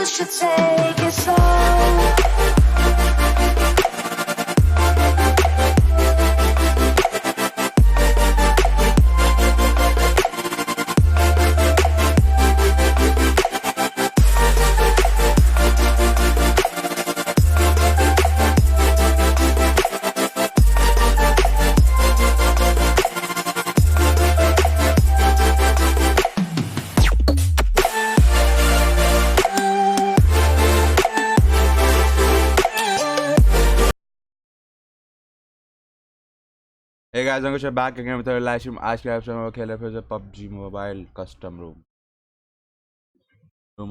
should take it slow. Hey guys, I'm Kushal back again with a live stream. आज के episode में खेले फिर से PUBG Mobile Custom Room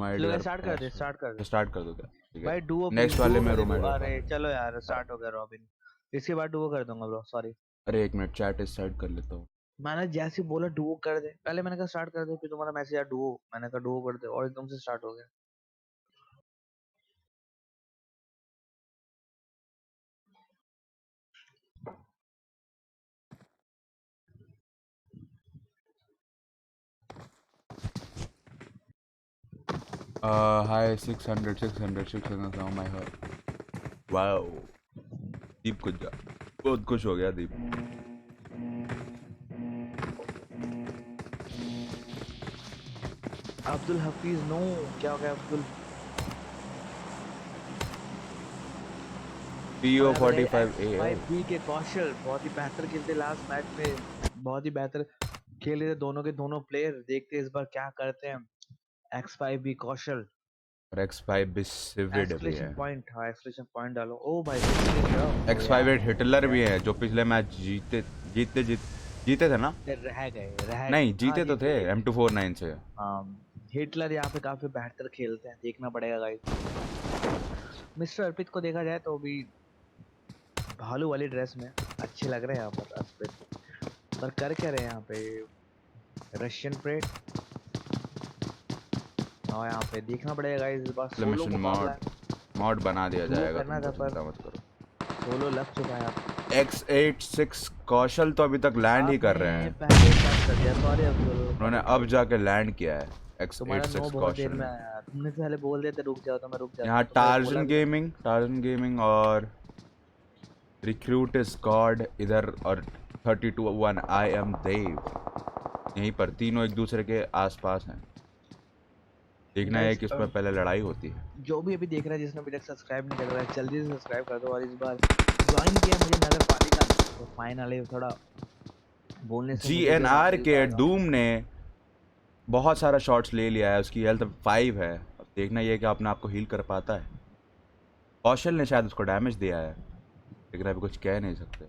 ID चलो और स्टार्ट कर दे स्टार्ट कर दो क्या? ठीक है भाई डुओ नेक्स्ट वाले में रूम ID अरे चलो यार स्टार्ट हो गया रॉबिन इसके बाद डुओ कर दूंगा ब्रो सॉरी अरे एक मिनट चैट स्टार्ट कर लेता हूँ। मैंने जैसे ही बोला डुओ कर दे पहले मैंने कहा स्टार्ट कर दे फिर तुम्हारा मैसेज आया डुओ मैंने कहा डुओ कर दे और एकदम से स्टार्ट हो गया Hi 600 now my heart. Wow. दीप कुछ जा बहुत खुश हो गया दीप। अब्दुल हफीज नो क्या हो गया अब्दुल PO45A भाई बी के कौशल बहुत ही बेहतर खेलते लास्ट मैच में बहुत ही बेहतर खेल रहे थे दोनों के दोनों प्लेयर देखते इस बार क्या करते हैं X5 बी कौशल और X5 भी सिविड भी है। एक्सक्लेमेशन पॉइंट डालो ओ भाई X58 हिटलर भी है जो पिछले मैच जीते थे ना? रह गए नहीं जीते तो थे M249 से। हिटलर यहाँ पे काफी बेहतर खेलते हैं देखना पड़ेगा गाइस मिस्टर अर्पित को देखा जाए तो भी भालू वाली ड्रेस में अच्छे लग रहे हैं यहाँ पर अर्पित पर कर क्या रहे हैं यहाँ पे रशियन प्रेड और यहाँ पे देखना पड़ेगा गाइस इस बार सोलो मॉड बना दिया जाएगा करना था पर मत करो सोलो लग चुका है X86 कौशल तो अभी तक लैंड ही कर रहे हैं। पहले स्टार्ट कर दिया सॉरी अब्दुल उन्होंने अब जाके लैंड किया है तुम्हारा नो X86 बहुत देर कौशल। में आया तुमने पहले बोल दिया था रुक जाओ तो मैं रुक जाता यहाँ तो मैं बोला टार्जन गेमिंग और रिक्रूट इज गॉड इधर और 32-1 आई एम देव यहीं पर तीनों एक दूसरे के आसपास हैं। देखना है कि उसमें पहले लड़ाई होती है। जो भी अभी देख रहा है जिसने अभी तक सब्सक्राइब नहीं कर रहा है जल्दी से सब्सक्राइब कर दो और इस बार ज्वाइन किया मुझे नगर पालिका तो फाइनली थोड़ा बोलने से GNR के डूम ने बहुत सारा शॉट्स ले लिया है उसकी हेल्थ 5 है। अब देखना ये कि अपने आप को हील कर पाता है। कौशल ने शायद उसको डैमेज दिया है लेकिन अभी कुछ कह नहीं सकते।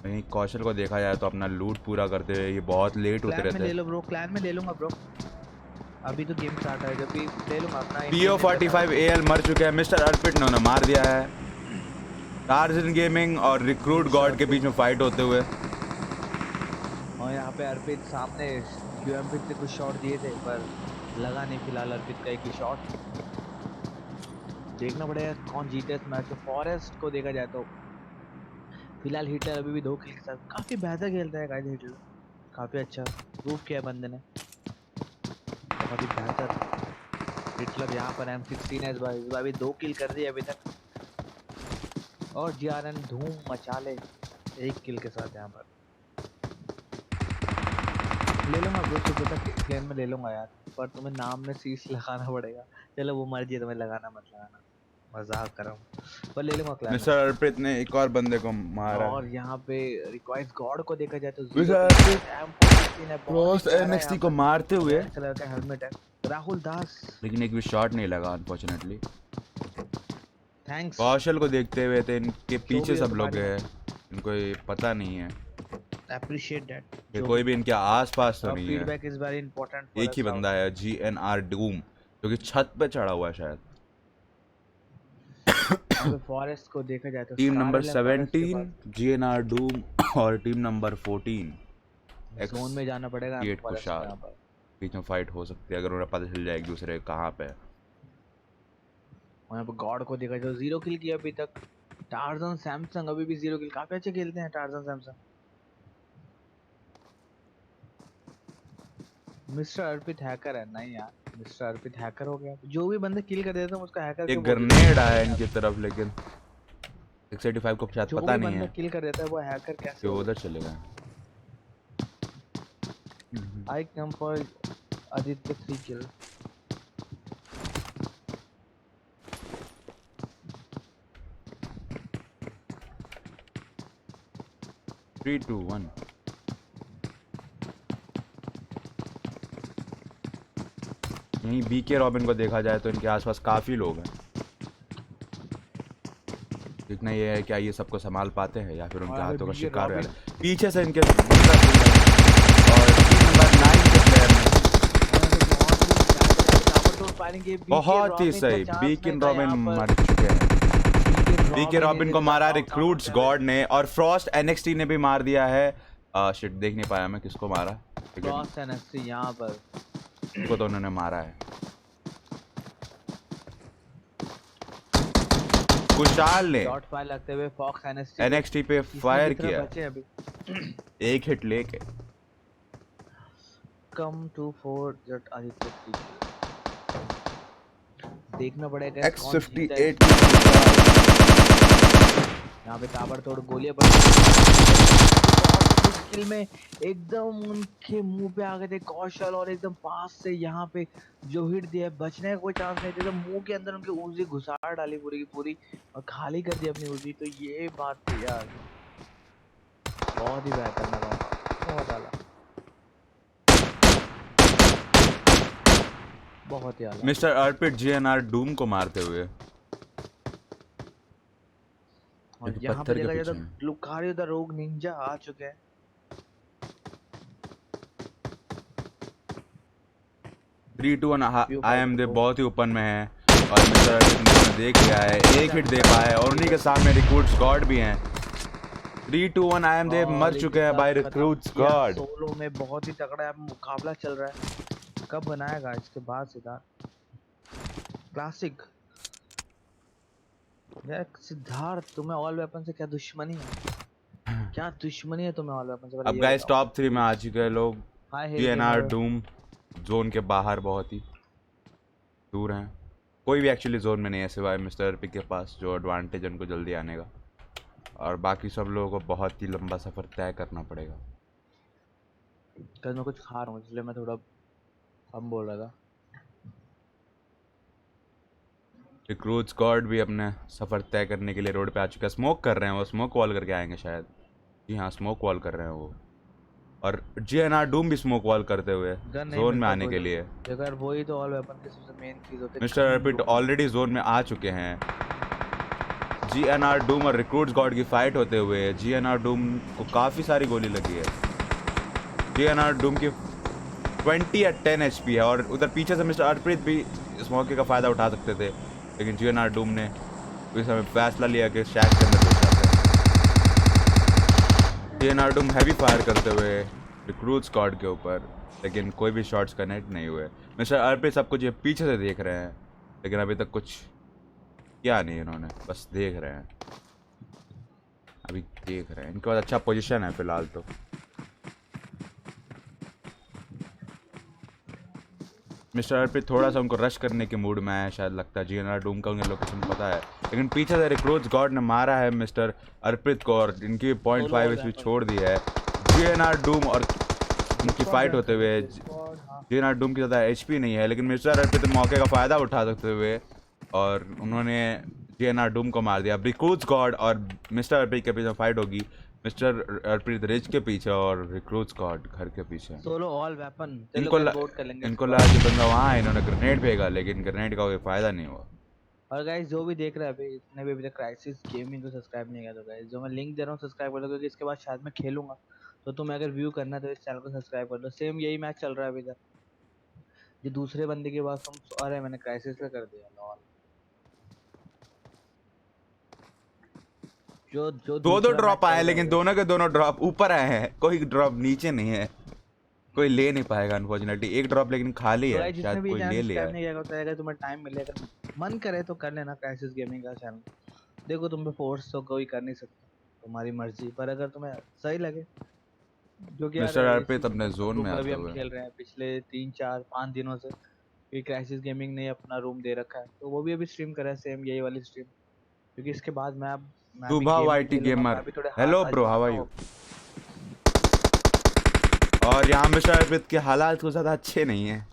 नहीं कौशल को देखा जाए तो अपना लूट पूरा करते हुए ये बहुत लेट होते रहते हैं। ले लो ब्रो क्लैन में ले लूंगा ब्रो अभी तो गेम स्टार्ट है जब भी ले लूंगा अपना PO45AL मर चुके हैं। मिस्टर अर्पित ने उन्हें मार दिया है। टार्जन गेमिंग और रिक्रूट गॉड के बीच में फाइट होते हुए और यहाँ पे अर्पित सामने QMP से कुछ शॉट दिए थे पर लगा नहीं फिलहाल अर्पित का एक भी शॉट देखना पड़ेगा कौन जीते इस मैच में फॉरेस्ट को देखा जाए तो फिलहाल हिटलर अभी भी 2 किल के साथ काफी बेहतर खेलता है गाइस हिटलर काफी अच्छा प्रूव किया बंदे ने बहुत ही बेहतर हिटलर यहाँ पर M16 है इस बार भी 2 किल कर दिए अभी तक और GRN धूम मचा ले 1 किल के साथ यहाँ पर ले लूंगा ब्रो सुबह तक प्लेन में ले लूंगा यार पर तुम्हें नाम में शीश लगाना पड़ेगा चलो वो मर्जी है तुम्हें लगाना मत लगाना मजाक कर रहा हूँ पर ले लूंगा क्लैन मिस्टर अर्पित ने एक और बंदे को मारा और यहाँ पे रिक्वायर्स गॉड को देखा जाए तो NXT को मारते हुए कलर का हेलमेट है राहुल दास लेकिन एक भी शॉट नहीं लगा अनफॉर्चुनेटली। थैंक्स कौशल को देखते हुए थे इनके पीछे सब लोग हैं इनको ये पता नहीं है अप्रिशिएट दैट कि कोई भी इनके आसपास तो नहीं है। फीडबैक इज वेरी इंपॉर्टेंट एक ही बंदा है GNR डूम जो कि छत पे चढ़ा हुआ है शायद। फॉरेस्ट को देखा जाए तो टीम नंबर 17 GNR डूम और टीम नंबर 14 जोन में जाना पड़ेगा कुशाल बीच में फाइट हो सकती है अगर उन्हें पता चल जाए एक दूसरे कहाँ पे है। वहाँ पे गॉड को देखा जाए 0 किल किया अभी तक टार्जन सैमसंग अभी भी 0 किल काफी अच्छे खेलते हैं टार्जन सैमसंग मिस्टर अर्पित हैकर है नहीं यार, मिस्टर अर्पित हैकर हो गया, जो भी बंदे किल कर देते हैं उसका हैकर एक क्यों बोल देते ग्रेनेड हैं आया यार? इनकी तरफ, लेकिन 685 को शायद जो पता भी नहीं बंदा है किल कर देता है वो हैकर कि कैसे वो हो उधर गया? चले गए। आई कम फॉर आदित्य 3 किल। 3 2 1। यहीं बीके रॉबिन को देखा जाए तो इनके आसपास काफी लोग हैं। देखना ये है क्या ये सबको संभाल पाते हैं या फिर उनके और हाथों का बीके शिकार हो रॉबिन जाता है। पीछे से इनके बंदा खुल रहा है और टीम नंबर 9 के प्लेयर ने बहुत ही सही बीकिन रॉबिन मर चुके हैं। बीके रॉबिन को मारा रिक्रूट्स गॉड ने, और फ्रॉस्ट एनएक्सटी ने भी मार दिया है। शिट, देख नहीं पाया मैं किसको मारा, लेकिन फ्रॉस्ट एनएक्सटी यहाँ पर को तो उन्होंने मारा है। कुशाल ने शॉट फायर लगते हुए फॉक्स एनएक्सटी एनएक्सटी पे फायर किया, बचे अभी। एक हिट लेके। कम टू 4 जट आदित्य 3 देखना पड़ेगा कौन जीता है। X58 यहाँ पे ताबड़तोड़ गोलियां पड़ मुश्किल में एकदम उनके मुंह पे आ गए थे कौशल, और एकदम पास से यहाँ पे जो हिट दिया, बचने का कोई चांस नहीं था, एकदम मुंह के अंदर उनके उजी घुसाड़ डाली पूरी की पूरी और खाली कर दी अपनी उजी। तो ये बात थी यार, बहुत ही बेहतर लगा, बहुत आला, बहुत ही आला। मिस्टर अर्पित जीएनआर डूम को मारते हुए और एक यहाँ पे पत्थर के देखा जाए तो पीछे हैं। लुकारियो द रोग निंजा आ चुके हैं। 3 2 1 आई एम दे बहुत ही ओपन में है और मिस्टर अर्पित ने देख लिया है, एक हिट दे पाया है और उन्हीं के सामने रिक्रूट्स गॉड भी हैं। 3 2 1 आई एम दे मर चुके हैं बाय रिक्रूट्स गॉड। सोलो में बहुत ही तगड़ा मुकाबला चल रहा है, कब बनाएगा इसके बाद सिद्धार्थ क्लासिक। यार सिद्धार्थ तुम्हें ऑल वेपन से क्या दुश्मनी है, क्या दुश्मनी है तुम्हें ऑल वेपन से? अब गाइस टॉप 3 में आ चुके हैं लोग। जीएनआर डूम जोन के बाहर बहुत ही दूर हैं, कोई भी एक्चुअली जोन में नहीं है सिवाय मिस्टर अर्पित के पास जो एडवांटेज उनको जल्दी आने का, और बाकी सब लोगों को बहुत ही लंबा सफर तय करना पड़ेगा। कल मैं कुछ खा रहा हूँ इसलिए मैं थोड़ा कम बोल रहा था। रिक्रूट्स गॉड भी अपने सफर तय करने के लिए रोड पे आ चुका है। स्मोक कर रहे हैं वो, स्मोक वॉल करके आएंगे शायद। जी हाँ, स्मोक वॉल कर रहे हैं वो, और जीएनआर डूम भी स्मोक वॉल करते हुए जोन में आने के लिए। अगर वही तो ऑल वेपन की सबसे मेन चीज होती है। मिस्टर अर्पित ऑलरेडी जोन में आ चुके हैं। जीएनआर डूम और रिक्रूट्स गॉड की फाइट होते हुए जीएनआर डूम को काफ़ी सारी गोली लगी है। जीएनआर डूम की 20 या 10 एचपी है, और उधर पीछे से मिस्टर अर्पित भी इस मौके का फ़ायदा उठा सकते थे, लेकिन जीएनआर डूम ने उस समय फैसला लिया कि शैक के अंदर घुस जाते हैं। जीएनआर डूम हैवी फायर करते हुए रिक्रूट्स गॉड के ऊपर, लेकिन कोई भी शॉट्स कनेक्ट नहीं हुए। मिस्टर अर्पित सब कुछ ये पीछे से देख रहे हैं, लेकिन अभी तक कुछ किया नहीं इन्होंने, बस देख रहे हैं। अभी देख रहे हैं, इनके पास अच्छा पोजीशन है फिलहाल तो। मिस्टर अर्पित थोड़ा सा उनको रश करने के मूड में है शायद, लगता है जीएनआर डूम का उन्हें लोकेशन पता है, लेकिन पीछे से रिक्रूट्स गॉड ने मारा है मिस्टर अर्पित को और इनकी 0.5 एचपी छोड़ दी है। जीएनआर डूम और उनकी फाइट होते हुए जीएनआर डूम की ज़्यादा एचपी नहीं है, लेकिन मिस्टर अर्पित मौके का फ़ायदा उठा सकते हुए और उन्होंने जीएनआर डूम को मार दिया। रिक्रूट्स गॉड और मिस्टर अर्पित के बीच फाइट होगी, मिस्टर अर्पित रिच के पीछे और रिक्रूट्स गॉड घर के पीछे। सोलो ऑल वेपन इनको लगा कि बंदा वहाँ है, इन्होंने ग्रेनेड फेंका, लेकिन ग्रेनेड का कोई फायदा नहीं हुआ। और गाइस जो भी देख रहा है अभी, इसने भी अभी तक क्राइसिस गेमिंग को सब्सक्राइब नहीं किया तो गाइस जो मैं लिंक दे रहा हूँ सब्सक्राइब कर लो, क्योंकि इसके बाद शायद मैं खेलूंगा, तो तुम्हें अगर व्यू करना है तो इस चैनल को सब्सक्राइब कर लो। सेम यही मैच चल रहा है अभी तक, ये दूसरे बंदे के बाद तुम, अरे मैंने क्राइसिस पे कर दिया लॉल। जो जो दो दूसरा ड्रॉप मैच आए, चल रहा है लेकिन दोनों के दोनों ड्रॉप ऊपर आए हैं, कोई ड्रॉप नीचे नहीं है, कोई ले नहीं पाएगा अनफॉर्चुनेटली। एक ड्रॉप लेकिन खाली तो है, गाइस जिसने शायद भी कोई चैनल ले लिया सब्सक्राइब है। नहीं किया होता है, अगर तुम्हें टाइम मिले, अगर मन करे तो कर लेना क्राइसिस गेमिंग का चैनल। देखो तुम पे फोर्स तो कोई कर नहीं सकता, तुम्हारी मर्जी, पर अगर तुम्हें सही लगे जो कि यार मिस्टर इसी अर्पित अपने जोन रूम में में भी आते हम हुए। खेल रहे हैं पिछले 3 4 5 दिनों से। ये क्राइसिस गेमिंग ने अपना रूम दे रखा है तो वो भी अभी स्ट्रीम कर रहा है सेम यही वाली स्ट्रीम, क्योंकि इसके बाद मैं भी सुबह गेम नहीं वाईटी खेलूंगा, गेमर, मैं भी थोड़े हेलो हाथ ब्रो, हाउ आर आजमाता यू? हूँ। और यहाँ मिस्टर अर्पित के हालात कुछ ज़्यादा अच्छे नहीं हैं।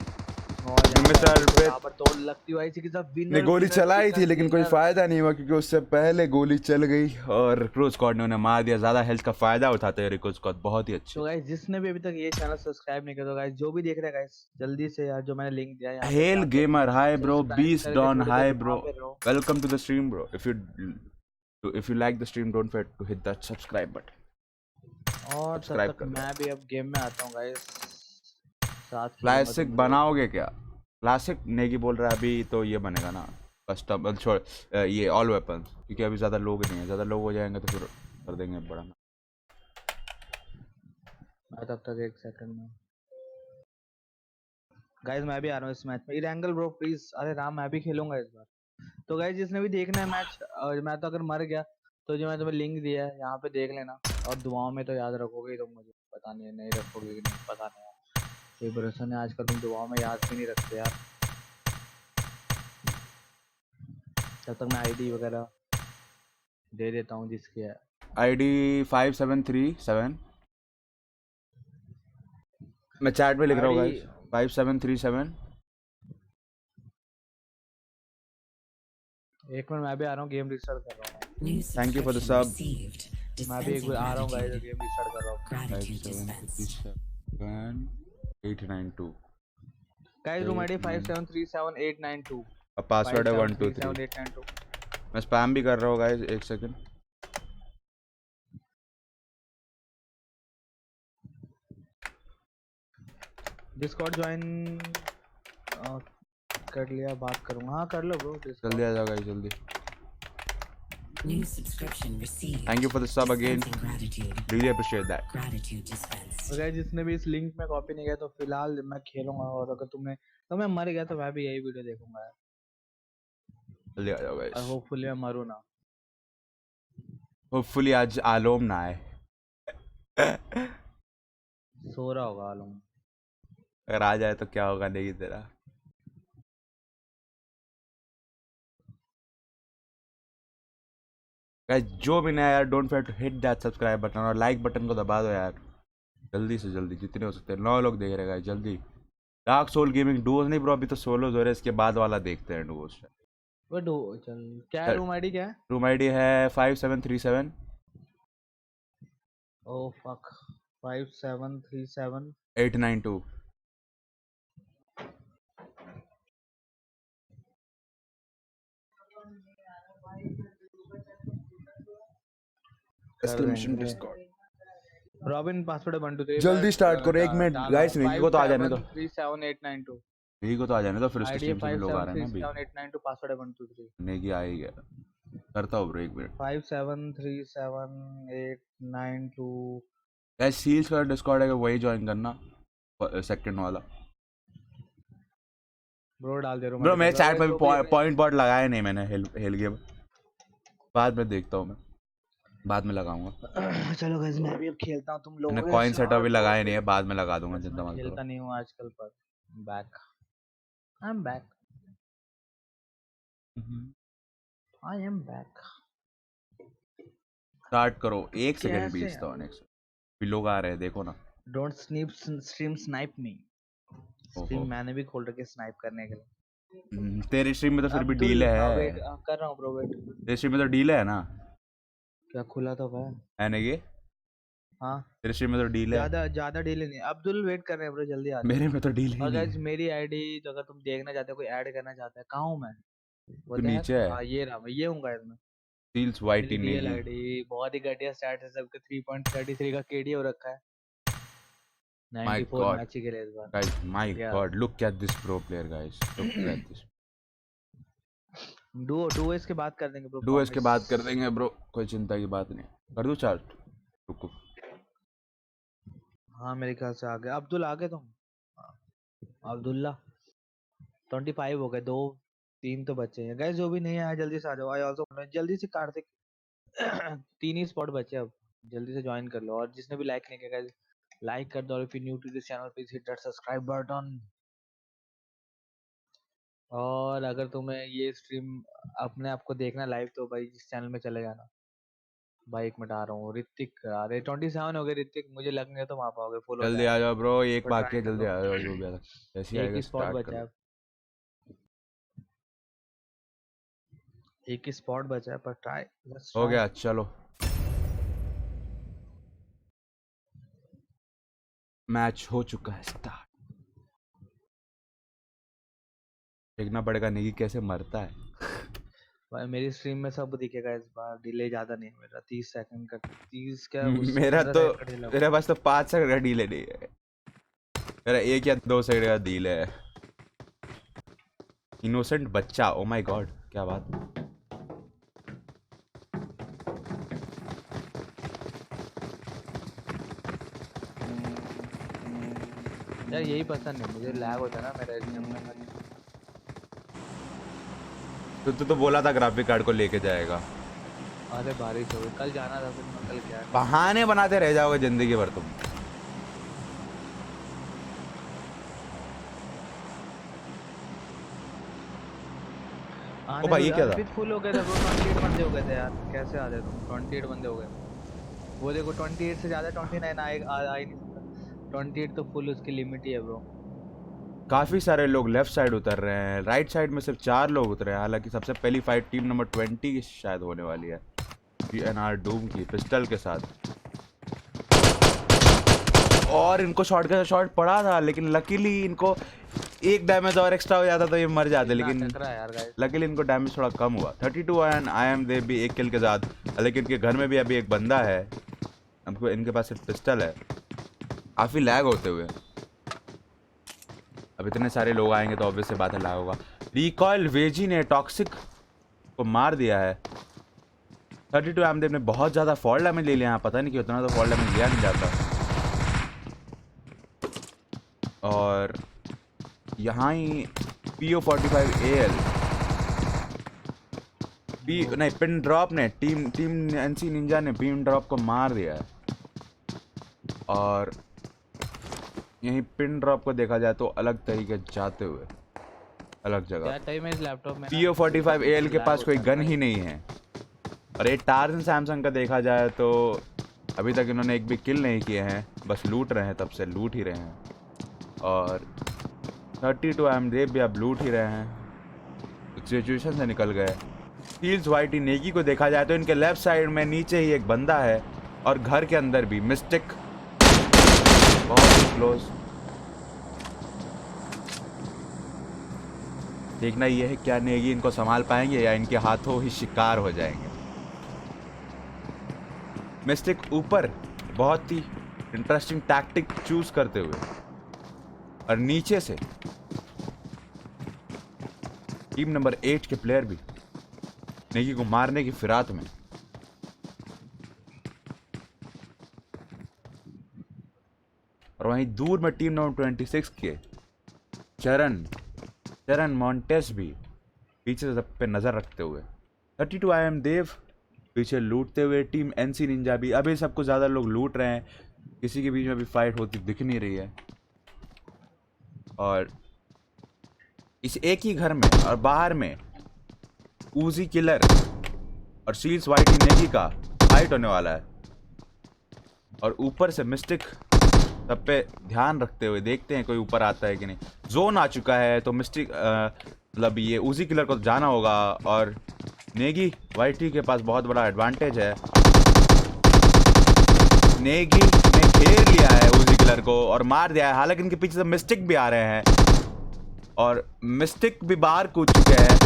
और यहाँ पे मिस्टर अर्पित को अर्पित ताबड़तोड़ लगती हुई के साथ ने विनर गोली विनर चलाई थी चिकन लेकिन कोई डिनर। फायदा नहीं हुआ क्योंकि उससे पहले गोली चल गई और क्रू स्क्वाड ने उन्हें मार दिया। ज्यादा हेल्थ का फायदा उठाते हैं रिको स्क्वाड, बहुत ही अच्छे। तो गाइस जिसने भी अभी तक ये चैनल सब्सक्राइब नहीं किया तो गाइस जो भी देख रहे हैं गाइस जल्दी से यार जो मैंने लिंक दिया है यहाँ पे हेल जाके गेमर, हाय ब्रो। सब्सक्राइब बीस करके डॉन, थोड़ी देर हाय वहां ब्रो। पे रहो। Welcome to the stream bro. If you like the stream don't forget to hit that subscribe button. और तब सब्सक्राइब तक कर दो। मैं भी अब गेम में आता हूँ गाइस, साथ खेलूंगा क्लासिक तुम लोगों के। बनाओगे क्या? क्लासिक नेगी बोल रहा है अभी तो ये बनेगा ना कस्टम, छोड़ ये ऑल वेपन्स, क्योंकि अभी ज़्यादा लोग नहीं है। ज़्यादा लोग हो जाएंगे तो फिर कर देंगे बड़ा ना। मैं तब तक 1 सेकंड में गाइस मैं भी आ रहा हूँ इस मैच में। इरेंगल ब्रो प्लीज, अरे राम मैं भी खेलूंगा इस बार। तो गाइस जिसने भी देखना है मैच, मैं तो अगर मर गया तो जो मैं तुम्हें लिंक दिया है यहाँ पे देख लेना। और दुआओं में तो याद रखोगे ही तुम मुझे, पता नहीं नहीं रखोगे कि नहीं पता नहीं यार। कोई भरोसा नहीं, आजकल तुम दुआओं में याद भी नहीं रखते यार। तब तक मैं आईडी वगैरह दे देता हूँ जिसकी है। ID 5737, मैं चैट में लिख रहा हूँ आईडी गाइस। 5737। एक मिनट मैं भी आ रहा हूँ, गेम रिस्टार्ट कर रहा हूँ New thank you for the subscription सब। received. मैं भी एक Dispensing बार आ रहा हूँ गाइस, gratitude. गेम रिस्टार्ट कर रहा हूँ। Gratitude dispensed. 5737 892। Guys room ID 5737892। और पासवर्ड है 123। 5737892। मैं स्पैम भी कर रहा हूँ गाइस, एक सेकंड। डिस्कॉर्ड ज्वाइन कर लिया, बात करूंगा। हाँ कर लो ब्रो जल्दी डिस्कॉर्ड। आ जाओ गाइस, जल्दी। New subscription received. Thank you for the सब again, Dispensing gratitude. Really appreciate that. Gratitude dispensed. अगर जिसने भी इस लिंक में कॉपी नहीं किया तो फिलहाल मैं खेलूंगा, और अगर तुमने तो मैं मर गया तो मैं भी यही वीडियो देखूंगा यार। जल्दी आ जाओ और गाइस। होपफुली मैं मरूं ना। होपफुली आज आलोम ना आए। सो रहा होगा आलम। अगर आ जाए तो क्या होगा नहीं तेरा। गाइस जो भी नया यार, don't forget to hit that subscribe button और लाइक बटन को दबा दो यार, जल्दी से जल्दी, जितने हो सकते हैं। 9 लोग देख रहे हैं गाइस, जल्दी। डार्क सोल गेमिंग डुओज नहीं ब्रो, अभी तो सोलोज हो रहे हैं, इसके बाद वाला देखते हैं डुओज। वो दो चल, क्या है रूम आईडी क्या है? रूम आईडी है 5737 ओ फक 5737। 892। कर एक्सक्लेमेशन देंगे। डिस्कॉर्ड। रॉबिन पासवर्ड 123 जल्दी स्टार्ट करो, एक मिनट डाला गाइस, निकी को तो आ जाने दो। 57377892। निकी को तो आ जाने दो, फिर उसके आईडी स्ट्रीम से भी लोग आ रहे हैं ना अभी। 57377892, पासवर्ड है 123। नेगी आ ही गया, करता हूँ ब्रो, एक मिनट। 57377892। गाइस सील्स का डिस्कॉर्ड है, वही ज्वाइन करना, सेकंड वाला। ब्रो डाल दे ब्रो मेरे चैट पे भी जो भी अपने पॉइंट बॉट लगाया नहीं मैंने, हेल गेम बाद में देखता हूँ मैं, बाद में लगाऊंगा। चलो गाइस मैं भी अब खेलता हूँ तुम मैंने लोगों के कॉइन सेटअप भी साथ और लगाया नहीं फिर है, बाद में लगा दूंगा, बस मैं चिंता मत करो। खेलता नहीं हूँ आजकल पर back I am back I am back. Start करो, एक सेकंड कैसे भेजता हूँ नेक्स्ट। भी लोग आ रहे हैं, देखो ना। डोंट स्नीप स्ट्रीम स्नाइप मी। ओहो। स्ट्रीम मैंने भी खोल रखी है स्नाइप करने के लिए। तेरी स्ट्रीम में तो फिर भी अब्दुल डीले है। वेट कर रहा हूँ ब्रो वेट। तेरी स्ट्रीम में तो डीले है ना? क्या खुला तो है? है ना ये? हाँ तेरी स्ट्रीम में तो डीले है। ज्यादा ज्यादा डिले नहीं। अब्दुल वेट कर रहे हैं ब्रो, जल्दी आ जाओ। मेरे में तो डीले ही और नहीं गाइस है। मेरी आईडी तो अगर तुम देखना चाहते हो, कोई ऐड करना चाहता है, कहाँ हूँ मैं? तो व्हाट द नीचे हेक, है, हाँ ये रहा, मैं ये हूँ गाइस मैं। सील्स मेरी वाइटी रियल नेगी। आईडी बहुत ही घटिया स्टैट है सबके। 3.33 का केडी हो रखा है। माय 94 गॉड मैच ही खेले इस बार। गाइस, माय घटिया। God, look at this pro player guys, look at this. Duo इसके बाद कर देंगे ब्रो, डू इसके प्रॉमिस। बाद कर देंगे ब्रो, कोई चिंता की बात नहीं। कर दूं चार्ट? रुको। हाँ मेरे ख्याल से आ गए अब्दुल, आ गए तुम? अब्दुल्ला 25 हो गए, 2 3 तो बचे हैं गाइस। जो भी नहीं आया जल्दी से आ जाओ। आई आल्सो जल्दी से कार्तिक 3 ही स्पॉट बचे अब, जल्दी से ज्वाइन कर लो। और जिसने भी लाइक नहीं किया गाइस लाइक कर दो, if you new to this channel please hit that subscribe button। और अगर तुम्हें ये स्ट्रीम अपने आप को देखना लाइव तो भाई इस चैनल में चले जाना। भाई एक मिनट आ रहा हूँ। ऋतिक अरे 27 हो गए ऋतिक, मुझे लग नहीं रहा तुम आ पाओगे, फुल हो जल्दी आ जाएगा। जाओ ब्रो, एक पर बाकी ट्राई है, कर जल्दी लो, आ जाओ जो भी आता जैसे ही एक आएगा ही स्पॉट स्टार्ट कर बचा लो। है, एक ही स्पॉट बचा है, पर ट्राई, लेट्स हो ट्राई। गया, चलो मैच हो चुका है स्टार्ट। देखना पड़ेगा निकी कैसे मरता है। भाई मेरी स्ट्रीम में सब दिखेगा इस बार, डिले ज्यादा नहीं है मेरा, 30 सेकंड का, 30 क्या उस मेरा 15 तो सेकंड का डिले मेरे होगा। पास तो 5 सेकंड का डीले नहीं है, मेरा 1 या 2 सेकंड का डीले है। इनोसेंट बच्चा, ओ माय गॉड, क्या बात। यार यही पसंद है मुझे, लैग होता है ना मेरा एचडीएम में। तो बोला था ग्राफिक कार्ड को लेके जाएगा। अरे बारिश हो गई, कल जाना था फिर मैं कल क्या। बहाने बनाते रह जाओगे जिंदगी भर तुम। ओ भाई ये क्या था? फुल हो गए थे ब्रो, 28 बंदे हो गए थे यार, कैसे आ गए तुम? 28 बंदे हो गए वो, देखो 28 से ज्यादा 29 आ ही नहीं सकता। 28 तो फुल उसकी लिमिट ही है ब्रो। काफी सारे लोग लेफ्ट साइड उतर रहे हैं, राइट साइड में सिर्फ 4 लोग उतरे हैं। हालांकि सबसे पहली फाइट टीम नंबर 20 की शायद होने वाली है, PNR डूम की पिस्टल के साथ। और इनको शॉट का शॉट पड़ा था, लेकिन लकीली इनको एक डैमेज और एक्स्ट्रा हो जाता तो ये मर जाते, लेकिन लकीली इनको डैमेज थोड़ा कम हुआ। 32 एंड आई एम दे भी एक किल के साथ, लेकिन इनके घर में भी अभी एक बंदा है, हमको इनके पास सिर्फ पिस्टल है। काफ़ी लैग होते हुए, अब इतने सारे लोग आएंगे तो ऑब्वियस बात है लैग होगा। रिकॉयल वेजी ने टॉक्सिक को मार दिया है। 32 आमदेव ने बहुत ज़्यादा फॉल डैमेज ले लिया है, पता नहीं क्यों इतना तो फॉल डैमेज लिया नहीं जाता। और यहाँ ही PO45AL नहीं, पिन ड्रॉप ने टीम NC निंजा ने पिन ड्रॉप को मार दिया है। और यहीं पिन ड्रॉप को देखा जाए तो अलग तरीके जाते हुए अलग जगह। PO45AL के पास कोई गन ही नहीं है। और ये टार्जन सैमसंग का देखा जाए तो अभी तक इन्होंने एक भी किल नहीं किए हैं, बस लूट रहे हैं, तब से लूट ही रहे हैं। और 32 आमदेव भी अब लूट ही रहे हैं, सिचुएशन से निकल गए। हील्स वाइटी नेगी को देखा जाए तो इनके लेफ्ट साइड में नीचे ही एक बंदा है, और घर के अंदर भी मिस्टिक बहुत ही क्लोज। देखना ये है क्या नेगी इनको संभाल पाएंगे या इनके हाथों ही शिकार हो जाएंगे। मिस्टिक ऊपर बहुत ही इंटरेस्टिंग टैक्टिक चूज करते हुए, और नीचे से टीम नंबर 8 के प्लेयर भी नेगी को मारने की फिराक में। और वहीं दूर में टीम नंबर 26 के चरण मॉन्टेस भी पीछे से सब पे नजर रखते हुए। 32 IM देव पीछे लूटते हुए। टीम NC निंजा भी, अभी सबको ज्यादा लोग लूट रहे हैं, किसी के बीच में भी फाइट होती दिख नहीं रही है। और इस एक ही घर में और बाहर में उजी किलर और सील्स वाइटी नेगी का फाइट होने वाला है। और ऊपर से मिस्टिक सब पे ध्यान रखते हुए देखते हैं कोई ऊपर आता है कि नहीं। जोन आ चुका है तो मिस्टिक मतलब ये उजी किलर को जाना होगा, और नेगी वाइटी के पास बहुत बड़ा एडवांटेज है। नेगी ने घेर लिया है उजी किलर को और मार दिया है, हालांकि इनके पीछे से मिस्टिक भी आ रहे हैं, और मिस्टिक भी बाहर कूद चुके हैं।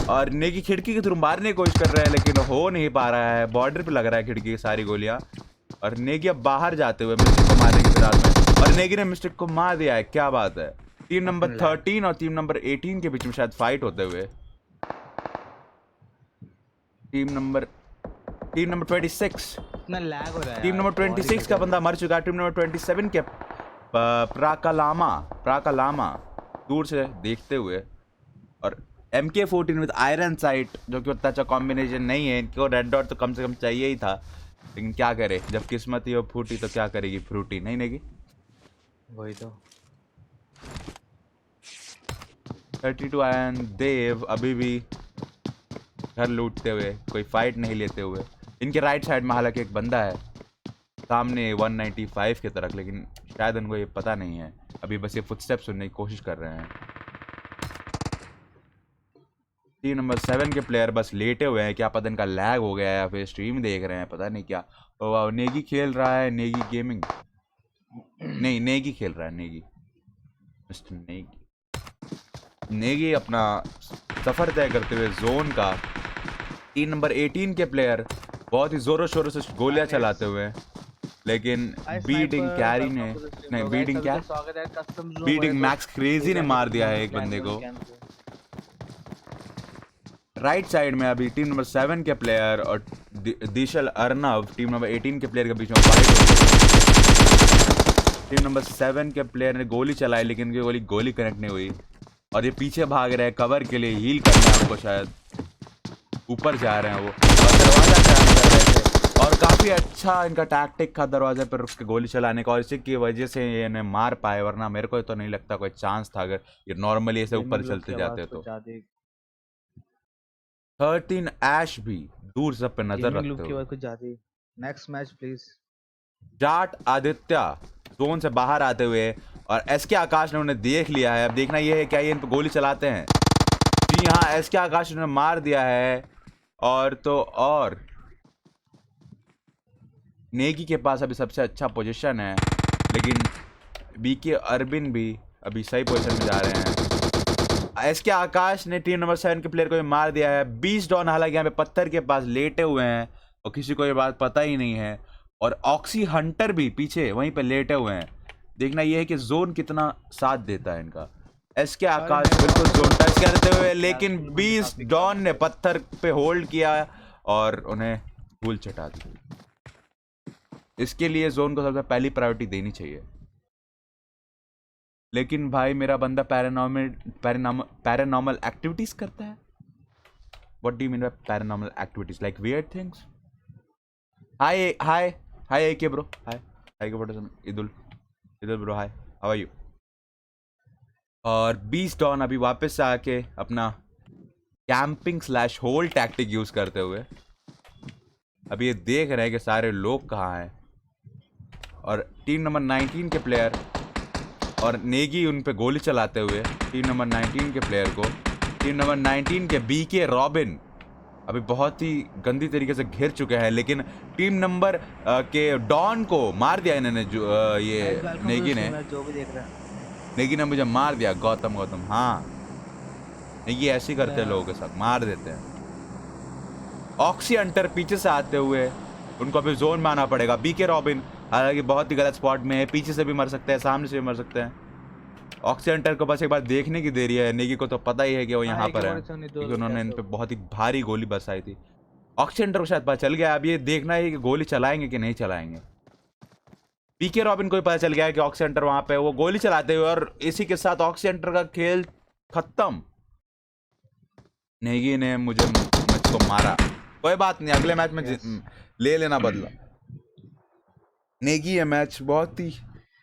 और नेगी खिड़की के थ्रू मारने की कोशिश कर रहे हैं, लेकिन हो नहीं पा रहा है, बॉर्डर पे लग रहा है खिड़की की सारी गोलियां। और नेगी अब बाहर जाते हुए मिस्टिक को मारने की फिराक में, और नेगी ने मिस्टिक को मार दिया है। क्या बात है। टीम नंबर 13 और टीम नंबर 18 के बीच में शायद फाइट होते हुए। टीम नंबर 26 इतना लैग हो रहा है। टीम नंबर 26 का बंदा मर चुका है। टीम नंबर 27 के प्राकालामा दूर से देखते हुए, और MK14 विद आयरन साइट, जो कि उतना अच्छा कॉम्बिनेशन नहीं है, इनको रेड डॉट तो कम से कम चाहिए ही था। लेकिन क्या करे, जब किस्मत ही हो फूटी तो क्या करेगी फ्रूटी, नहीं नेगी। वही तो। 32 एंड देव अभी भी घर लूटते हुए, कोई फाइट नहीं लेते हुए। इनके राइट साइड में हालांकि एक बंदा है सामने 195 की तरफ, लेकिन शायद उनको ये पता नहीं है, अभी बस ये फुटस्टेप सुनने की कोशिश कर रहे हैं। टीम नंबर 7 के प्लेयर बस लेटे हुए हैं, क्या पता इनका लैग हो गया है या फिर स्ट्रीम देख रहे हैं, पता नहीं क्या। तो वाह, नेगी खेल रहा है, नेगी गेमिंग, नहीं नेगी खेल रहा है, नेगी, मिस्टर नेगी। नेगी अपना सफर तय करते हुए जोन का। टीम नंबर 18 के प्लेयर बहुत ही जोरों शोरों से गोलियां चलाते हुए हैं, लेकिन बीटिंग कैरी ने, नहीं बीटिंग क्या, बीटिंग मैक्स क्रेजी ने मार दिया है एक बंदे को। राइट साइड में अभी टीम नंबर 7 के प्लेयर और दिशल अर्नव टीम नंबर 18 के प्लेयर के बीच में फाइट हो रही है। टीम नंबर 7 के प्लेयर ने गोली चलाई, लेकिन उनकी गोली कनेक्ट नहीं हुई और ये पीछे भाग रहे हैं कवर के लिए, हील करना है उनको, शायद ऊपर जा रहे हैं वो, और दरवाजा जाम कर रहे थे। और काफी अच्छा इनका टैक्टिक था दरवाजे पर रुक के गोली चलाने का, और इसी की वजह से ये इन्हें मार पाए, वरना मेरे को तो नहीं लगता कोई चांस था अगर ये नॉर्मली ऐसे ऊपर चलते जाते तो। 13 ऐश भी दूर सब पे नजर रखते हुए। Next match please. Jat Aditya zone से बाहर आते हुए, और एसके आकाश ने उन्हें देख लिया है। अब देखना यह है क्या ये इन पर गोली चलाते हैं। जी हाँ, एसके आकाश ने मार दिया है। और तो और नेगी के पास अभी सबसे अच्छा पोजीशन है, लेकिन बीके अरबिन भी अभी सही पोजीशन में जा रहे हैं। एसके आकाश ने टीम नंबर 7 के प्लेयर को भी मार दिया है। 20 डॉन हालांकि यहाँ पे पत्थर के पास लेटे हुए हैं और किसी को ये बात पता ही नहीं है, और ऑक्सी हंटर भी पीछे वहीं पे लेटे हुए हैं। देखना यह है कि जोन कितना साथ देता है इनका। एसके आकाश बिल्कुल जोन टच करते हुए, लेकिन 20 डॉन ने पत्थर पे होल्ड किया और उन्हें धूल चटा दी। इसके लिए जोन को सबसे पहली प्रायोरिटी देनी चाहिए। लेकिन भाई मेरा बंदा पैरानॉर्मल एक्टिविटीज करता है। What do you mean by paranormal activities, like weird things? Hi hi hi AK bro, hi hi K bro, इदुल bro, hi how are you? और 20 डॉन अभी वापस से आके अपना camping slash hold tactic use करते हुए अभी ये देख रहे हैं कि सारे लोग कहाँ हैं। और टीम नंबर 19 के प्लेयर और नेगी उन पे गोली चलाते हुए टीम नंबर 19 के प्लेयर को, टीम नंबर 19 के बीके रॉबिन अभी बहुत ही गंदी तरीके से घिर चुके हैं, लेकिन टीम नंबर के डॉन को मार दिया इन्होंने, जो ये नेगी ने, जो भी देख रहा है नेगी ने मुझे मार दिया। गौतम हाँ, नेगी ऐसे ही करते हैं लोगों के साथ, मार देते हैं। ऑक्सी हंटर पीछे से आते हुए उनको अभी जोन में आना पड़ेगा। बीके रॉबिन हालांकि बहुत ही गलत स्पॉट में है, पीछे से भी मर सकते हैं, सामने से भी मर सकते हैं। ऑक्सी हंटर को बस एक बार देखने की देरी है, नेगी को तो पता ही है कि वो यहाँ पर है, क्योंकि उन्होंने इन पे बहुत ही भारी गोली बरसाई थी। ऑक्सी हंटर को शायद पता चल गया, अब ये देखना है कि गोली चलाएंगे कि नहीं चलाएंगे। पीके रॉबिन को भी पता चल गया है कि ऑक्सी हंटर वहां पे, वो गोली चलाते हुए, और इसी के साथ ऑक्सी हंटर का खेल खत्म। नेगी ने मुझको मारा, कोई बात नहीं, अगले मैच में ले लेना बदला। नेगी ये मैच बहुत ही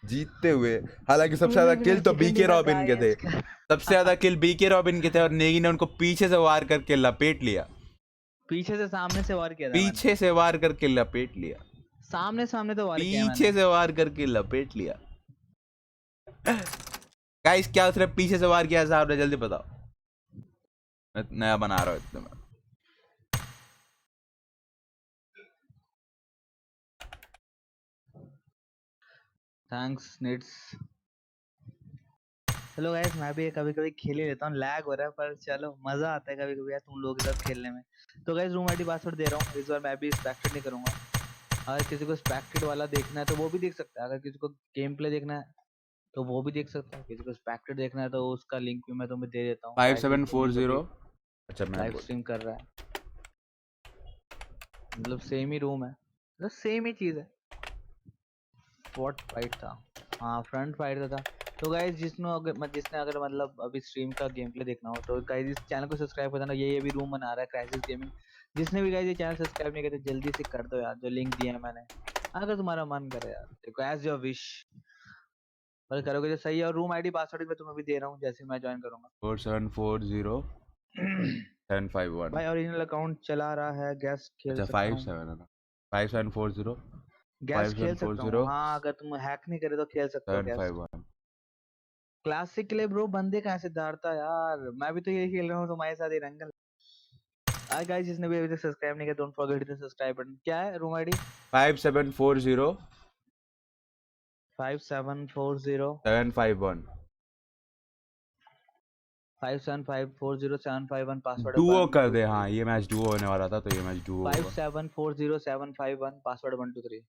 जीतते हुए, हालांकि सबसे ज्यादा किल तो बीके रॉबिन के थे, सबसे ज्यादा किल बीके रॉबिन के थे, और नेगी ने उनको पीछे से वार करके लपेट लिया। पीछे से सामने से वार किया था, पीछे से वार करके लपेट लिया, सामने तो वार किया मैंने, पीछे से वार करके लपेट लिया। गाइस क्या उसने पीछे से वार किया साहब ने, जल्दी बताओ, मैं नया बना रहा हूँ इतने में। Thanks nits. चलो गाइस, मैं भी कभी कभी खेल ही लेता हूँ, लैग हो रहा है पर चलो मजा आता है कभी कभी यार तुम लोगों के साथ खेलने में। तो गाइस रूम आईडी पासवर्ड दे रहा हूँ, इस बार मैं भी स्पेक्टेड नहीं करूंगा। अगर किसी को स्पेक्टेड वाला देखना है तो वो भी देख सकता है, अगर किसी को गेम प्ले देखना है तो वो भी देख सकता है, किसी को स्पेक्टेड देखना है तो उसका लिंक भी मैं तुम्हें दे देता हूँ। 5740, अच्छा मैं लाइव स्ट्रीम कर रहा है, मतलब सेम ही रूम है, मतलब सेम ही चीज है। स्पॉट फाइट था, हाँ फ्रंट फाइट था। तो गाइस जिसने अगर मतलब अभी स्ट्रीम का गेम प्ले देखना हो तो गाइस इस चैनल को सब्सक्राइब कर देना। ये भी रूम बना रहा है क्राइसिस गेमिंग, जिसने भी गाइस ये चैनल सब्सक्राइब नहीं किया तो जल्दी से कर दो यार, जो लिंक दिया है मैंने, अगर तुम्हारा मन करे यार। देखो एज योर विश, पर करोगे तो सही है। और रूम आईडी पासवर्ड मैं तुम्हें भी दे रहा हूँ जैसे मैं ज्वाइन करूंगा। 4740751। भाई ओरिजिनल अकाउंट चला रहा है, गैस खेल अच्छा सकता हूँ। 57 है ना, 5740 गैस खेल सकता हूँ 5740 हाँ, अगर तुम हैक नहीं करे तो खेल सकते हो गैस। 751। क्लासिक के लिए ब्रो बंदे कहाँ से धारता यार, मैं भी तो यही खेल रहा हूँ तुम्हारे साथ ही रंगल। हाय गाइस, जिसने भी अभी तक सब्सक्राइब नहीं किया don't forget the subscribe button. क्या है रूम आईडी? 5740 5740 751। 57540751 पासवर्ड डुओ कर दे। हाँ ये मैच डुओ होने वाला था, तो ये मैच डुओ होगा। 57400751 पासवर्ड 123।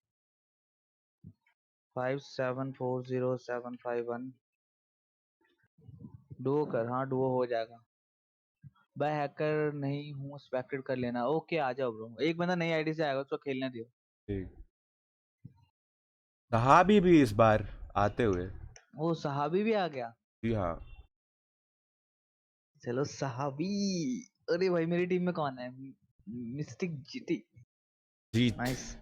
57400751 डुओ कर, हाँ डुओ हो जाएगा। भाई हैकर नहीं हूँ, स्पेक्टेड कर लेना। ओके आ जाओ ब्रो, एक बंदा नई आईडी से आएगा उसको खेलने दियो। ठीक। सहाबी भी इस बार आते हुए। वो सहाबी भी आ गया। जी हाँ। चलो सहाबी। अरे भाई मेरी टीम में कौन है? Mystic GT. जीत। नाइस।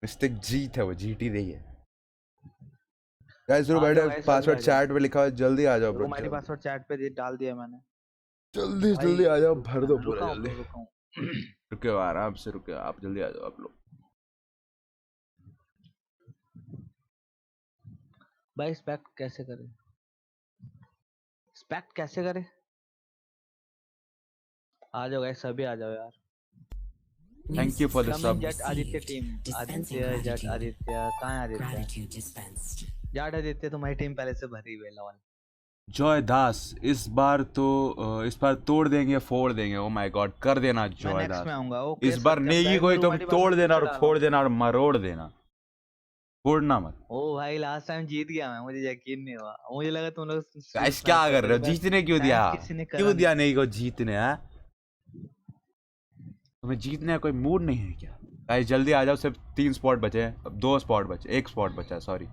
मिस्टेक जीत है, वो जीटी नहीं है। गाइस जरूर आ बैठे, जाओ guys, सभी पासवर्ड आ जाओ। चैट पे लिखा है, जल्दी आ जाओ bro. Room ID password chat पे डाल दिया मैंने। जल्दी भाई जल्दी आ जाओ, भर दो पूरा रुका जल्दी। हूँ रुका हूँ। रुके हो, आराम से रुके हो, आप जल्दी आ जाओ आप लोग। भाई स्पेक्ट कैसे करे? स्पेक्ट कैसे करे? आ जाओ गाइस, सभी आ जाओ यार। New Thank you for the subscription sub. Jat Aditya team. received. Dispensing Aditya Jat gratitude. Aditya कहाँ है आदित्य? Gratitude dispensed. जट आदित्य तुम्हारी टीम पहले से भरी हुई है लॉल। जॉय दास इस बार तोड़ देंगे फोड़ देंगे। ओ माय गॉड, कर देना मैं जॉय नेक्स्ट में दास। आऊंगा। ओके इस बार नेगी को ही तुम तोड़ देना और फोड़ देना और मरोड़ देना, फोड़ना मत। ओ भाई लास्ट टाइम जीत गया मैं, मुझे यकीन नहीं हुआ, मुझे लगा तुम लोग गाइस क्या कर रहे हो, जीतने क्यों दिया? क्यों दिया नेगी को जीतने? है तुम्हें जीतने का कोई मूड नहीं है क्या? गाइस जल्दी आ जाओ, सिर्फ 3 स्पॉट बचे हैं, अब 2 स्पॉट बचे, 1 स्पॉट बचा है, सॉरी।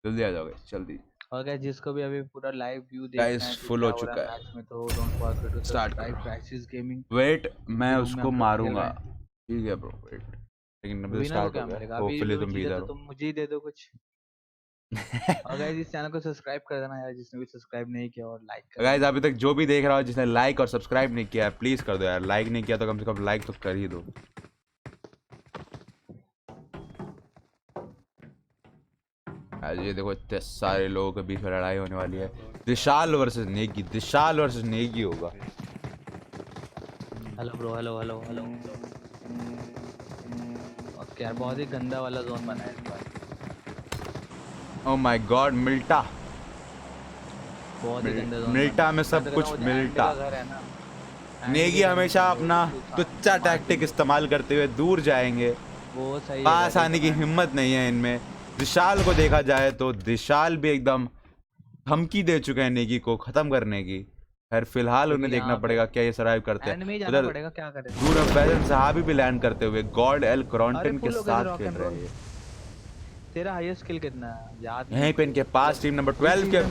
जल्दी आ जाओ गाइस जल्दी। और गाइस जिसको भी अभी पूरा लाइव व्यू देखना गाइस है फुल हो चुका है, मैच में, तो don't forget to start subscribe crisis gaming. Wait मैं रूम में उसको हम लोग खेल मारूंगा। रहे हैं। ठीक है ब्रो वेट, लेकिन अभी विनर को स्टार्ट क्या हो गया, मिलेगा? अभी होपफुली अभी तुम भी जीते इधर तो हो। तुम मुझे ही दे दो कुछ। और गाइस इस चैनल को सब्सक्राइब कर देना यार, जिसने भी सब्सक्राइब नहीं किया, और लाइक कर गाइस देना। अभी तक जो भी देख रहा हो, जिसने लाइक और सब्सक्राइब नहीं किया है, प्लीज कर दो यार। लाइक नहीं किया तो कम से कम लाइक तो कर ही दो। आज ये देखो इतने सारे लोगों के बीच में लड़ाई होने वाली है। दिशाल वर्सेस नेगी, दिशाल वर्सेस नेगी होगा। Hello bro, hello hello hello. Okay यार बहुत ही गंदा वाला जोन बना है इस बार। ओ माय गॉड, मिल्टा बहुत ही गंदा जोन मिल्टा में सब कुछ मिल्टा। नेगी हमेशा अपना टुच्चा टैक्टिक इस्तेमाल करते हुए दूर जाएंगे, वो सही पास आने की हिम्मत नहीं है इनमें। दिशाल को देखा जाए तो दिशाल भी एकदम धमकी दे चुके हैं नेगी को खत्म करने की। खैर फिलहाल उन्हें देखना पड़ेगा क्या ये सर्वाइव करते हैं। उधर पड़ेगा क्या करें। दूर फैजन साहबी भी लैंड करते हुए गॉड एल क्रॉन्टन के साथ खेल रहे हैं। तेरा हाईएस्ट स्किल कितना है याद? यहीं पे इनके पास टीम नंबर 12 के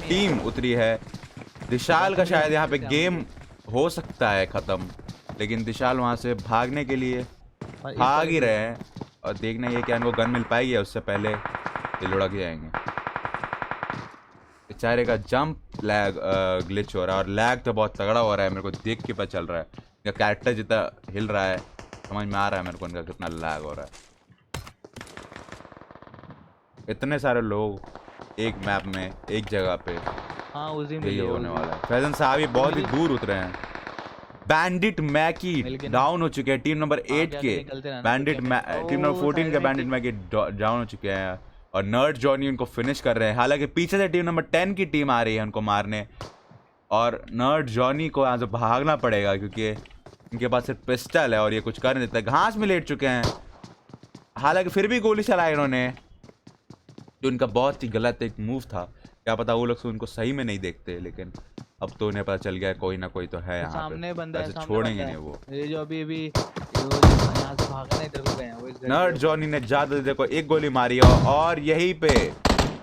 टीम उतरी है। दिशाल का शायद यहाँ पे गेम हो सकता है खत्म, लेकिन दिशाल वहां से भागने के लिए भाग ही रहे हैं। और देखना ये क्या इनको गन मिल पाएगी, उससे पहले ये लुढ़क जाएंगे। बेचारे का जंप लैग ग्लिच हो रहा है, और लैग तो बहुत तगड़ा हो रहा है, मेरे को देख के पता चल रहा है। इनका कैरेक्टर जितना हिल रहा है समझ में आ रहा है मेरे को इनका कितना लैग हो रहा है। इतने सारे लोग एक मैप में एक जगह पे, हाँ उसी में यही होने वाला है। फैजन साहब ये बहुत ही दूर उतरे हैं। बैंडिट मैकी डाउन हो चुके हैं टीम नंबर 8 के। बैंडिट टीम नंबर 14 के बैंडिट मैकी डाउन हो चुके हैं, और नर्ड जॉनी उनको फिनिश कर रहे हैं। हालांकि पीछे से टीम नंबर 10 की टीम आ रही है उनको मारने, और नर्ड जॉनी को यहाँ से भागना पड़ेगा क्योंकि इनके पास सिर्फ पिस्टल है और ये कुछ कर नहीं देते। घास में लेट चुके हैं, हालांकि फिर भी गोली चलाई इन्होंने, जो इनका बहुत ही गलत एक मूव था। क्या पता वो लोग तो उनको सही में नहीं देखते, लेकिन अब तो उन्हें पता चल गया है कोई ना कोई तो है यहाँ सामने पे, बंदा है, ऐसे सामने छोड़ेंगे बंदा नहीं है। वो। ये जो अभी यहाँ से भागना इधर को गए हैं, वो इधर नर्ड जॉनी ने ज्यादा देखो एक गोली मारी और यहीं पे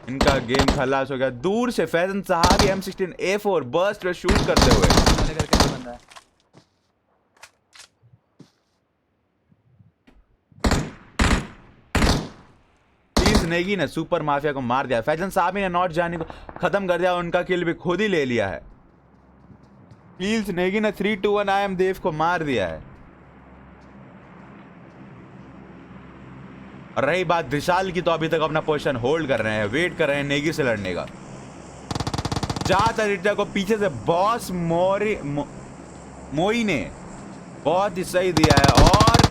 इनका गेम खलास हो गया। दूर से फैजन साहब M16A4 बर्स्ट में शूट करते हुए। करके बंदा है। नेगी ने सुपर माफिया को मार दिया। फैजन साहब ने नॉट जाने को खत्म कर दिया, उनका किल भी खुद ही ले लिया है। सील्स नेगी ने 3-2-1 आई एम देव को मार दिया है। और रही बात विशाल की, तो अभी तक अपना पोजीशन होल्ड कर रहे हैं, वेट कर रहे हैं नेगी से लड़ने का। जाता को पीछे से बॉस मोई ने बहुत ही सही दिया है और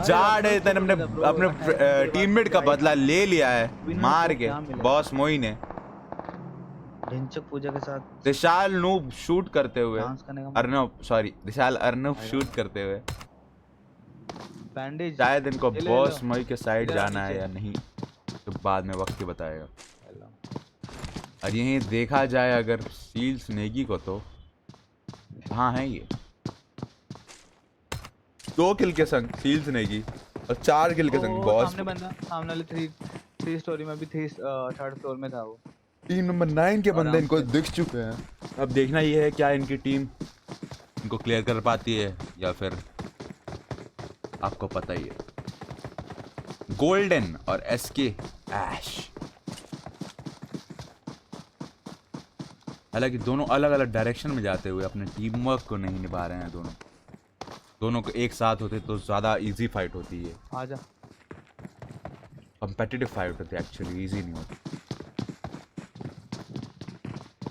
जाड ने अपने टीममेट का बदला ले लिया है मार के बॉस मोई ने। ढिंचक पूजा के साथ विशाल नूब शूट करते हुए विशाल अर्नब शूट करते हुए। बैंडेज शायद इनको बॉस मोई के साइड जाना है या नहीं तो बाद में वक्त ही बताएगा। और यहीं देखा जाए अगर सील्स नेगी को, तो हाँ है ये 2 किल के संग सील्स नेगी और 4 किल के संग बॉस। सामने बंदा, सामने वाले 3 स्टोरी में भी 3rd फ्लोर में था वो। टीम नंबर 9 के बंदे इनको दिख चुके हैं। अब देखना ये है क्या इनकी टीम इनको क्लियर कर पाती है या फिर आपको पता ही है गोल्डन और एसके ऐश। हालांकि दोनों अलग अलग डायरेक्शन में जाते हुए अपने टीम वर्क को नहीं निभा रहे हैं। दोनों को एक साथ होते तो ज्यादा इजी फाइट होती है। आजा कॉम्पिटिटिव फाइट होती है, एक्चुअली इजी नहीं होती।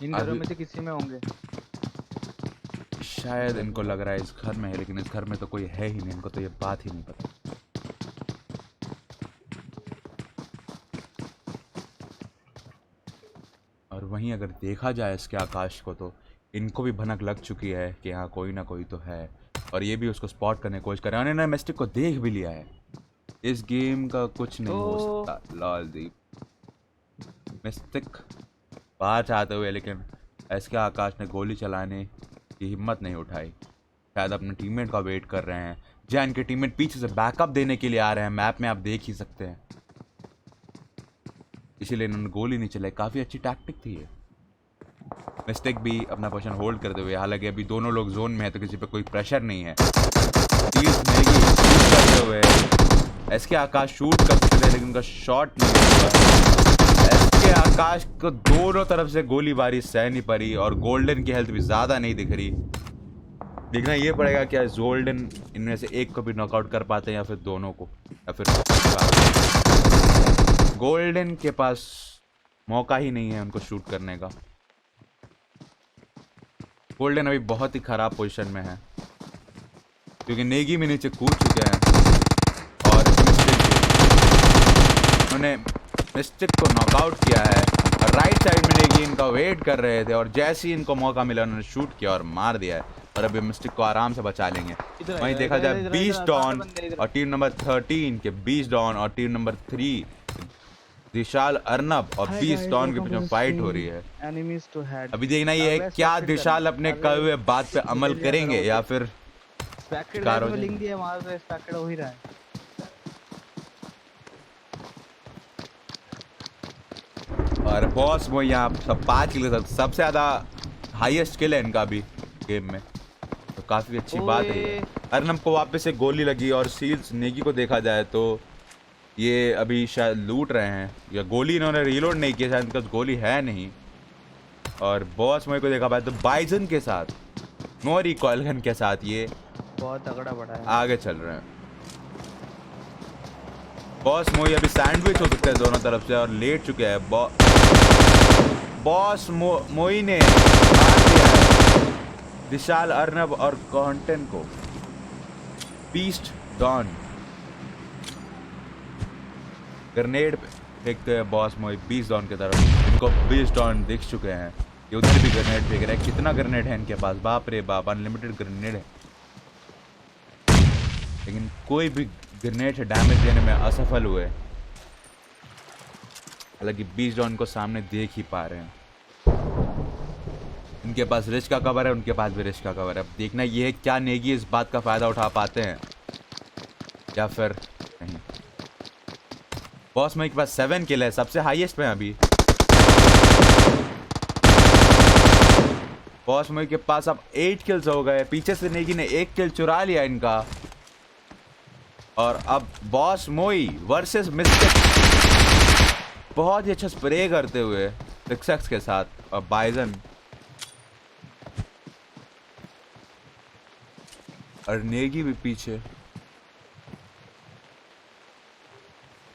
इन घरों में से किसी में होंगे शायद, इनको लग रहा है इस घर में है, लेकिन इस घर में तो कोई है ही नहीं। इनको तो ये बात ही नहीं पता। और वहीं अगर देखा जाए इसके आकाश को, तो इनको भी भनक लग चुकी है कि हाँ कोई ना कोई तो है, और ये भी उसको स्पॉट करने की कोशिश कर रहे हैं। उन्होंने मिस्टिक को देख भी लिया है। इस गेम का कुछ नहीं हो सकता। लाल दीप मिस्टिक बाहर चाहते हुए, लेकिन इसके आकाश ने गोली चलाने की हिम्मत नहीं उठाई। शायद अपने टीममेट का वेट कर रहे हैं। जहाँ इनके टीममेट पीछे से बैकअप देने के लिए आ रहे हैं, मैप में आप देख ही सकते हैं, इसीलिए इन्होंने गोली नहीं चलाई। काफ़ी अच्छी टैक्टिक थी ये। मिस्टेक भी अपना पोजीशन होल्ड करते हुए, हालांकि अभी दोनों लोग जोन में है तो किसी पे कोई प्रेशर नहीं है। करते हुए एसके आकाश शूट कर सकते थे, लेकिन उनका शॉट नहीं हुआ। एसके आकाश को दोनों तरफ से गोलीबारी सहनी पड़ी और गोल्डन की हेल्थ भी ज़्यादा नहीं दिख रही। देखना ये पड़ेगा क्या गोल्डन इनमें से एक को भी नॉकआउट कर पाते हैं या फिर दोनों को, या फिर गोल्डन के पास मौका ही नहीं है उनको शूट करने का। गोल्डन अभी बहुत ही खराब पोजीशन में है क्योंकि नेगी में नीचे कूद चुके हैं और उन्होंने मिस्टिक को नॉकआउट किया है। और राइट साइड में नेगी इनका वेट कर रहे थे और जैसे ही इनको मौका मिला उन्होंने शूट किया और मार दिया है। और अभी मिस्टिक को आराम से बचा लेंगे। वहीं देखा जाए 20 डॉन और टीम नंबर 13 के 20 डॉन और टीम नंबर 3 विशाल अर्नब और 20 डॉन के बीच फाइट हो रही है। अभी देखना ये है क्या विशाल अपने कहे हुए बात पे अमल करेंगे या फिर शिकार हो लिंक दिया वहां से स्पैक्टेड हो ही रहा है। और बॉस वो यहाँ सब 5 किल सबसे ज्यादा हाईएस्ट किल है इनका भी गेम में, तो काफी अच्छी बात है। अर्नब को वापस से गोली लगी और सील्स नेगी को देखा जाए तो ये अभी शायद लूट रहे हैं या गोली इन्होंने रीलोड नहीं किया, शायद इनका गोली है नहीं। और बॉस मोई को देखा पाए तो बाइजन के साथ नो रिकॉइल गन के साथ ये बहुत तगड़ा बड़ा है, आगे चल रहे हैं। बॉस मोई अभी सैंडविच हो सकते हैं दोनों तरफ से और लेट चुके हैं। बॉस मोई ने मार दिया है विशाल अर्नब और कॉन्टेन को। बीस्ट डॉन ग्रेनेड फेंकते हैं बॉस मोई 20 डॉन की तरफ। इनको 20 डॉन दिख चुके हैं, ये उधर भी ग्रेनेड फेंक रहे हैं। कितना ग्रेनेड है इनके पास, बाप रे बाप, अनलिमिटेड ग्रेनेड है। लेकिन कोई भी ग्रेनेड से डैमेज देने में असफल हुए। हालांकि 20 डॉन को सामने देख ही पा रहे हैं। इनके पास रिस्क का कवर है, उनके पास भी रिस्क का कवर है। अब देखना ये है क्या नेगी इस बात का फायदा उठा पाते हैं या फिर नहीं। बॉस मोई के पास 7 किल है, सबसे हाईएस्ट में अभी। बॉस मोई के पास अब 8 किल्स हो गए। पीछे से नेगी ने 1 किल चुरा लिया इनका। और अब बॉस मोई वर्सेस मिस्टिक। बहुत ही अच्छा स्प्रे करते हुए सिक्स के साथ और बाइजन और नेगी भी पीछे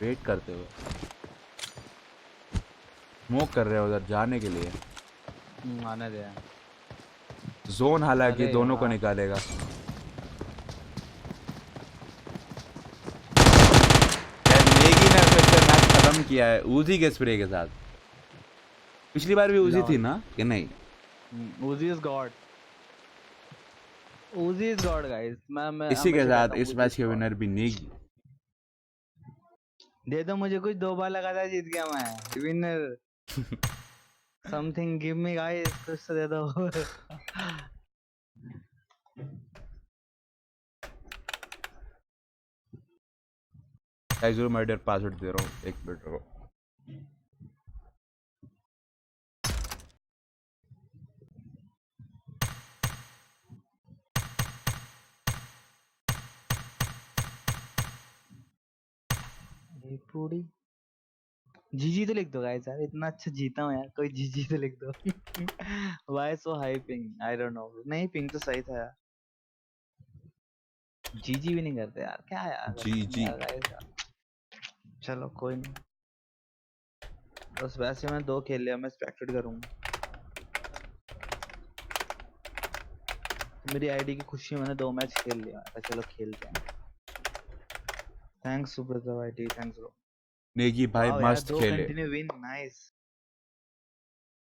वेट करते हुए स्मोक कर रहे हैं उधर जाने के लिए। आने दे यार। जोन हालांकि अरे दोनों को यार निकालेगा। यार नेगी ने फिर से मैच खत्म किया है उजी के स्प्रे के साथ। पिछली बार भी उजी थी लॉल ना कि नहीं? Uzi is God. Uzi is God guys. मैं इसी के हमेशा साथ कहता हूँ इस उजी मैच इज के गॉड। विनर भी नेगी। दे दो मुझे कुछ, 2 बार लगातार जीत गया मैं winner. Something give me guys, कुछ तो दे दो। गाइस जो मैं पासवर्ड दे रहा हूँ 1 मिनट रुको। ये पूरी जीजी तो लिख दो गाइस यार, इतना अच्छा जीता हूँ यार, कोई जीजी तो लिख दो। Why so high ping, I don't know. नहीं पिंग तो सही था यार। जीजी भी नहीं करते यार, क्या यार जी करते हैं जी यार गाइस यार। चलो कोई नहीं, बस वैसे मैं 2 खेल लिया, मैं एक्सपेक्टेड करूंगा। मेरी आईडी की खुशी में मैंने 2 मैच खेल लिया, मैं कहा चलो खेलते हैं। Thanks Subrata ID, thanks bro. Negi भाई वाओ यार, मस्त 2 खेले। Continue win, nice.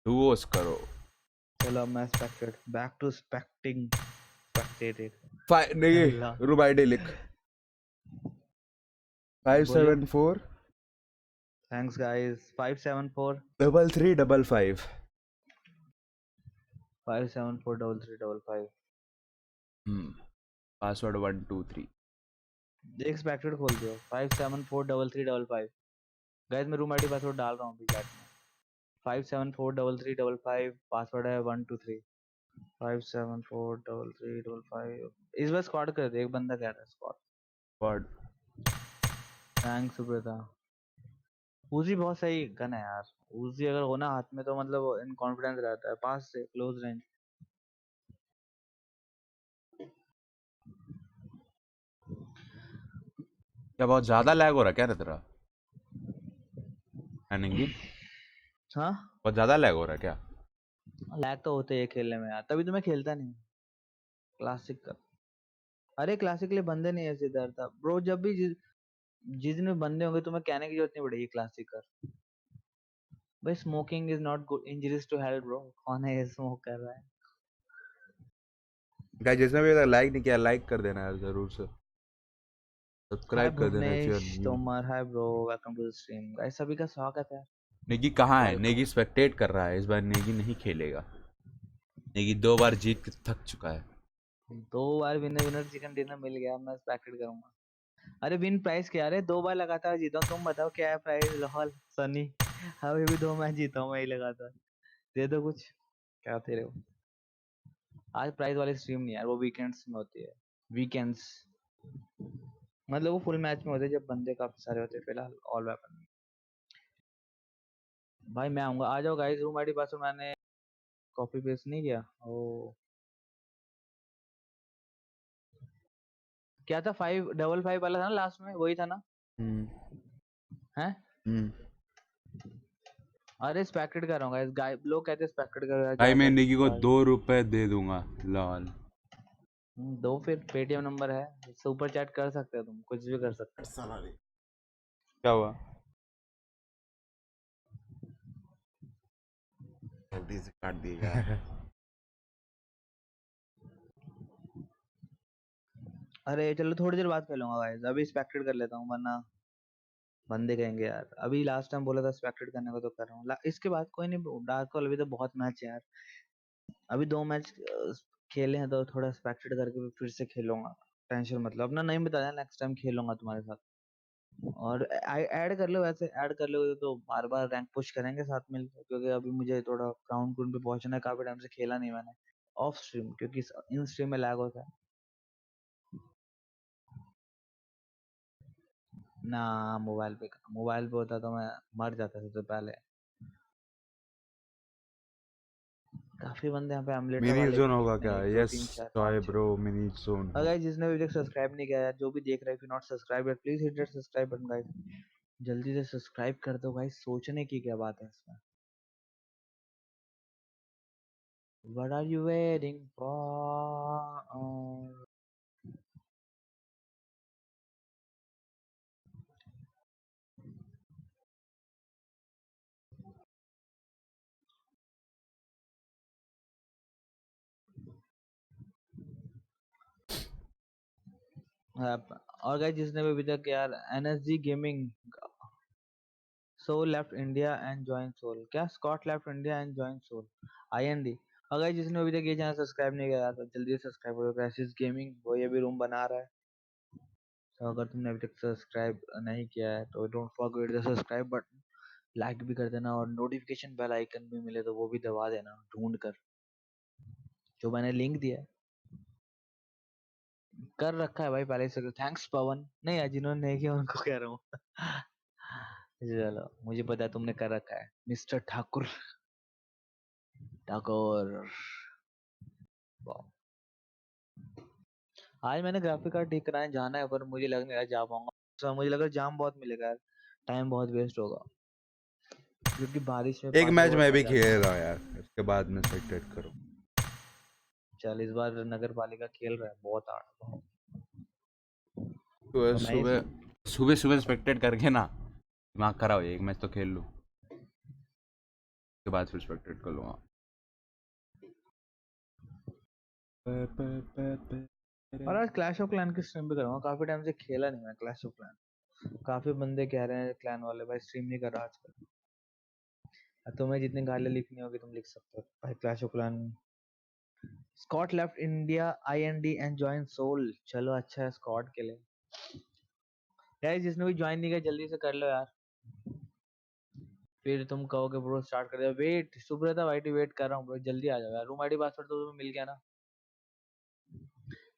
डुओस करो। चलो अब मैं expected, back to expecting, expected. Allah. नहीं रूम आईडी लिख बोलो। 574 थैंक्स गाइस। 574 3355। 574 3355। पासवर्ड 123। एक्सपेक्टेड खोल दो। 574 3355। गाइस मैं रूम आईडी पासवर्ड डाल रहा हूँ अभी चैट में। 574 3355, पासवर्ड है 123। 574 3355। इस बार स्क्वाड कर दे, एक बंदा कह रहा है squad. Word thanks Subrata. Uzi बहुत सही गन है यार। उजी अगर हो ना हाथ में तो मतलब इन कॉन्फिडेंस रहता है, पास से क्लोज रेंज। क्या बहुत ज्यादा लैग हो रहा है क्या रे तेरा? नेगी हाँ बहुत ज्यादा लैग हो रहा है क्या? लैग तो होते है खेलने में यार, तभी तो मैं खेलता नहीं क्लासिक का। अरे क्लासिक के लिए बंदे नहीं ऐसे इधर था ब्रो। जब भी जिस दिन में बंदे होंगे तुम्हें कहने की जरूरत नहीं पड़ेगी क्लासिक कर। भाई smoking is not good, injuries to health bro. कौन है ये स्मोक कर रहा है? गाइस जिसने भी लाइक नहीं किया लाइक कर देना यार जरूर से। हाय सब्सक्राइब कर देना if you are Bhuvnesh new. Tomar, hi bro, welcome to the stream guys. सभी का स्वागत है। नेगी कहाँ है? वेलकम। नेगी स्पेक्टेट कर रहा है, इस बार नेगी नहीं खेलेगा। नेगी 2 बार जीत के थक चुका है। 2 बार विनर विनर चिकन डिनर मिल गया, मैं पैकेट करूंगा। अरे विन प्राइस क्या है? 2 बार लगातार जीता हूँ, तुम बताओ क्या है प्राइस? लाहौल सनी। अभी भी 2 मैच जीता हूँ मैं ही लगातार। दे दो कुछ। क्या दे रहे हो? आज प्राइस वाली स्ट्रीम नहीं यार, वो वीकेंड्स में होती है। वीकेंड्स मतलब वो फुल मैच में होते हैं जब बंदे काफी सारे होते हैं। फिलहाल ऑल वेपन। भाई मैं आऊंगा, आ जाओ गाइस। रूम आईडी पासवर्ड मैंने कॉपी पेस्ट नहीं किया। ओ क्या था? 555 वाला था ना लास्ट में, वही था ना? हम्म हैं? हम्म अरे स्पेक्टेड कर रहा हूँ गाइस। गाय लोग कहते हैं स्पेक्टेड कर रहा है, भाई क्या मैं कर नेगी को भाई। 2 रुपए दे दूंगा। लॉल। दो फिर, पेटीएम नंबर है, सुपर चैट कर सकते हो, तुम कुछ भी कर सकते हो। क्या हुआ? जल्दी से काट दिएगा। अरे चलो थोड़ी देर बाद खेलूंगा गाइस, अभी स्पेक्टेड कर लेता हूँ वरना बंदे कहेंगे यार। अभी लास्ट टाइम बोला था स्पेक्टेड करने को तो कर रहा हूँ। इसके बाद कोई नहीं, डार्क कॉल अभी तो बहुत मैच है यार। अभी 2 मैच खेले हैं तो थोड़ा स्पेक्टेड करके फिर से खेलूंगा। टेंशन मतलब अपना नहीं बताया, नेक्स्ट टाइम खेलूंगा तुम्हारे साथ। और ऐड कर लो, वैसे ऐड कर लो तो बार बार रैंक पुश करेंगे साथ मिलकर, क्योंकि अभी मुझे थोड़ा क्राउन क्रून पे पहुंचना है। काफी टाइम से खेला नहीं मैंने ऑफ स्ट्रीम, क्योंकि इन स्ट्रीम में लैग होता है। ना मोबाइल पे होता तो मैं मर जाता सबसे पहले। काफी बंदे यहाँ पे एमुलेटर मिनी वाले जोन भी हैं, होगा कितने क्या? 1 2 yes 3 4 toy 5 6। Bro, mini zone और है। गाइस जिसने अभी तक सब्सक्राइब नहीं किया है, जो भी देख रहा है, if you not subscribe yet please hit that subscribe button guys. जल्दी से सब्सक्राइब कर दो गाइस, सोचने की क्या बात है इसमें। What are you waiting for? और गाइस जिसने भी अभी तक यार NSG gaming soul left India and join soul, क्या Scout left India and join soul IND. अगर जिसने अभी तक ये चैनल सब्सक्राइब नहीं किया तो जल्दी से सब्सक्राइब करो। क्रैशिस गेमिंग वो ये भी रूम बना रहा है, तो अगर तुमने अभी तक सब्सक्राइब नहीं किया है तो don't forget the subscribe button, like भी कर देना और नोटिफिकेशन बेल आइकन भी मिले तो वो भी दबा देना ढूंढ कर, जो मैंने लिंक दिया है। कर रखा है भाई पहले से। थैंक्स पवन, नहीं यार जिन्होंने नहीं किया उनको कह रहा हूँ। चलो मुझे पता है तुमने कर रखा है मिस्टर ठाकुर। ठाकुर वाह। आज मैंने ग्राफिक कार्ड ठीक कराने जाना है पर मुझे लग नहीं रहा जा पाऊंगा, तो मुझे लग रहा है जाम बहुत मिलेगा यार, टाइम बहुत वेस्ट होगा क्योंकि बारिश में एक पानी मैच बहुत मैं भर भी जाता खेल है। रहा हूँ यार, उसके बाद में स्पेक्टेट करो। चल इस बार नगर पालिका खेल रहा है बहुत हार्ड, तो तो मैं ही सुबह सुबह सुबह स्पेक्टेट करके ना दिमाग खराब हो जाए। एक मैच तो खेल लूँ, उसके बाद फिर स्पेक्टेट कर लूँगा। और आज क्लैश ऑफ क्लैन की स्ट्रीम भी करूंगा, काफी टाइम से खेला नहीं मैं क्लैश ऑफ क्लैन। काफी बंदे कह रहे हैं क्लैन वाले भाई स्ट्रीम नहीं कर रहा आजकल। तुम्हें जितनी गालियां लिखनी होगी तुम लिख सकते हो भाई। Clash of clan Scott left India IND and join soul, चलो अच्छा है स्कॉट के लिए। गाइस जिसने भी ज्वाइन नहीं किया जल्दी से कर लो यार, फिर तुम कहोगे ब्रो स्टार्ट कर दे। वेट सुब्रता वाईटी वेट कर रहा हूँ ब्रो, जल्दी आ जाओ यार। रूम आईडी पासवर्ड तो तुम्हें मिल गया ना?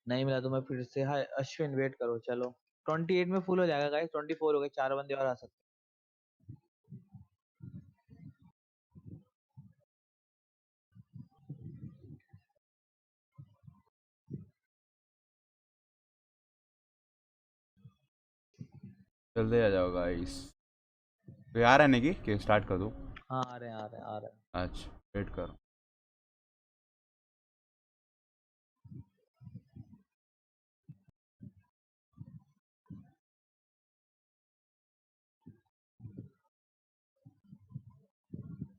नहीं मिला तो मैं फिर से, हाय अश्विन वेट करो। चलो 28 में फुल हो जाएगा गाइस, 24 हो गए, 4 बंदे और आ सकते जल्दी आ जाओ गाइस। तो यार है नहीं कि स्टार्ट कर दूँ? हैं। हाँ आ रहे हैं आ रहे हैं आ रहे हैं। अच्छा वेट करो।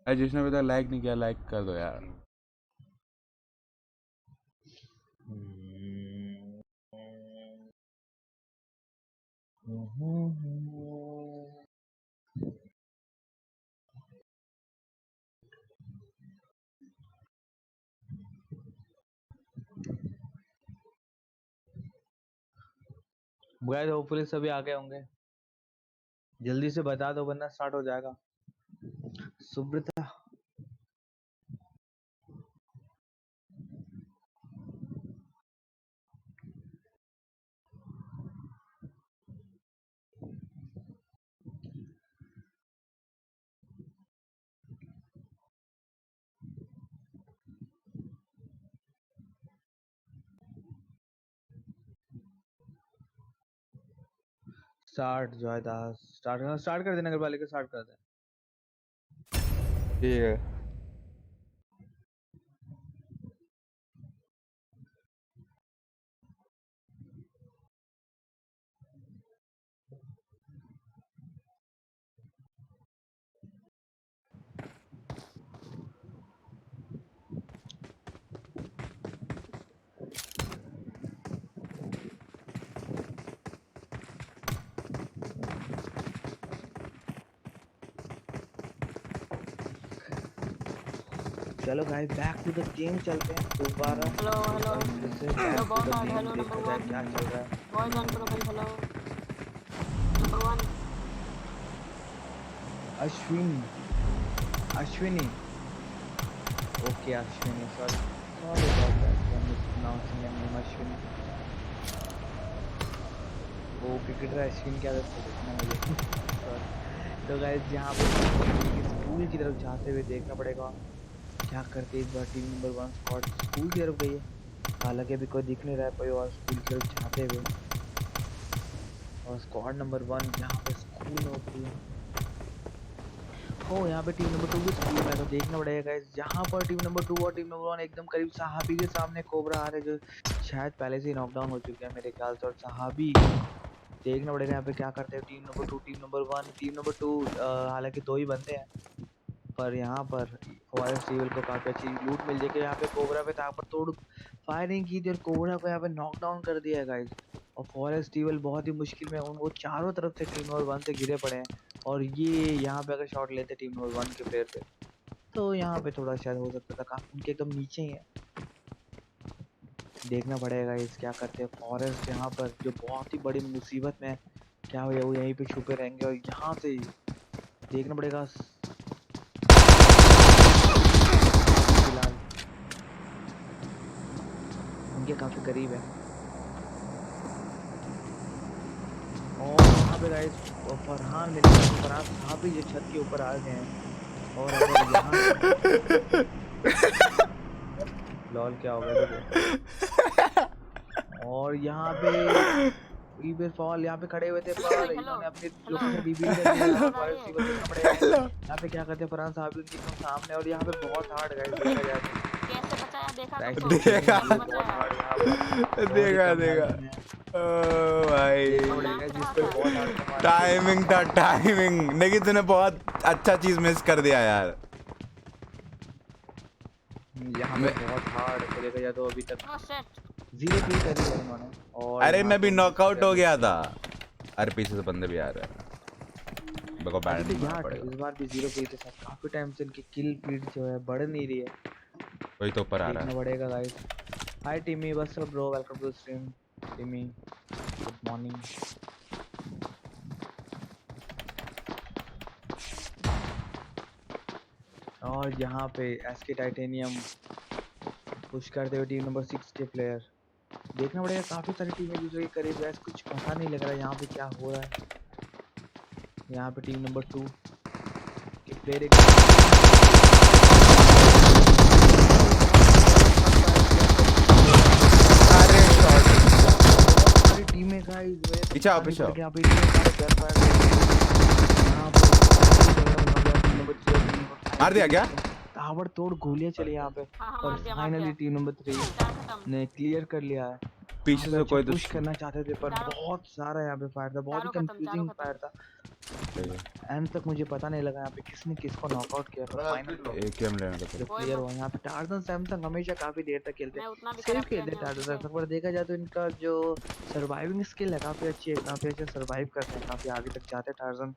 अरे जिसने अभी तक लाइक नहीं किया लाइक कर दो यार। गाइस होपफुली सभी आ गए होंगे, जल्दी से बता दो वरना स्टार्ट हो जाएगा। सुब्रता स्टार्ट, जॉय दास स्टार्ट कर देना, नगर पालिका स्टार्ट कर दे। ठीक है। चलो guys back to the game चलते हैं दोबारा। हेलो हेलो फिर से हेलो back to the बॉर्नर, game, हेलो देखा नंबर जाए 1 क्या चल रहा है। वॉइस ऑन करो भाई। Hello number 1 Ashwini Ashwini okay Ashwini, sorry sorry about that, I am mispronouncing your name Ashwini. वो क्रिकेटर स्क्रीन क्या देखना मुझे। तो गाइस यहाँ पे स्कूल की तरफ जाते हुए देखना पड़ेगा क्या करते इस बार टीम नंबर 1 स्क्वाड स्कूल की तरफ गई है। हालांकि अभी कोई दिख नहीं रहा है कोई और स्कूल की तरफ जाते हुए, और स्क्वाड नंबर 1 यहाँ पे स्कूल में उतरी है। ओ यहाँ पे टीम नंबर 2 भी स्कूल में है, तो देखना पड़ेगा गाइस यहाँ पर टीम नंबर 2 और टीम नंबर 1 एकदम करीब सहाबी के सामने कोबरा आ रहे जो शायद पहले से ही नॉकडाउन हो चुके हैं मेरे ख्याल से, और सहाबी देखना पड़ेगा यहाँ पे क्या करते हैं team number 2 team number 1 team number 2। हालांकि दो ही बंदे हैं, पर यहाँ पर फॉरेस्ट ईगल को काफी अच्छी लूट मिल जाएगी। यहाँ पे कोबरा पे ताबड़तोड़ फायरिंग की थी और कोबरा को यहाँ पे नॉकडाउन कर दिया है गाइस। और फॉरेस्ट ईगल बहुत ही मुश्किल में वो चारों तरफ से टीम नंबर 1 से घिरे पड़े हैं, और ये यहाँ पे अगर शॉट लेते टीम नंबर 1 के प्लेयर पे तो यहाँ पे थोड़ा शायद हो सकता था, काफी उनके एकदम नीचे ही है। देखना पड़ेगा इस क्या करते हैं फॉरेस्ट यहाँ पर जो बहुत ही बड़ी मुसीबत में है, क्या हो वो यहीं पे छुपे रहेंगे, और यहाँ से देखना पड़ेगा फिलहाल उनके काफी करीब है। और यहाँ पे गाइस फरहान मिल गया, फरहान साहब भी जो छत के ऊपर आ गए हैं, और अगर यहाँ लॉल क्या हो गया तुझे। और यहाँ पे फ्री बेस फॉल यहाँ पे खड़े हुए थे, पर इन्होंने अपनी लोकेशन रिवील कर दिया। फॉरेस्ट ईगल देखना पड़ेगा यहाँ पे क्या करते हैं फरहान साहब भी उनके एकदम सामने, और यहाँ पे बहुत हार्ड गाइस देखा जाए तो कैसे बचाया देखा तुमको? देखा। कैसे बहुत बचाया? हार्ड यहाँ पर बहुत ही देखा कम देखा। health में है। ओ भाई देखना पड़ेगा जिस पे बहुत हार्ड कमाल टाइमिंग था टाइमिंग, लेकिन तूने बहुत अच्छा चीज मिस कर दिया यार। यहाँ पे बहुत हार्ड को देखा जाए तो अभी तक Oh shit. 0 किल करी है इन्होंने। और अरे यहाँ मैं भी पे नॉकआउट हो गया था। अरे पीछे से बंदे भी आ रहे हैं, मेरे को बैन अभी तो मारना यार पड़ेगा। इस बार भी 0 किल के साथ काफी टाइम से इनकी किल फीड जो है बढ़ नहीं रही है, वही तो ऊपर आ रहा देखना है। पड़ेगा guys. Hi Timmy, what's up bro, welcome to the stream Timmy, good morning. और यहाँ पे एसके टाइटेनियम पुश करते हुए टीम नंबर 6 के प्लेयर, देखना पड़ेगा काफी सारी टीमें दूसरे के करीब है, कुछ पता नहीं लग रहा है यहाँ पे क्या हो रहा है। यहाँ पे टीम नंबर 2 के प्लेयर एक अरे शॉट सारी टीमें गाइस पीछे आओ, पीछे आओ। यहाँ पे इतने सारे गन फायर यहाँ पे मार दिया क्या? ताबड़तोड़ गोलियां चली यहाँ पे, हाँ, और मार दिया, फाइनली टीम नंबर 3 खत्म। ने क्लियर कर लिया है। पीछे से कोई पुश करना चाहते थे पर चारों- बहुत सारा यहाँ पे फायर था, बहुत ही चारों खत्म, कंफ्यूजिंग चारों फायर था। दुश्मन एंड तक मुझे पता नहीं लगा यहाँ पे किसने किसको नॉकआउट किया, पर फाइनल एक गेम लेने का जो क्लियर हुआ। यहाँ पे टार्जन सैमसंग हमेशा काफी देर तक खेलते मैं हैं, उतना भी सिर्फ खराब खेलते player हैं टार्जन नहीं हूँ, सैमसंग, पर देखा जाए तो इनका जो सर्वाइविंग स्किल है काफी अच्छी है, काफी अच्छे सर्वाइव करते हैं, काफी आगे तक जाते हैं टार्जन।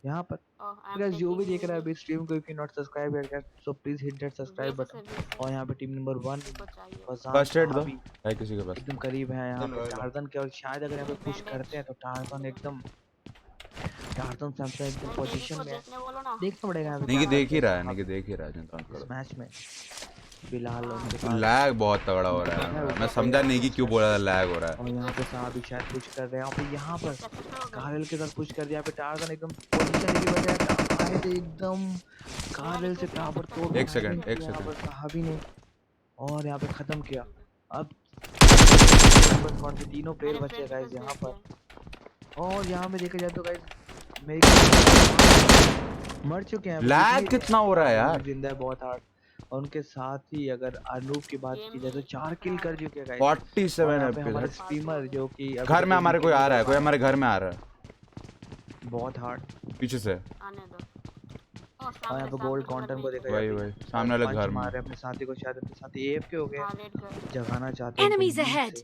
यहाँ पर Oh, I'm गाइस जो भी taking देख रहा है अभी स्ट्रीम को, इफ यू नॉट सब्सक्राइब यार so please hit that subscribe वैसे बटन। से भी और यहाँ पे टीम नंबर 1 को चाहिए। फजान फर्स्ट एड दो साहबी है किसी के पास। एकदम करीब है यहाँ पे टार्जन के, और शायद अगर यहाँ पे पुश करते हैं तो टार्जन एकदम सैमसंग एकदम नहीं, पोजीशन को में है। देखने बोलो ना। देखना पड़ेगा यहाँ पे नहीं कि क्या देख ही करते रहा है, हैं नहीं कि देख ही रहा है जनता इस मैच में। फिलहाल उनके तो पास लैग बहुत तगड़ा हो रहा है। मैं समझा नहीं कि क्यों बोला था लैग हो रहा है। और यहाँ पे साहब भी शायद पुश कर रहे हैं, और यहाँ पर कारल के साथ पुश कर दिया। यहाँ पे टार्जन एकदम पोजीशन की वजह आए थे एकदम कारल से ताबड़तोड़ एक सेकंड, firing एक किया यहाँ सेकंड। पर साहबी ने, और यहाँ पे खत्म किया। अब कौन से तीनों प्लेयर मेरे बचे friend गाइस को यहाँ भेज पर। और यहाँ पे देखा जाए तो गाइस मेरे मर चुके हैं। लैग कितना हो रहा है यार? जिंदा है बहुत हार्ड, और उनके साथ ही अगर अनूप की बात की जाए तो 4 किल कर चुके हैं गाइस। 47 यहाँ पे हमारे एफपीएस। स्ट्रीमर जो कि अभी घर में तक हमारे MVP कोई आ रहा है, नहीं कोई हमारे घर में आ रहा है बहुत हार्ड। पीछे से। आने दो। Oh, और सामने- यहाँ पे सामने गोल्ड थोड़ा कॉन्टन को नहीं- देखा वही जाए वही सामने वाले घर में। मारे अपने साथी को, शायद अपने साथी AFK हो गए, हाँ, लेट गए। जगाना चाहते हैं Enemies उनको नींद ahead. से।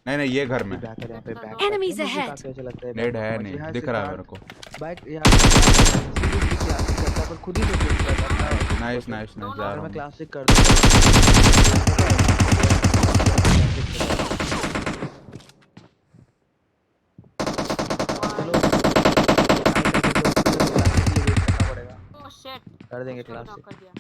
नहीं नहीं ये घर में बैकर यहाँ पे बैक Enemies मुझे ahead. काफी अच्छा लगता है। नेट है नहीं, दिख रहा है मेरे को। बाइक यार सीरीज क्लासिक करता है, पर खुद ही तो खेल रहा था। नाइस नाइस नाइस, जा अगर रहा मैं हूँ। क्लासिक कर दूँ Oh shit. कर देंगे उसको भी knock क्लासिक। कर दिया।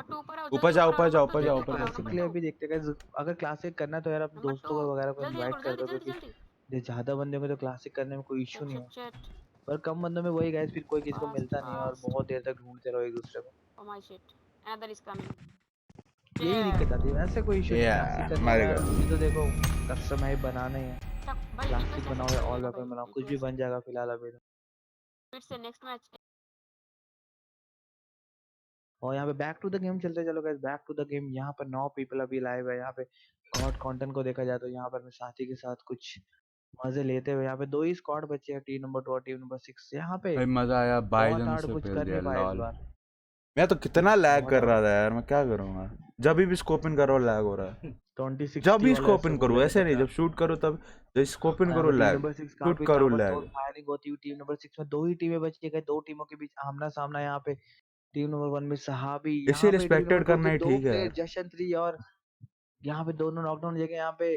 नंबर 2 पर आओ, ऊपर जल्दी जाओ, ऊपर ऊपर जाओ, आओ, ऊपर नंबर जाओ, 2 ऊपर पर आओ, जाओ। नंबर बेसिकली 2 अभी देखते हैं guys, अगर क्लासिक करना है तो यार अपने नंबर दोस्तों 2 को वगैरह को जल्दी इनवाइट करो, कर जल्दी दो, जल्दी क्योंकि जल्दी ये ज्यादा बंदे में तो क्लासिक करने में कोई इशू चैट नहीं है, चैट चैट पर कम बंदों में वही गाइस फिर कोई किसी को फास्ट मिलता नहीं है और फास्ट बहुत देर तक ढूंढते रहो एक दूसरे को, oh my shit another is coming यही दिक्कत आती है। वैसे कोई इशू नहीं है क्लासिक Yeah, करने का मर यार, गया। अभी तो देखो कस्टम है बनाना ही है, भाई क्लासिक रिक्वेस्ट बनाओ एक्सेप्ट या कर ऑल लेना भाई वेपन बनाओ, कुछ भी रिक्वेस्ट बन जाएगा फिलहाल अभी तो। फिर से नेक्स्ट मैच और यहाँ पे बैक टू द गेम चलते, चलो guys back to the game. यहाँ पर 9 पीपल अभी लाइव है यहाँ पे। गॉड कंटेंट को देखा जाए तो यहाँ पर मैं साथी के साथ कुछ मजे लेते हुए, यहाँ पे 2 ही स्क्वाड बचे हैं, टीम नंबर 2 और टीम नंबर 6। यहाँ पे भाई मजा आया, बहुत बाइजन हार्ड से कुछ पेल कर दिया नहीं पाया इस लॉल। बार, मैं तो कितना लैग बहुत कर हार्ड। रहा था यार, मैं क्या करूंगा। जब भी स्कोपिंग करो लैग हो रहा है। 2060 जब भी वाले ऐसे स्कोपिंग करो बोले थे ऐसे नहीं, बता। जब शूट करो तब, जब स्कोपिंग और यहाँ करो पे टीम लैग, नंबर 6 शूट काफी करो ताबड़तोड़ लैग। फायरिंग होती हुई, टीम नंबर 6 में 2 ही टीमें बची है, 2 टीमों के बीच आमना सामना। यहाँ पे टीम नंबर 1 में सहाबी, इसे यहाँ पे टीम नंबर रिस्पेक्टेड 2 करना के ही 2 ठीक है प्लेयर यार। जशन 3 और यहाँ पे दोनों नॉकडाउन जगह। यहाँ पे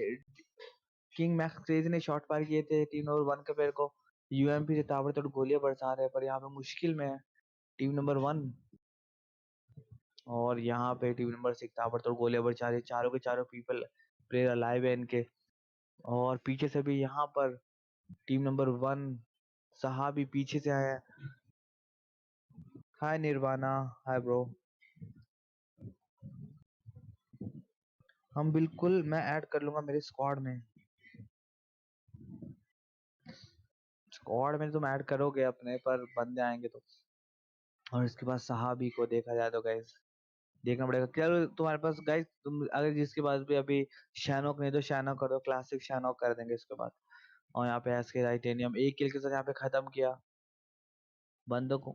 किंग मैक्स क्रेजी ने शॉट फायर किए थे टीम नंबर 1 के प्लेयर को, यूएमपी से ताबड़तोड़ गोलियां बरसा रहे हैं, पर यहाँ पे मुश्किल में है टीम नंबर 1। और यहाँ पे टीम नंबर 6 ताबड़तोड़ गोलियां बरसा रही है, चारों के चारों पीपल प्लेयर अलाइव है इनके। और पीछे से भी यहाँ पर टीम नंबर 1 सहाबी पीछे से आया है। हाय निर्वाणा, हाय ब्रो। हम बिल्कुल, मैं ऐड कर लूंगा मेरे स्क्वाड में। स्क्वाड में तुम ऐड करोगे अपने, पर बंदे आएंगे तो। और इसके बाद सहाबी को देखा जाए तो गाइस देखना पड़ेगा क्या तुम्हारे पास गाइस, तुम अगर जिसके पास भी अभी शैनोक नहीं तो शैनोक करो, क्लासिक शैनोक कर देंगे इसके बाद। और यहाँ पे एसके टाइटेनियम एक किल के साथ यहाँ पे खत्म किया बंदों को।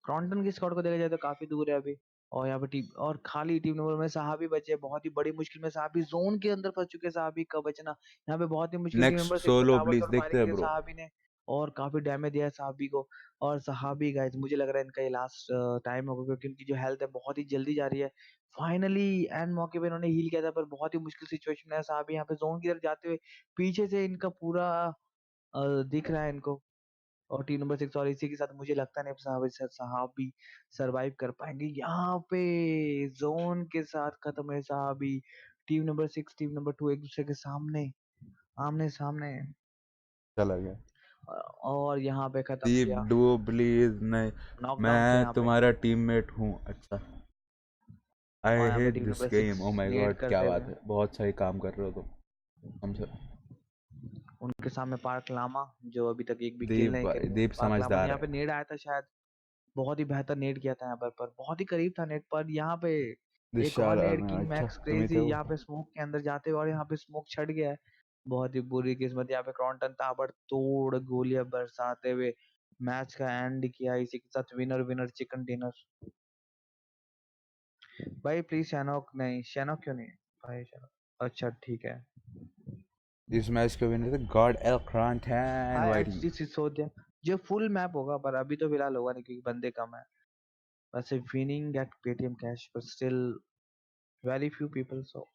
क्रॉन्टन की स्क्वाड को देखा जाए तो काफी दूर है अभी। और यहाँ पे टीम और खाली टीम नंबर में सहाबी बचे, बहुत ही बड़ी मुश्किल में सहाबी जोन के अंदर फंस चुके हैं, सहाबी का बचना यहाँ पे बहुत ही मुश्किल। टीम नेक्स्ट नंबर 6 में सोलो प्लीज, ताबड़तोड़ देखते फायरिंग हैं की ब्रो। सहाबी ने और काफी डैमेज दिया है सहाबी को। और सहाबी गाइस मुझे लग रहा है इनका ये लास्ट टाइम होगा, क्योंकि इनकी जो हेल्थ है बहुत ही जल्दी जा रही है। फाइनली एंड मौके पे इन्होंने हील किया था, पर बहुत ही मुश्किल सिचुएशन में है सहाबी। यहाँ पे जोन की तरफ जाते हुए पीछे से इनका पूरा दिख रहा है इनको। और टीम नंबर 6 और इसी के साथ मुझे लगता नहीं सहाबी सरवाइव कर पाएंगे। यहाँ पे जोन के साथ खत्म है सहाबी। टीम नंबर 6 टीम नंबर 2 एक दूसरे के सामने आमने सामने। चला गया। और यहाँ पे खत्म दीप किया, डुओ प्लीज। नहीं, नॉकडाउन से मैं यहाँ पे। तुम्हारा टीममेट हूँ। अच्छा, और आई यहाँ पे hate team this number game. 6 oh my lead God, क्या करते बात हुए है, बहुत सही काम कर रहे हो तुम हमसे। उनके सामने पार्क लामा, जो अभी तक एक भी किल दीप नहीं भाई, करी है। दीप पार्क लामा ने समझदार यहाँ पे है। नेड आया था शायद, बहुत ही बेहतर नेड किया था यहाँ पर बहुत ही करीब था नेड पर। यहाँ पे एक और विशाल नेड किंग अच्छा मैक्स तुम ही क्रेजी थे वो। यहाँ पे स्मोक के अंदर जाते हुए, और यहाँ पे स्मोक छट गया है। बहुत ही बुरी किस्मत। यहाँ पे क्रॉन्टन ताबड़तोड़ गोलियां बरसाते हुए मैच का एंड किया, इसी के साथ विनर विनर चिकन डिनर। भाई प्लीज शैनोक नहीं, शैनोक क्यों नहीं भाई शैनोक? अच्छा ठीक है। इस मैच के विनर थे गॉड एल क्रॉन्टन हाय वाइटिंग। एचडी सिसोदिया। जो फुल मैप होगा, पर अभी तो फिलहाल होगा नहीं क्योंकि बंदे कम है। वैसे विनिंग एट पेटीएम कैश पर स्टिल वेरी फ्यू पीपल, सो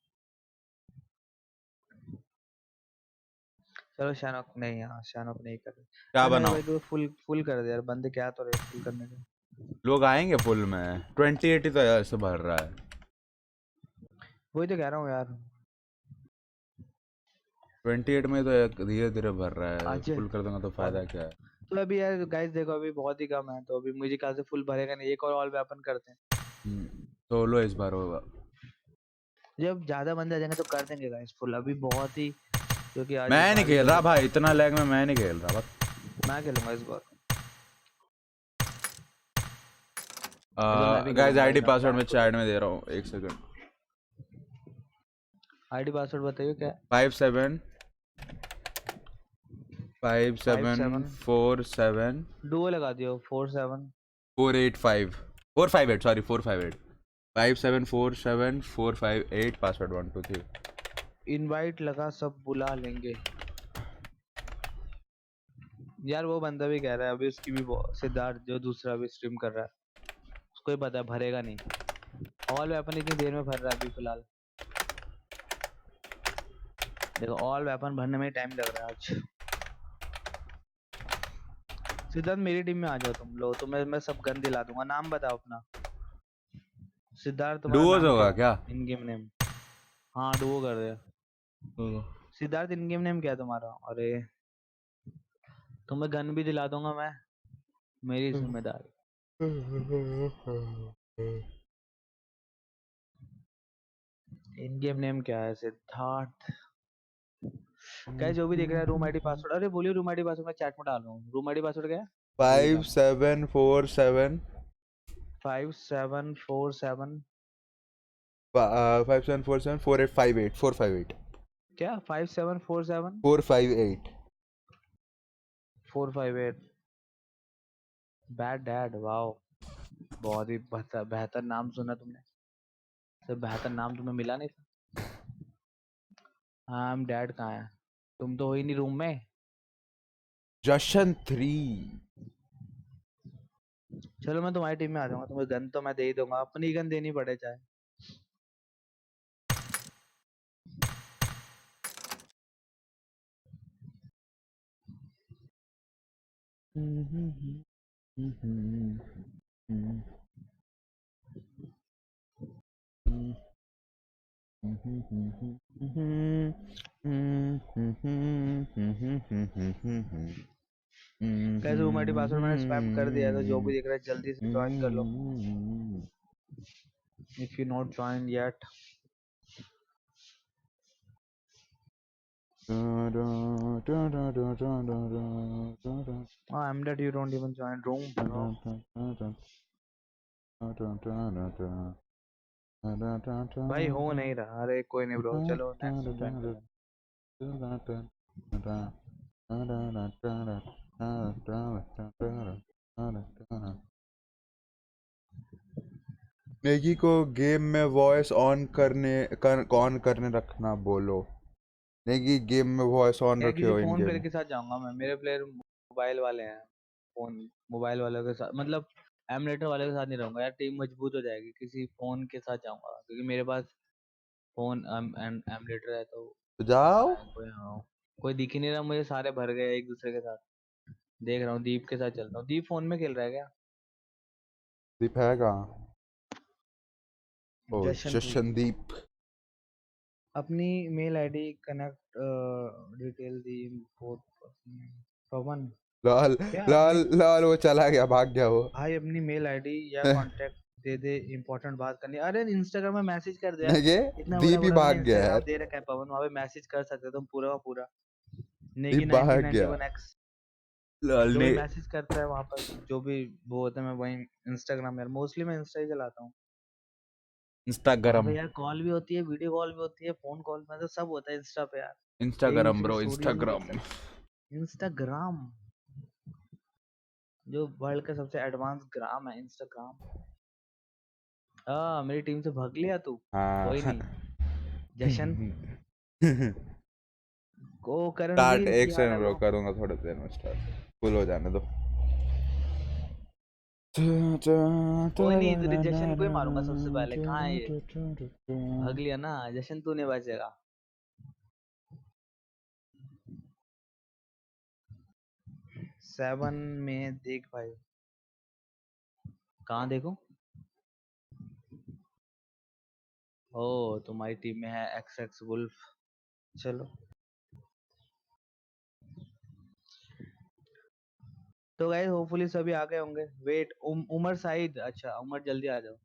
चलो शैनोक नहीं, हाँ शैनोक नहीं कर रहे। क्या करने दे बनाओ, भाई, तो फुल फुल कर दे यार, बंदे क्या तो रहे, फुल करने दे। लोग आएंगे फुल में। 2080 तो ऐसे भर रहा है। वही तो कह रहा हूँ यार। 28 में तो धीरे धीरे भर रहा है, आज फुल कर दूंगा तो और फायदा क्या है। तो अभी यार गाइस देखो अभी बहुत ही कम है, तो अभी मुझे ख्याल से फुल भरेगा नहीं, एक और ऑल वेपन करते हैं। सोलो इस बार होगा। जब ज्यादा बंदे आ जाएंगे तो कर देंगे गाइस फुल, अभी बहुत ही, क्योंकि आज मैं नहीं बारिश खेल हो रहा रही भाई, इतना लैग में मैं नहीं खेल रहा बस। है। मैं खेलूंगा इस बार। चलो मैं भी गाइस खेलूंगा आईडी एकदम पासवर्ड बैक में टू चैट द। में दे रहा हूँ, एक सेकंड। आईडी पासवर्ड बताइए क्या है? 57 57 5747 डुओ लगा दियो 47। 485 458 सॉरी 458 5747 458 पासवर्ड 123। इनवाइट लगा, सब बुला लेंगे। यार वो बंदा भी कह रहा है अभी, उसकी भी सिद्धार्थ जो दूसरा भी स्ट्रीम कर रहा है, उसको ही पता है भरेगा नहीं। ऑल वेपन इतनी देर में भर रहा है अभी फिलहाल। देखो ऑल वेपन भरने में टाइम लग रहा है आज। सिद्धार्थ मेरी टीम में आ जाओ तुम लोग, तो मैं सब गन दिला दूंगा। नाम बताओ अपना। सिद्धार्थ तुम्हारा डुओज नाम होगा क्या क्या? इन गेम नेम? हाँ डुओ कर दे। सिद्धार्थ इन गेम नेम क्या है तुम्हारा? अरे तुम्हें गन भी दिला दूंगा मैं, मेरी जिम्मेदारी। इन गेम नेम क्या है सिद्धार्थ? क्या जो भी देख रहा है रूम आईडी पासवर्ड, अरे बोलिए रूम आईडी पासवर्ड मैं चैट में डाल रहा हूँ। रूम आईडी पासवर्ड क्या है? भूल गया मैं। 5747 5747 5747 4858 458 क्या? 5747 458 458। बैड डैड, वाओ, बहुत ही बेहतर बेहतर नाम सुना तुमने। से बेहतर नाम तुम्हें मिला नहीं था। हाँ हम डैड कहाँ है? तुम तो हो ही नहीं रूम में। जशन 3 चलो मैं तुम्हारी टीम में आ जाऊंगा, तुम्हें गन तो मैं दे ही दूंगा, अपनी गन देनी पड़े चाहे। कैसे रूम आईडी पासवर्ड मैंने स्पैम कर दिया है, तो जो भी देख रहा है जल्दी से ज्वाइन कर लो if you not join yet. I'm that you don't even join room, bro. भाई हो नहीं रहा। अरे कोई नहीं ब्रो, चलो नेक्स्ट में ज्वाइन कर लेना। मैगी को गेम में वॉइस ऑन करने रखना बोलो। मैगी गेम में वॉइस ऑन क्या रखे किसी हो इन फोन प्लेयर गेम। के साथ जाऊंगा मैं? मेरे प्लेयर मोबाइल वाले हैं। फोन मोबाइल वालों के साथ मतलब एमुलेटर वाले के साथ नहीं रहूंगा यार, टीम मजबूत हो जाएगी। किसी फोन के साथ जाऊंगा क्योंकि मेरे पास फोन एमुलेटर है, तो तो जाओ। मैं कोई हाँ, कोई दिख ही नहीं रहा मुझे, सारे भर गए एक दूसरे के साथ। देख रहा हूँ दीप के साथ चलता हूँ। दीप फोन में खेल रहा है क्या? दीप है कहाँ? ओ जशनप्रीत। जशनदीप। अपनी मेल आईडी कनेक्ट डिटेल दी बोथ पवन। लाल क्या अपनी लाल लाल वो चला गया, भाग गया वो। भाई अपनी मेल आईडी या कांटेक्ट दे दे, इंपॉर्टेंट बात करनी है। अरे इंस्टाग्राम में मैसेज कर दे यार। नेगे इतना बड़ा दीप ही बड़ा मैंने भाग गया इंस्टाग्राम यार। दे रखा है पवन, वहाँ पे मैसेज कर सकते हो तुम पूरा का पूरा। नेगी दीप भाग गया। 1991X लाल जो ने भी मैसेज करता है वहाँ पर, जो भी वो होता है, मैं वही इंस्टाग्राम यार मोस्टली मैं इंस्टा ही चलाता हूँ। वहाँ पे इंस्टाग्राम यार कॉल भी होती है, वीडियो कॉल भी होती है, फोन कॉल में तो सब होता है इंस्टा पे यार। एक इंस्टाग्राम दूसरे की ब्रो स्टोरीज में देख इंस्टाग्राम। सकते। इंस्टाग्राम जो वर्ल्ड का सबसे एडवांस ग्राम है, इंस्टाग्राम। हाँ मेरी टीम से भाग लिया तू। हाँ। कोई नहीं। जशन को स्टार्ट करणवीर एक की हाल सेकंड है ब्रो, ब्रो? करूंगा थोड़ी देर में स्टार्ट। फुल हो जाने दो। कोई नहीं, तो जशन को ही मारूंगा सबसे पहले। कहाँ है ये? भाग लिया ना जशन, तू नहीं बचेगा। सेवन में देख भाई, कहाँ देखो? ओ तुम्हारी टीम में है एक्स एक्स वुल्फ। चलो तो गाइस होपफुली सभी आ गए होंगे। वेट उमर साहिद, अच्छा उमर जल्दी आ जाओ।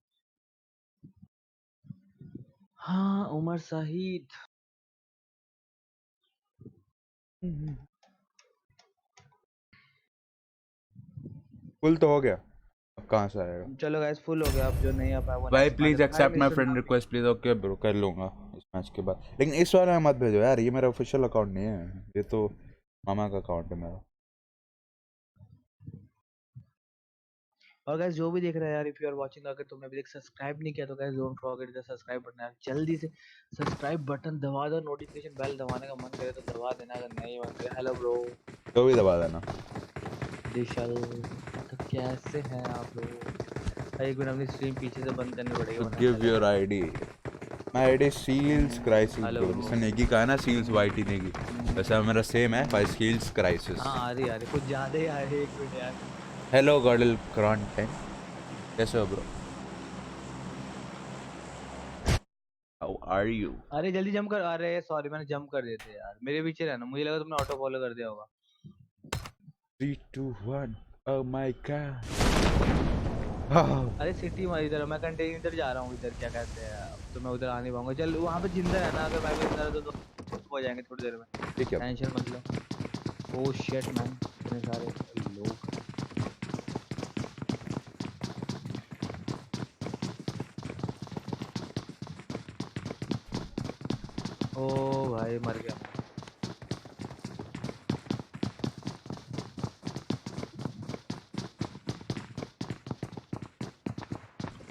हाँ उमर साहिद। फुल तो हो गया, अब कहाँ से आएगा? चलो गाइस फुल हो गया, अब जो नहीं आ पाया वो भाई next match. Please hi accept my mister friend नामी। Request please. ओके ब्रो कर लूंगा इस मैच के बाद, लेकिन इस वाले में मत भेजो यार, ये मेरा ऑफिशियल अकाउंट नहीं है, ये तो मामा का अकाउंट है मेरा। और गाइस जो भी देख रहा है यार, इफ यू आर वाचिंग, अगर तुमने अभी तक सब्सक्राइब नहीं किया तो guys don't forget the subscribe button यार, जल्दी से सब्सक्राइब बटन दबा दो। नोटिफिकेशन बेल दबाने का मन करे तो दबा देना, अगर नहीं मन करे। हेलो ब्रो तो भी दबा देना। दिशल, तो कैसे हैं आप लोग? एक मिनट अपनी स्ट्रीम पीछे से बंद करनी पड़ेगी तो वरना गिव चलेगा योर नहीं। ID. My ID seals crisis hello bro, जैसे नेगी का है ना सील्स वाईटी नेगी, वैसा मेरा सेम है भाई, सील्स क्राइसिस। हाँ आ रही कुछ ज्यादा ही आ रही है। एक मिनट यार। हेलो गर्ल कंटेंट, कैसे हो ब्रो? Are you? अरे जल्दी जंप कर, अरे सॉरी मैंने जंप कर दिए थे यार, मेरे पीछे रहना, मुझे लगा तुमने ऑटो फॉलो कर दिया होगा। 3 2 1 ओह माय गॉड। अरे सिटी में इधर मैं कंटेनर इधर जा रहा हूँ, इधर क्या कहते हैं, तो मैं उधर आ नहीं पाऊंगा। चल वहाँ पे जिंदा है ना, अगर मैं भी जिंदा रहता तो हो जाएंगे थोड़ी देर में, ठीक है। टेंशन मत लो। ओह शिट मैन, इतने सारे लोग। ओ भाई मर गया।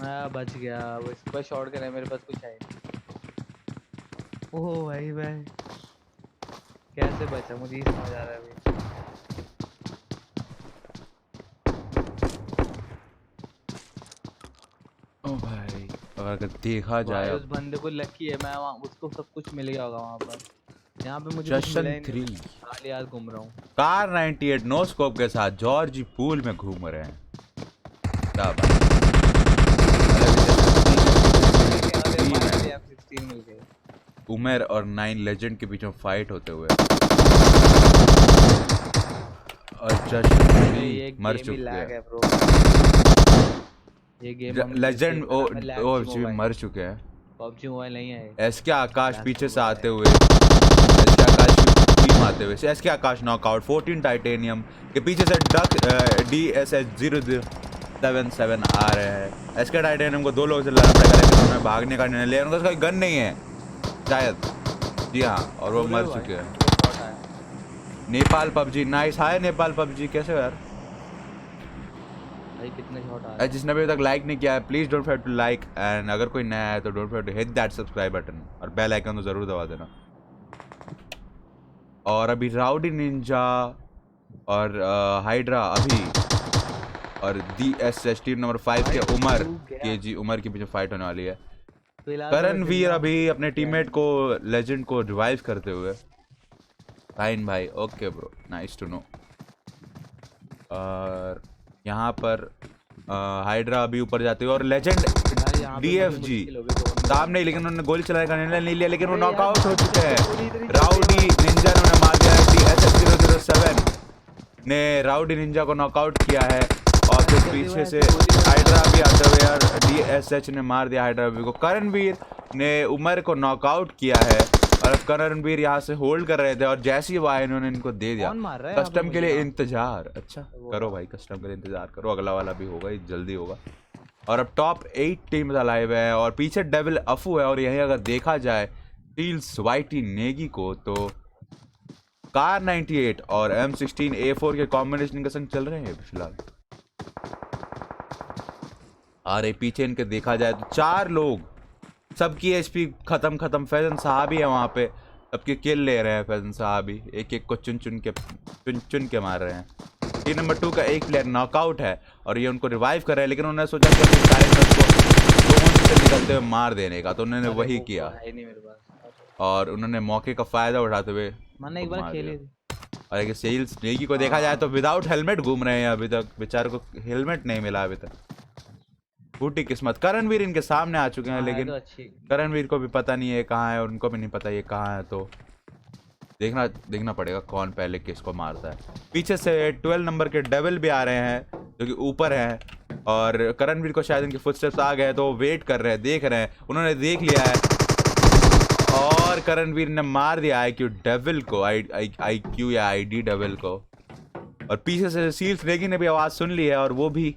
मैं बच गया, वो इसके पास शॉट गन है, मेरे पास कुछ है नहीं। ओह भाई मैं कैसे बचा, मुझे ही समझ आ रहा है अभी। ओ भाई, और अगर देखा जाए भाई उस अब बंदे को लकी है, मैं वहाँ उसको सब कुछ मिल गया होगा वहाँ पर, यहाँ पे मुझे कुछ मिला जशन ही नहीं, 3 खाली हाथ घूम रहा हूँ। कार 98 नो स्कोप के साथ जॉर्ज पूल में घूम रहे हैं। क्या बात अरे है। फाइनली M16 मिल गए। उमेर और 9 लेजेंड के बीच में फाइट होते हुए और जशन अरे ये 3 मर गेम ही चुके लैग हैं। है ब्रो, ये गेम हम जिस लेजेंड गेम का नाम है लैग ओ जी जी मोबाइल, मर चुके हैं। पबजी मोबाइल नहीं है, एसके आकाश लैग पीछे से मोबाइल आते है। हुए, एसके आकाश की टीम आते हुए, एसके आकाश नॉकआउट 14 टाइटेनियम के पीछे से डक DSS 077 आ रहे हैं। एसके टाइटेनियम को 2 लोगों से लड़ना पड़ेगा, लेकिन उन्होंने भागने का निर्णय लिया, उनके पास कोई गन नहीं है शायद, जी हाँ, और वो अरे मर भाई चुके हैं। मेरे को शॉट आया। Nepal PUBG nice. Hi Nepal PUBG, कैसे हो यार? भाई कितने शॉट आ रहे हैं। जिसने अभी तक लाइक नहीं किया है please don't forget to like, and अगर कोई नया है तो don't forget to hit that subscribe button और बेल आइकन तो जरूर दबा देना। और अभी राउडी निंजा और हाइड्रा अभी, और DSS टीम नंबर 5 के भाई उमर तू गया के जी उमर के पीछे फाइट होने वाली है। फिलहाल तो मैं करण वीर जिंदा अभी हूँ। अपने टीममेट को लेजेंड को रिवाइव करते हुए। फाइन भाई, okay bro, nice to know. और यहाँ पर हाइड्रा अभी ऊपर जाते हुए और लेजेंड भाई यहाँ पे मुझे DFG मुश्किल होगी तो हम सामने ही, लेकिन उन्होंने गोली चलाने का निर्णय नहीं लिया, लेकिन वो अरे यार, नॉकआउट हो बात चुके हैं। गोली इतनी चल रही है राउडी भाई। निंजा ने उन्हें मार दिया है। DSS 007 ने राउडी निंजा को नॉकआउट किया है, और फिर पीछे से हाइड्रा भी आते हुए यार DSH ने मार दिया हाइड्रा भी को। करणवीर ने उमर को नॉकआउट किया है, और करणवीर यहाँ से होल्ड कर रहे थे, और जैसे ही वो आए इन्होंने इनको दे दिया। कौन मार रहा है यहाँ पे कस्टम के लिए मुझे? इंतजार, अच्छा करो भाई, कस्टम के लिए इंतजार करो, अगला वाला भी होगा, ये जल्दी होगा। और अब टॉप 8 टीम्स अलाइव है, और पीछे डेविल अफू है, और यहीं अगर देखा जाए टील्स वाइटी नेगी को, तो कार 98 और M16 A4 के कॉम्बिनेशन के संग चल रहे हैं फिलहाल। अरे पीछे इनके देखा जाए तो 4 लोग, सबकी HP खत्म। फैजन साहब ही है वहाँ पे, सबके किल ले रहे हैं फैजन साहब ही, एक एक को चुन चुन के मार रहे हैं। टीम नंबर 2 का एक प्लेयर नॉकआउट है, और ये उनको रिवाइव कर रहे हैं, लेकिन उन्होंने सोचा कि अपनी टाइम में उसको जोन से निकलते हुए मार देने का, तो उन्होंने अरे वही वो किया, है नहीं मेरे पास। और उन्होंने मौके का फायदा उठाते हुए मैंने एक उनको बार मार खेली दिया। थी। और एक सेल्स नेगी को देखा जाए तो विदाउट हेलमेट घूम रहे हैं अभी तक, बेचारे को हेलमेट नहीं मिला अभी तक, फूटी किस्मत। करणवीर इनके सामने आ चुके हैं, हाँ, है लेकिन तो अच्छी। करणवीर को भी पता नहीं है कहाँ है, और उनको भी नहीं पता ये कहाँ है, तो देखना पड़ेगा कौन पहले किसको मारता है। पीछे से 12 नंबर के डेविल भी आ रहे हैं, जो कि ऊपर हैं, और करणवीर को शायद इनके फुटस्टेप्स आ गए, तो वेट कर रहे हैं, देख रहे हैं, उन्होंने देख लिया है, और करणवीर ने मार दिया IQ डेविल को, IQ या ID डेविल को। और पीछे से सील्स नेगी ने भी आवाज सुन ली है, और वो भी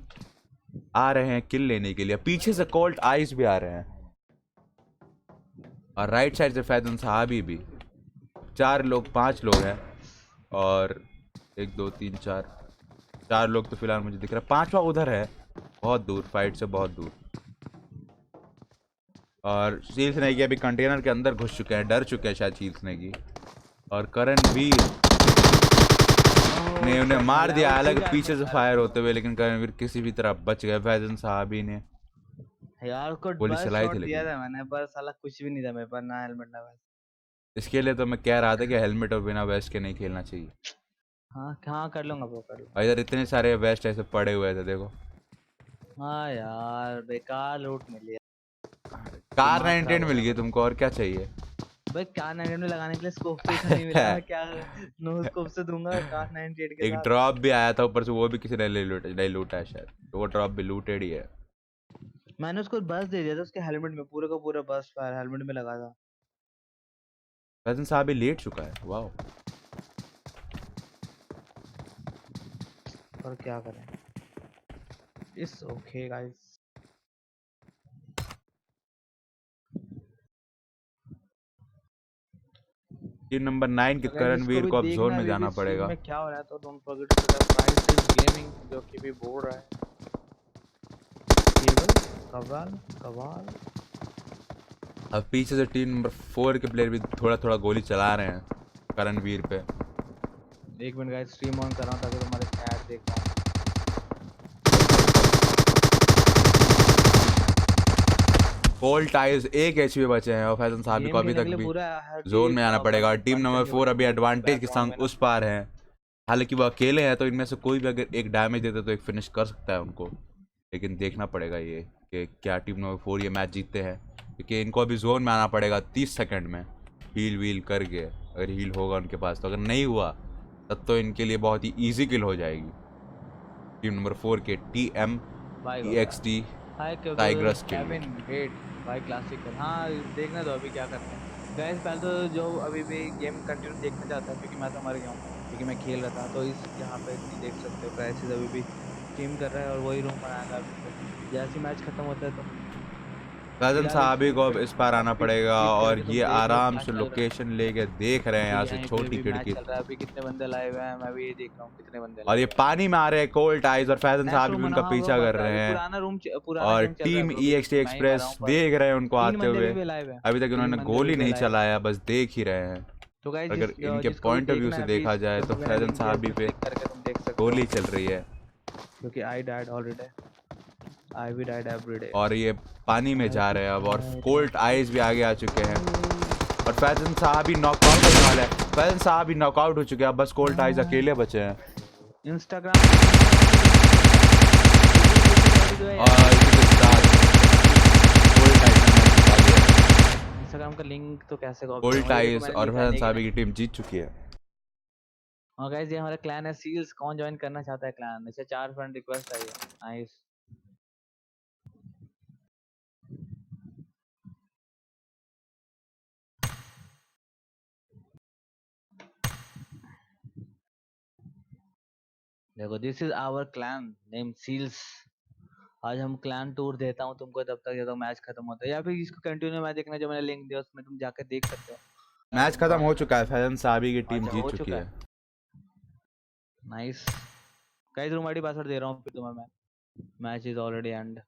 आ रहे हैं किल लेने के लिए। पीछे से कोल्ट आइस भी आ रहे हैं, और राइट साइड से फैजन साहबी भी। 5 लोग हैं, और 1 2 3 4 लोग तो फिलहाल मुझे दिख रहा है, 5वां उधर है, बहुत दूर, फाइट से बहुत दूर। और सील्स नेगी अभी कंटेनर के अंदर घुस चुके हैं, डर चुके हैं शायद सील्स नेगी, और करणवीर ने उन्हें मार दिया, हालांकि पीछे से फायर होते हुए, लेकिन करणवीर किसी भी तरह बच गए। फैजन साहबी ने यार उसको गोली बस चलाई शॉट थी, दिया लेकिन था मैंने, पर साला कुछ भी नहीं था मेरे पास, ना हेलमेट ना वैसे। इसके लिए तो मैं कह रहा था कि हेलमेट और बिना वेस्ट के नहीं खेलना चाहिए। हाँ कर लूंगा ब्रो, कर लूंगा। और इधर इतने सारे वेस्ट ऐसे पड़े हुए थे, देखो। हाँ यार बेकार लूट मिली है। कार दिमाग 910 खराब हो मिल गया गई तुमको, और क्या चाहिए? भाई। कार 98 में लगाने के लिए स्कोप तो इतना नहीं मिला, मैं क्या नो स्कोप से दूंगा कार 98 के एक साथ। ड्रॉप भी आया था ऊपर से, वो भी किसी ने नहीं लूटा है शायद, तो वो ड्रॉप भी लूटेड ही है। मैंने उसको बस दे दिया था, उसके हेलमेट में पूरे का पूरा बस फायर हेलमेट में लगा था। फैजन साहब भी लेट चुका है, वाह। और क्या करें, it's okay guys. Team number 9 के तो गाइस इसको करणवीर भी को अब जोन देखना में अभी भी जाना स्ट्रीम पड़ेगा। में क्या हो रहा है, तो don't forget to subscribe gaming, जो कि भी बोल रहा है। केबल कवाल कवाल। अब पीछे से टीम नंबर 4 के प्लेयर भी थोड़ा थोड़ा गोली चला रहे हैं करणवीर पे। एक मिनट गाइस, स्ट्रीम ऑन कर रहा हूं ताकि तुम्हारे चैट देख पाऊं। कोल्ड टाइज 1 एचपी बचे हैं और फैजन साहब को गेम अभी खेलने तक के लिए भी पूरा हर जोन चीज में आना पड़ेगा। और टीम बंद नंबर करके 4 अभी बैठी है एडवांटेज के बैकग्राउंड में संग ना। उस पार है। हालांकि वो अकेले हैं, तो इनमें से कोई भी अगर एक डैमेज देता तो एक फिनिश कर सकता है उनको। लेकिन देखना पड़ेगा ये कि क्या टीम नंबर 4 ये मैच जीतते हैं, क्योंकि इनको अभी जोन में आना पड़ेगा 30 सेकंड में हील वील करके। अगर हील होगा उनके पास तो, अगर नहीं हुआ तब तो इनके लिए बहुत ही ईजी किल हो जाएगी टीम नंबर 4 के भाई TMEXT हाय टाइग्रस के लिए। केविन वेट भाई क्लासिकल। हाँ देखना दो अभी क्या करते हैं गाइस। पहले तो जो अभी भी गेम कंटिन्यू देखना चाहता है, क्योंकि मैं तो मर गया हूँ क्योंकि मैं खेल रहा था, तो इस यहाँ पे तुम देख सकते हो क्राइसिस अभी भी स्ट्रीम कर रहा है और वही रूम बनाएगा अभी। तो जैसे मैच खत्म होता है तो कजन फिलहाल इस साहब रूम को पे अब इस बार आना पड़ेगा, शिफ्ट और करके ये तुम देख लो आराम क्या से चल रहा है। लोकेशन लेके देख रहे हैं अभी यहाँ से यहाँ पे छोटी भी मैच खिड़की। चल रहा है, अभी कितने बंदे लाए हुए हैं, मैं भी ये देख रहा हूँ कितने बंदे और लाए ये हुए हैं। पानी में आ रहे हैं कोल्ड आइज, और फैजन नेक्स्ट साहब रूम भी बना, उनका हाँ ब्रो पीछा कर बन रहा है रहे अभी, हैं। पुराना और गेम चल रहा है टीम ब्रो, अभी EXT मैं ही मर रहा एक्सप्रेस हूँ पर देख रहे हैं उनको 3 आते बंदे हुए। अभी भी लाइव है। अभी तक 3 इन्होंने बंदे अभी गोली भी नहीं लाइव है। चलाया, बस देख ही रहे हैं। तो गाइस अगर इनके जिसको भी पॉइंट ऑफ व्यू देखना से है अभी देखा इस जाए जो तो भी मैंने फैजन लिंक दिया साहब उस भी पर पे क्लिक करके तुम देख सकते हो, गोली चल रही है। क्योंकि आई डाइड ऑलरेडी, आई भी डाइड एवरीडे। और ये पानी में जा रहे हैं अब, और कोल्ड आइज भी आगे आ चुके हैं। और फैजन साहब भी नॉकआउट होने वाला है, फैजन साहब भी नॉकआउट हो चुके हैं, अब बस कोल्ड आइज अकेले बचे हैं। इंस्टाग्राम और इसी के साथ कोल्ड आइज ने मैच जिता दिया। इंस्टाग्राम का लिंक तो कैसे कॉपी कोल्ड करूंगा, ये देखो आइज मैंने और लिखा है फैजन नेगेटिव। साहब की टीम जीत चुकी है। और गाइस ये हमारा क्लैन है सील्स, कौन ज्वाइन करना चाहता है क्लैन? अच्छा 4 फ्रेंड रिक्वेस्ट आई है, नाइस। देखो this is our clan name seals. आज हम क्लैन टूर देता हूँ तुमको, तब तक जब तक मैच खत्म होता है, या फिर इसको कंटिन्यू मैच देखना जो मैंने लिंक दिया उसमें तुम जाकर देख सकते हो। मैं मैच खत्म तुमको हो चुका है, फैजन साहब की टीम अच्छा जीत हो चुकी चुका है। है, nice. Guys room ID password दे रहा हूँ फिर तुम्हें मैं, match is already end.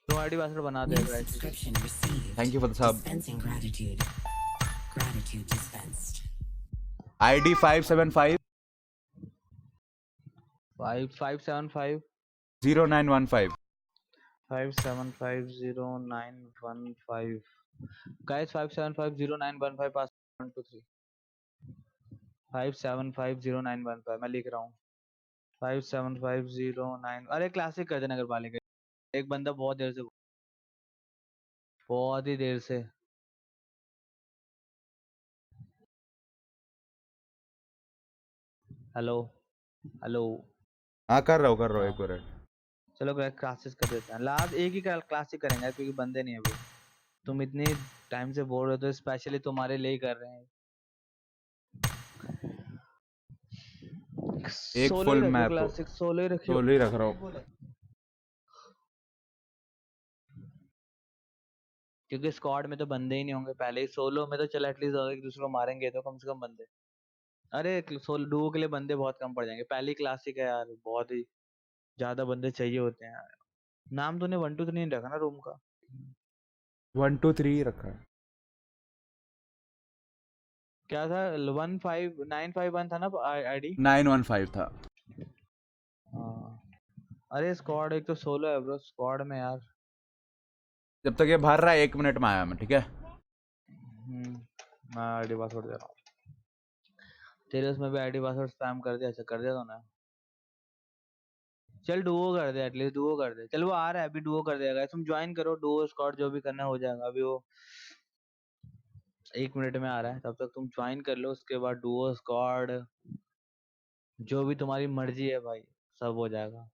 Room ID password बना दे New guys. subscription received. Thank you for the sub. Dispensing gratitude. Gratitude dispensed. ID 575 575 0915। 5750915 guys 5750915 password 1 2 3 5750915 मैं लिख रहा हूँ 57509। अरे क्लासिक कर देना अगर बालिका, एक बंदा बहुत ही देर से। Hello hello. हाँ कर रहा हूँ हाँ एक मिनट। चलो क्लासेस कर देते हैं, लास्ट एक ही क्लासिक करेंगे क्योंकि बंदे नहीं है अभी। तुम इतनी टाइम से बोल रहे हो तो स्पेशली तुम्हारे लिए ही कर रहे हैं। एक सोलो ही फुल रखियो, मैप क्लासिक सोलो ही रखियो। सोलो ही रख रहा हूँ। क्योंकि स्क्वाड में तो बंदे ही नहीं होंगे पहले ही, सोलो में तो चलो एटलीस्ट एक दूसरे को मारेंगे तो कम से कम बंदे। अरे सोलो डुओ के लिए बंदे बहुत कम पड़ जाएंगे, पहली क्लासिक है यार, बहुत ही ज्यादा बंदे चाहिए होते हैं यार। नाम तूने 1 2 3 नहीं रखा ना रूम का? 1 2 3 रखा है। क्या था? 15951 था ना आईडी? 915 था। हाँ। अरे स्क्वाड एक तो सोलो है ब्रो, स्क्वाड में यार। जब तक ये भर रहा है 1 मिनट में आया मैं, ठीक है। मैं आईडी पासवर्ड दे रहा हूँ तेरे, उसमें भी आईडी पासवर्ड स्पैम कर दिया? अच्छा कर दिया तो ना। चल डुओ कर दे, एटलीस्ट डुओ कर दे। चल वो आ रहा है अभी, डुओ कर देगा। तुम ज्वाइन करो, डुओ स्क्वाड जो भी करना हो जाएगा अभी। वो 1 मिनट में आ रहा है, तब तक तुम ज्वाइन कर लो। उसके बाद डुओ स्क्वाड जो भी तुम्हारी मर्जी है भाई, सब हो जाएगा।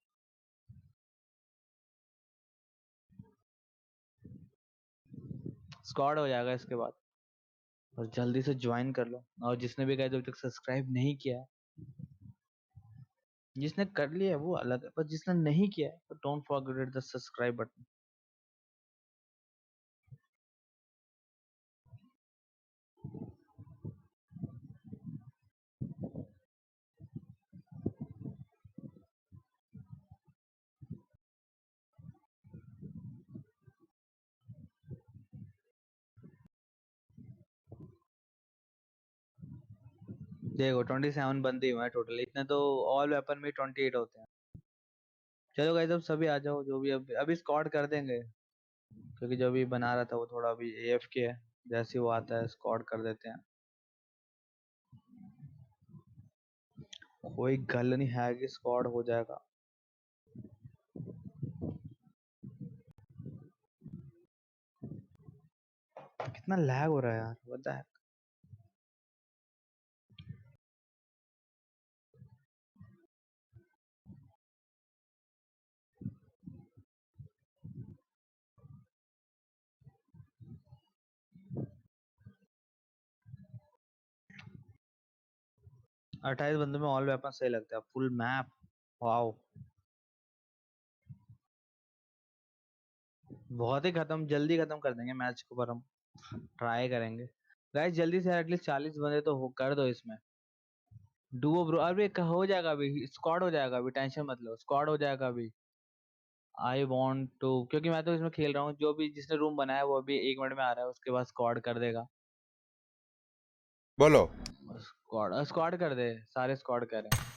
स्क्वाड हो जाएगा इसके बाद। और जल्दी से ज्वाइन कर लो। और जिसने भी अभी तक सब्सक्राइब नहीं किया है, जिसने कर लिया है वो अलग है, पर जिसने नहीं किया है तो don't forget the subscribe button. देखो 27 बंदे हुए हैं टोटल, इतने तो ऑल वेपन में 28 होते हैं। चलो गाइस अब सभी आ जाओ, जो भी अभी स्क्वाड कर देंगे, क्योंकि जो भी बना रहा था वो थोड़ा अभी AFK है। जैसे ही वो आता है स्क्वाड कर देते हैं। कोई गल नहीं है कि स्क्वाड हो जाएगा। कितना लैग हो रहा है यार, व्हाट द। 28 बंदों में ऑल वेपन सही लगता है, फुल मैप। वाओ, बहुत ही खत्म, जल्दी खत्म कर देंगे मैच को, पर हम ट्राई करेंगे। गाइस जल्दी से एटलीस्ट 40 बंदे तो हो कर दो इसमें। डुओ ब्रो, अरे हो जाएगा अभी, स्क्वाड हो जाएगा अभी, टेंशन मत लो, स्क्वाड हो जाएगा अभी। आई वांट टू, क्योंकि मैं तो इसमें खेल रहा हूँ। जो भी जिसने रूम बनाया वो अभी 1 मिनट में आ रहा है, उसके बाद स्क्वाड कर देगा। बोलो। स्क्वाड स्क्वाड कर दे, सारे स्क्वाड कर रहे हैं।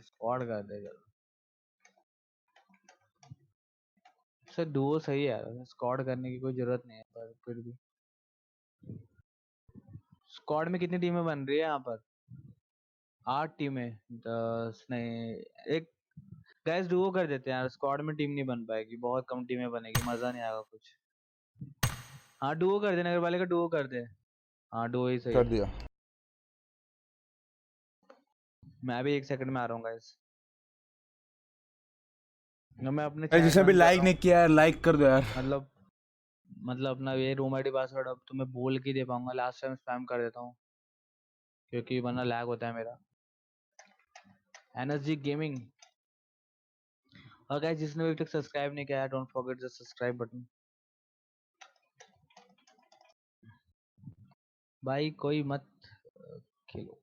स्क्वाड कर दे चलो। सर डुओ सही है यार, स्क्वाड करने की कोई जरूरत नहीं है, पर फिर भी स्क्वाड में कितनी टीमें बन रही है यहाँ पर? 8 टीमें, 10 नहीं, एक। गैस डुओ कर देते हैं यार, स्क्वाड में टीम नहीं बन पाएगी, बहुत कम टीमें बनेगी, मजा नहीं आएगा कुछ। हाँ डुओ कर दे, नगर वाले का डुओ कर दे। हाँ डुओ ही सही कर है। दिया। मैं भी 1 सेकंड में आ रहा हूँ गाइस। मैं अपने भाई चैट जिसने भी बंद कर लाइक रहा नहीं हूँ। किया है लाइक कर दो यार। मतलब अपना ये रूम आईडी पासवर्ड अब तुम्हें बोल के दे पाऊंगा, लास्ट टाइम स्पैम कर देता हूँ, क्योंकि वरना लैग होता है मेरा। NSG gaming. और गाइस जिसने भी अभी तक सब्सक्राइब नहीं किया है, don't forget the subscribe button. भाई कोई मत खेलो।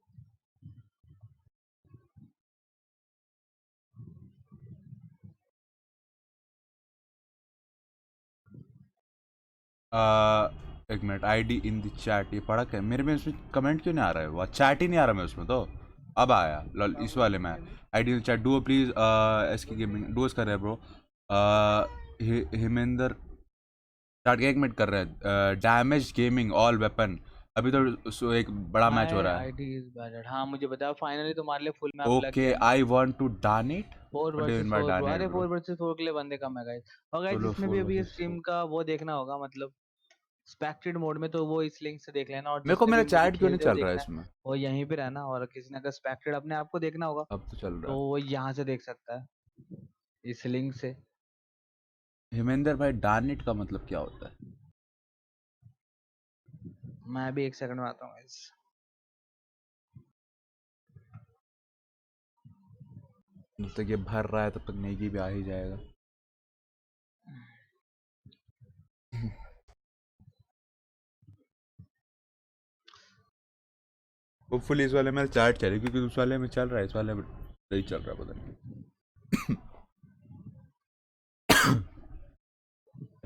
एक minute, ID in the chat, ये पढ़ा क्या मेरे में? इसमें कमेंट क्यों नहीं आ रहा है? वो चैट ही नहीं आ रहा मैं उसमें तो। अब आया लॉल इस वाले में। ID in chat duo please, SK gaming duos कर रहे हैं ब्रो। हिमेंद्र स्टार्ट 1 मिनट कर रहे हैं। Damage gaming all weapon. अभी तो एक बड़ा मैच हो माय रहा है। आईडी इज बैडेड। हाँ मुझे बताओ, फाइनली तुम्हारे लिए फुल मैप लग ओके गया है। I want to donate. 4 what do you versus mean bye 4 bro, donate अरे ब्रो? 4 वर्सेस 4 के लिए बंदे कम है गाइस। और गाइस चलो जिसने भी 4 अभी ये वर्सेस स्ट्रीम 4। का वो देखना होगा, मतलब स्पेक्टेड मोड में, तो वो इस लिंक से देख लेना। और मेरे को जिसने मेरा भी मुझे चैट क्यों नहीं खेलते हुए चल रहा है देखना है इसमें? वो यहीं पे रहना। और किसी ने अगर स्पेक्टेड अपने आप को देखना होगा अब तो चल तो रहा वो यहाँ से देख सकता है, इस लिंक से। है। हिमेंद्र भाई डोनेट का मतलब क्या होता है? मैं भी 1 सेकंड में आता हूँ गाइस। जब तक ये भर रहा है तब तक नेगी भी आ ही जाएगा। होपफुली इस वाले में चैट चले, क्योंकि उस वाले में चल रहा है, इस वाले में नहीं चल रहा, पता नहीं।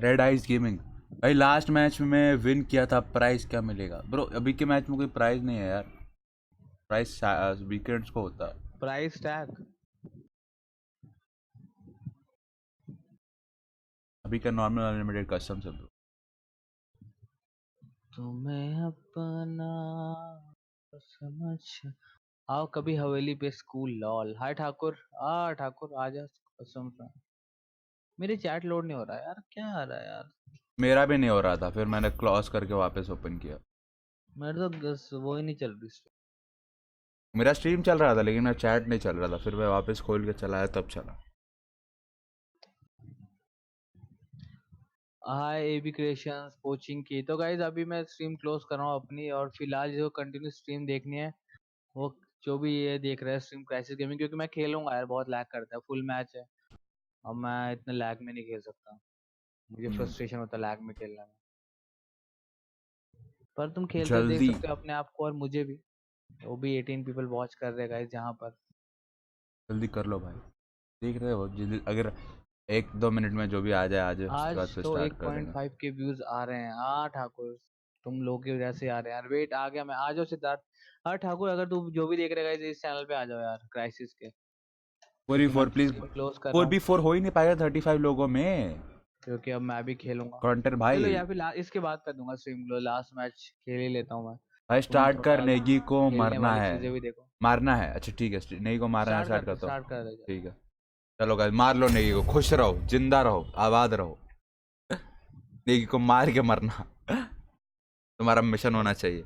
रेड आइज गेमिंग भाई, लास्ट मैच में विन किया था, प्राइस क्या मिलेगा ब्रो? अभी के मैच में कोई प्राइस नहीं है यार। प्राइस वीकेंड्स को होता है। प्राइस टैग अभी का नॉर्मल अनलिमिटेड कस्टम से ब्रो। तुम्हें अपना समझ। आओ कभी हवेली पे स्कूल लॉल। हाय ठाकुर। ठाकुर आजा कसम से। मेरे चैट लोड नहीं हो रहा यार, क्या आ रहा है यार। मेरा भी नहीं हो रहा था, फिर मैंने क्लोज करके वापस ओपन किया। मेरे तो वो ही नहीं चल रही। मेरा स्ट्रीम चल रहा था लेकिन मेरा चैट नहीं चल रहा था, फिर मैं वापस खोल के चलाया तब चला। हाय एबी क्रिएशंस कोचिंग की। तो गाइज अभी मैं स्ट्रीम क्लोज कर रहा हूँ अपनी, और फिलहाल जो कंटिन्यू स्ट्रीम देखनी है वो जो भी ये देख रहा है स्ट्रीम क्राइसिस गेमिंग, क्योंकि मैं खेलूंगा यार, बहुत लैग करता है, फुल मैच है और मैं इतने लैग में नहीं खेल सकता। मुझे फ्रस्ट्रेशन होता है लैग में खेलने में। पर तुम खेलते हो देख जल्दी सकते हो अपने आप को और मुझे भी। वो भी 18 पीपल वॉच कर रहे हैं गाइस जहाँ पर। जल्दी कर लो भाई, देख रहे हो जल्दी, अगर 1-2 मिनट में जो भी आ जाए आ जाए, उसके बाद आज फिर तो स्टार्ट कर देंगे। 1.5 के व्यूज आ रहे हैं। ठाकुर तुम लोग की वजह से आ रहे हैं यार। वेट आ गया मैं, आ जाओ सिद्धार्थ। ठाकुर अगर तू जो भी देख रहे गाइस इस चैनल पे आ जाओ यार क्राइसिस के, फोर बी क्योंकि मैं फोर प्लीज। स्ट्रीम क्लोज कर रहा फोर हूँ। बी फोर हो ही नहीं पाएगा 35 लोगों में। क्योंकि अब मैं भी खेलूंगा। कॉन्टेंट चलो भाई। या फिर इसके बाद कर दूंगा स्ट्रीम क्लोज, लास्ट मैच खेल ही लेता हूँ मैं। भाई तुम स्टार्ट कर, थोड़ा नेगी को खेलने मरना वाली है। चीजें भी देखो। मारना है, अच्छा ठीक है, नेगी को मारना है, स्टार्ट करता हूँ। स्टार्ट कर दे। ठीक है, चलो गाइस मार लो नेगी को, खुश रहो, जिंदा रहो, आबाद रहो। नेगी को मार के मरना तुम्हारा मिशन होना चाहिए।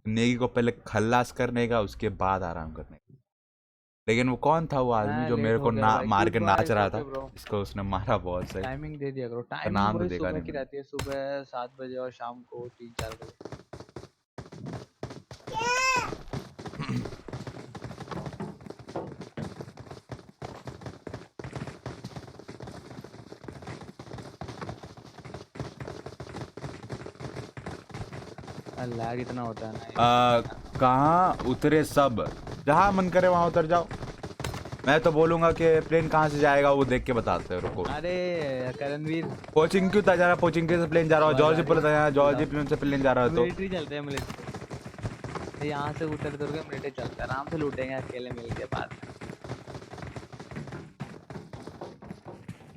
नेगी को पहले खल्लास करने का, उसके बाद आराम करने का। लेकिन वो कौन था वो आदमी मैं जो लेट मेरे को हो गया ना भाई। मार गुड के बाय नाच रहा सोके था, ब्रो। इसको उसने मारा बहुत सही। टाइमिंग दे दिया करो। तो टाइमिंग नाम तो वही देखा सुबह नहीं की मैंने। रहती है, सुबह 7 बजे और शाम को 3-4 बजे। लैग इतना होता है ना ये। कहाँ उतरे सब, जहाँ मन करे वहाँ उतर जाओ। मैं तो बोलूंगा कि प्लेन कहाँ से जाएगा वो देख के बताते हैं, रुको। अरे करणवीर कोचिंग क्यों जा रहा है, कोचिंग से प्लेन जा रहा हो, आवाज आ जॉर्ज रही पुल था, यहाँ जॉर्ज है। प्लेन से प्लेन जा रहा है तो। मिलिट्री चलते हैं मिलिट्री। यहाँ से उतर उतर के मिलिट्री चलते हैं, आराम से लूटेंगे अकेले मिल के बाद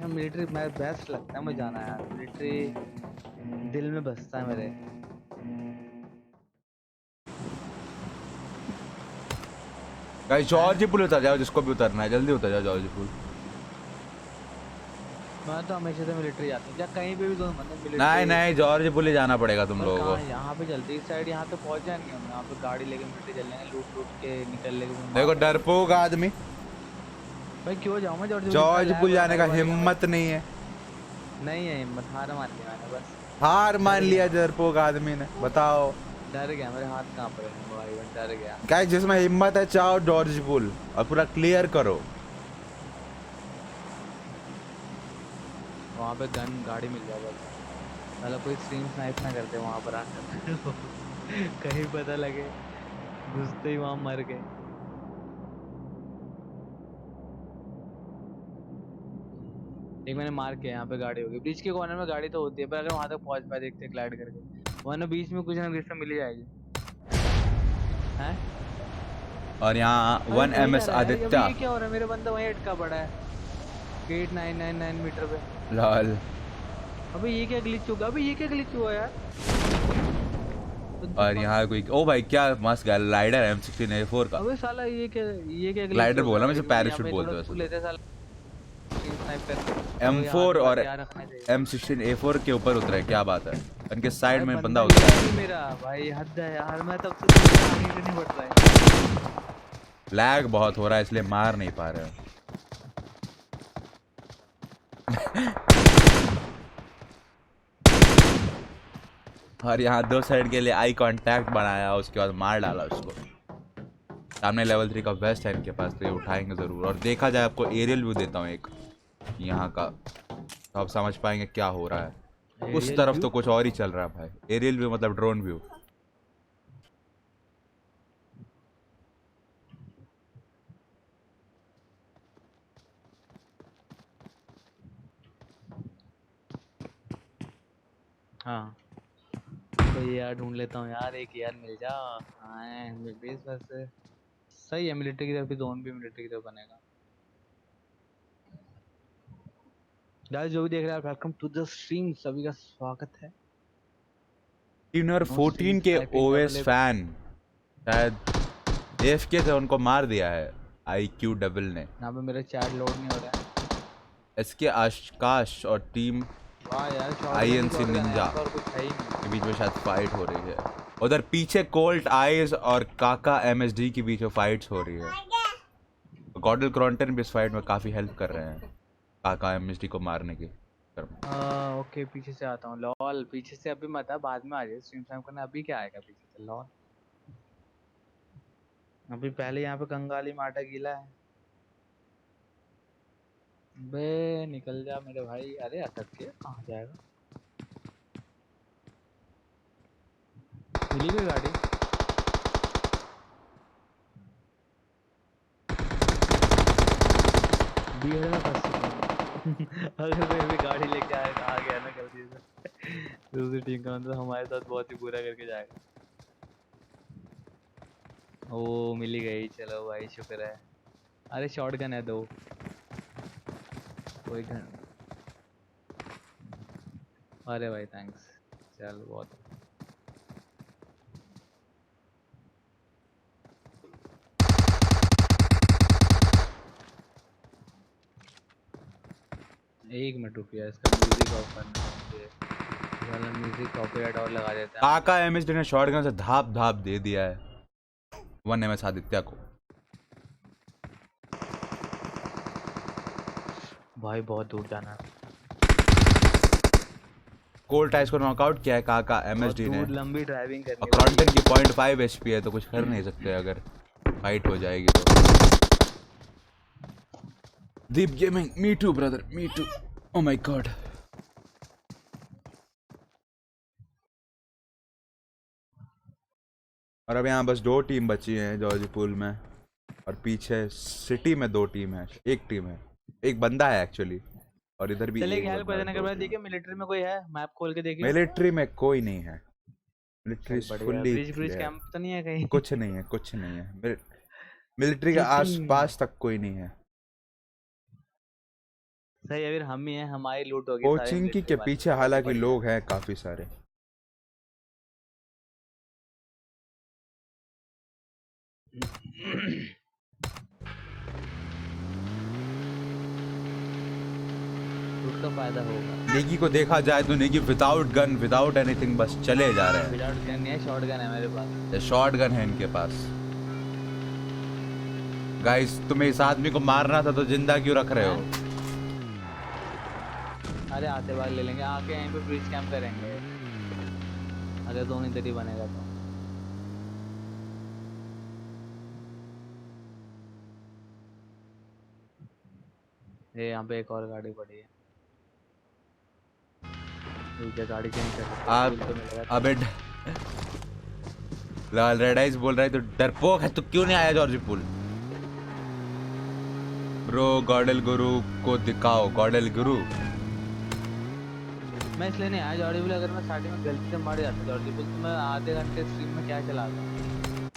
में। मिलिट्री मैं बेस्ट लगता है मुझे जाना यार, मिलिट्री दिल में बसता है मेरे। गाइस हैं? जॉर्ज पुल उतर जाओ, जिसको भी उतरना है जल्दी उतर जाओ जॉर्ज पुल। मैं तो हमेशा से मिलिट्री जाता हूँ, या कहीं पे भी तो मतलब नहीं मिलिट्री। नहीं, जॉर्ज पुल ही जाना पड़ेगा तुम पर लोगों कहाँ को। यहाँ पे चलते इस साइड, यहाँ तो पहुंच जाएंगे हम, यहाँ पे गाड़ी लेके मिलिट्री चल जाएंगे, लूट लूट के निकल लेके फिर देखो मार देंगे। डरपोक आदमी, भाई क्यों जाऊँ मैं जॉर्ज, इतना जॉर्ज लैग पुल हो रहा है जाने मेरे का भाई यहाँ पे। हिम्मत नहीं है। नहीं है हिम्मत, हार मान ली मैंने बस। हार मान डर लिया गया, डरपोक आदमी ने, बताओ। डर गया, मेरे हाथ कांप रहे हैं भाई, मैं डर गया। गाइस जिसमें हिम्मत है चाहो जॉर्ज पुल और पूरा क्लियर करो। वहाँ पे गन गाड़ी मिल जाए बस। साला कोई स्ट्रीम स्नाइप ना करते वहां पर आकर कहीं पता लगे घुसते ही वहां मर गए। एक मैंने मार के, यहाँ पे गाड़ी होगी बीच के कॉर्नर में, गाड़ी तो होती है पर अगर वहां तक पहुंच पाए देखते ग्लाइड करके, वरना बीच में कुछ ना कुछ तो मिल ही जाएगी। हैं? और यहाँ अबे 1 हो क्या MS रहा है यार, अभी आदित्य। ये क्या हो रहा है, मेरा बंदा वहीं अटका पड़ा है 8999 मीटर पे। लॉल। अबे ये क्या ग्लिच होगा, अबे ये क्या ग्लिच हुआ यार। What the और fuck? यहाँ कोई, ओ भाई क्या मस्त ग्लाइडर M16A4 का। अबे साला ये क्या ग्लिच ग्लाइडर हो बोला गया, मुझे, एक मिनट यहाँ पैराशूट पे थोड़ा बोलते हैं वैसे स्कूल तो। लेते हैं साला स्नाइप करके। अबे हाथ M4 थोड़ा और ध्यान रखना चाहिए। M16A4 के ऊपर उतरा है, क्या बात है। उनके साइड भाई में बंदा बंदा ये उतरा नहीं है। मेरा भाई, हद है यार, मैं तब से तुमसे आगे क्यों नहीं बढ़ रहा है। लैग बहुत हो रहा है इसलिए मार नहीं पा रहे हो। और यहाँ दो साइड के लिए आई कांटेक्ट बनाया, उसके बाद मार डाला उसको। सामने लेवल 3 का वेस्ट है इनके पास, तो ये उठाएंगे ज़रूर। और देखा जाए, आपको एरियल व्यू देता हूँ एक यहाँ का, तो आप समझ पाएंगे क्या हो रहा है। उस एरियल तरफ व्यू। तो कुछ और ही चल रहा है भाई। एरियल व्यू मतलब ड्रोन व्यू। हाँ कोई यार ढूंढ लेता हूँ यार, एक यार मिल जा। हाँ बेस वैसे सही है, मिलिट्री की तरफ भी, जोन भी मिलिट्री की तरफ बनेगा। गाइस जो भी देख रहे हैं वेलकम टू द स्ट्रीम, सभी का स्वागत है। 13 और 14 के ओएस फैन शायद AFK थे, उनको मार दिया है IQ डबल ने। यहाँ पे मेरा चैट लोड नहीं हो रहा है। SK आकाश और टीम वाह यार, INC निंजा और कुछ है ही नहीं। के बीच में शायद फाइट हो रही है। उधर पीछे कोल्ट आइज और काका MSD के बीच में फाइट्स हो रही है। गॉडल क्रॉन्टन भी इस फाइट में काफी हेल्प कर रहे हैं काका MSD को मारने की। ओके, पीछे से आता हूँ। लॉल पीछे से अभी मत आ, बाद में आ जाए स्ट्रीम टाइम करना। अभी क्या आएगा पीछे से? लॉल अभी पहले यहाँ पे कंगाली माटा गीला है। बे निकल जा मेरे भाई। अरे अटक के कहाँ जाएगा? मिली कोई गाड़ी? बीहड़ में फंस चुका हूँ। अगर कोई भी गाड़ी लेके आएगा आ गया ना गलती से दूसरी टीम का, मतलब हमारे साथ बहुत ही बुरा करके जाएगा। ओ मिली गई, चलो भाई शुक्र है। अरे शॉटगन है दो, कोई गन। अरे भाई थैंक्स, चल बहुत। एक मिनट रुकिए, इसका म्यूजिक ऑफ करना है मुझे। वाला म्यूजिक कॉपीराइट और लगा देते हैं। काका MSD ने शॉटगन से धाप धाप दे दिया है 1 MS आदित्य को। भाई बहुत दूर जाना है। कोल्ट आइज को नॉकआउट किया है काका MSD ने। लंबी ड्राइविंग करनी और क्रॉन्टन की 0.5 HP है, तो कुछ कर नहीं सकते अगर फाइट हो जाएगी तो। Deep gaming, me too brother, me too. Oh my God. और अब यहाँ बस 2 टीम बची हैं जॉर्ज पूल में, और पीछे सिटी में 2 टीम है। एक टीम है, एक बंदा है एक्चुअली, और इधर भी चले एक हेल्प कर देने के बंदा। बाद देखिए मिलिट्री में कोई है, मैप खोल के देखिए। मिलिट्री में कोई नहीं है। मिलिट्री फुल्ली ब्रिज कैंप तो नहीं है कहीं? कुछ नहीं है, कुछ नहीं है। मिलिट्री के आसपास तक कोई नहीं है। सही है, फिर हम ही हैं, हमारी लूट होगी। कोचिंकी के पीछे हालांकि लोग हैं काफी सारे। लूट का फायदा होगा। नेगी को देखा जाए तो Negi without gun, without anything बस चले जा रहे हैं। विदाउट गन नहीं है, शॉट गन है मेरे पास। शॉट गन है इनके पास। गाइस तुम्हें इस आदमी को मारना था तो जिंदा क्यों रख रहे हो? अरे आते बार ले लेंगे, आके यहीं पे ब्रिज कैंप करेंगे अगर दोनों तरी बनेगा तो। ये यहाँ पे एक और गाड़ी पड़ी है, ठीक है गाड़ी चेंज कर। आप अबे लाल रेड आइज बोल रहा है तो डरपोक है, तो क्यों नहीं आया जॉर्ज पूल? ब्रो गॉडल गुरु को दिखाओ, गॉडल गुरु। मैं इसलिए नहीं आया जॉर्जिबुल। अगर मैं स्टार्टिंग में गलती से मार जाता जॉर्जिबुल तो मैं आधे घंटे स्ट्रीम में क्या चलाता,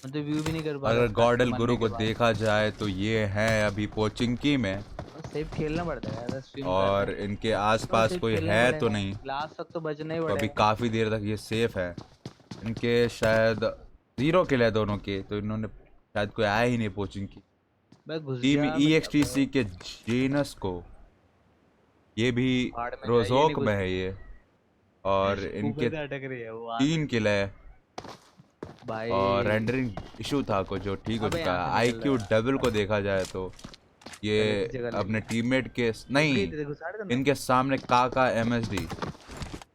मतलब व्यू भी नहीं कर पाता। अगर गॉडल गुरु को देखा जाए तो ये है अभी पोचिंकी में, सेफ खेलना पड़ता है यार स्ट्रीम और इनके आसपास कोई है तो नहीं। लास्ट तक तो बचना ही तो पड़ेगा। अभी काफी देर तक ये सेफ है। इनके शायद 0 किल है दोनों के, तो इन्होंने शायद कोई आया ही नहीं पोचिंकी। टीम EXTC के जीनस को, ये भी रोजोक में है ये, और इनके 3 किल है भाई। और रेंडरिंग इशू था कुछ जो ठीक हो चुका है। IQ डबल को देखा जाए तो ये अपने टीममेट के नहीं, इनके सामने काका MSD,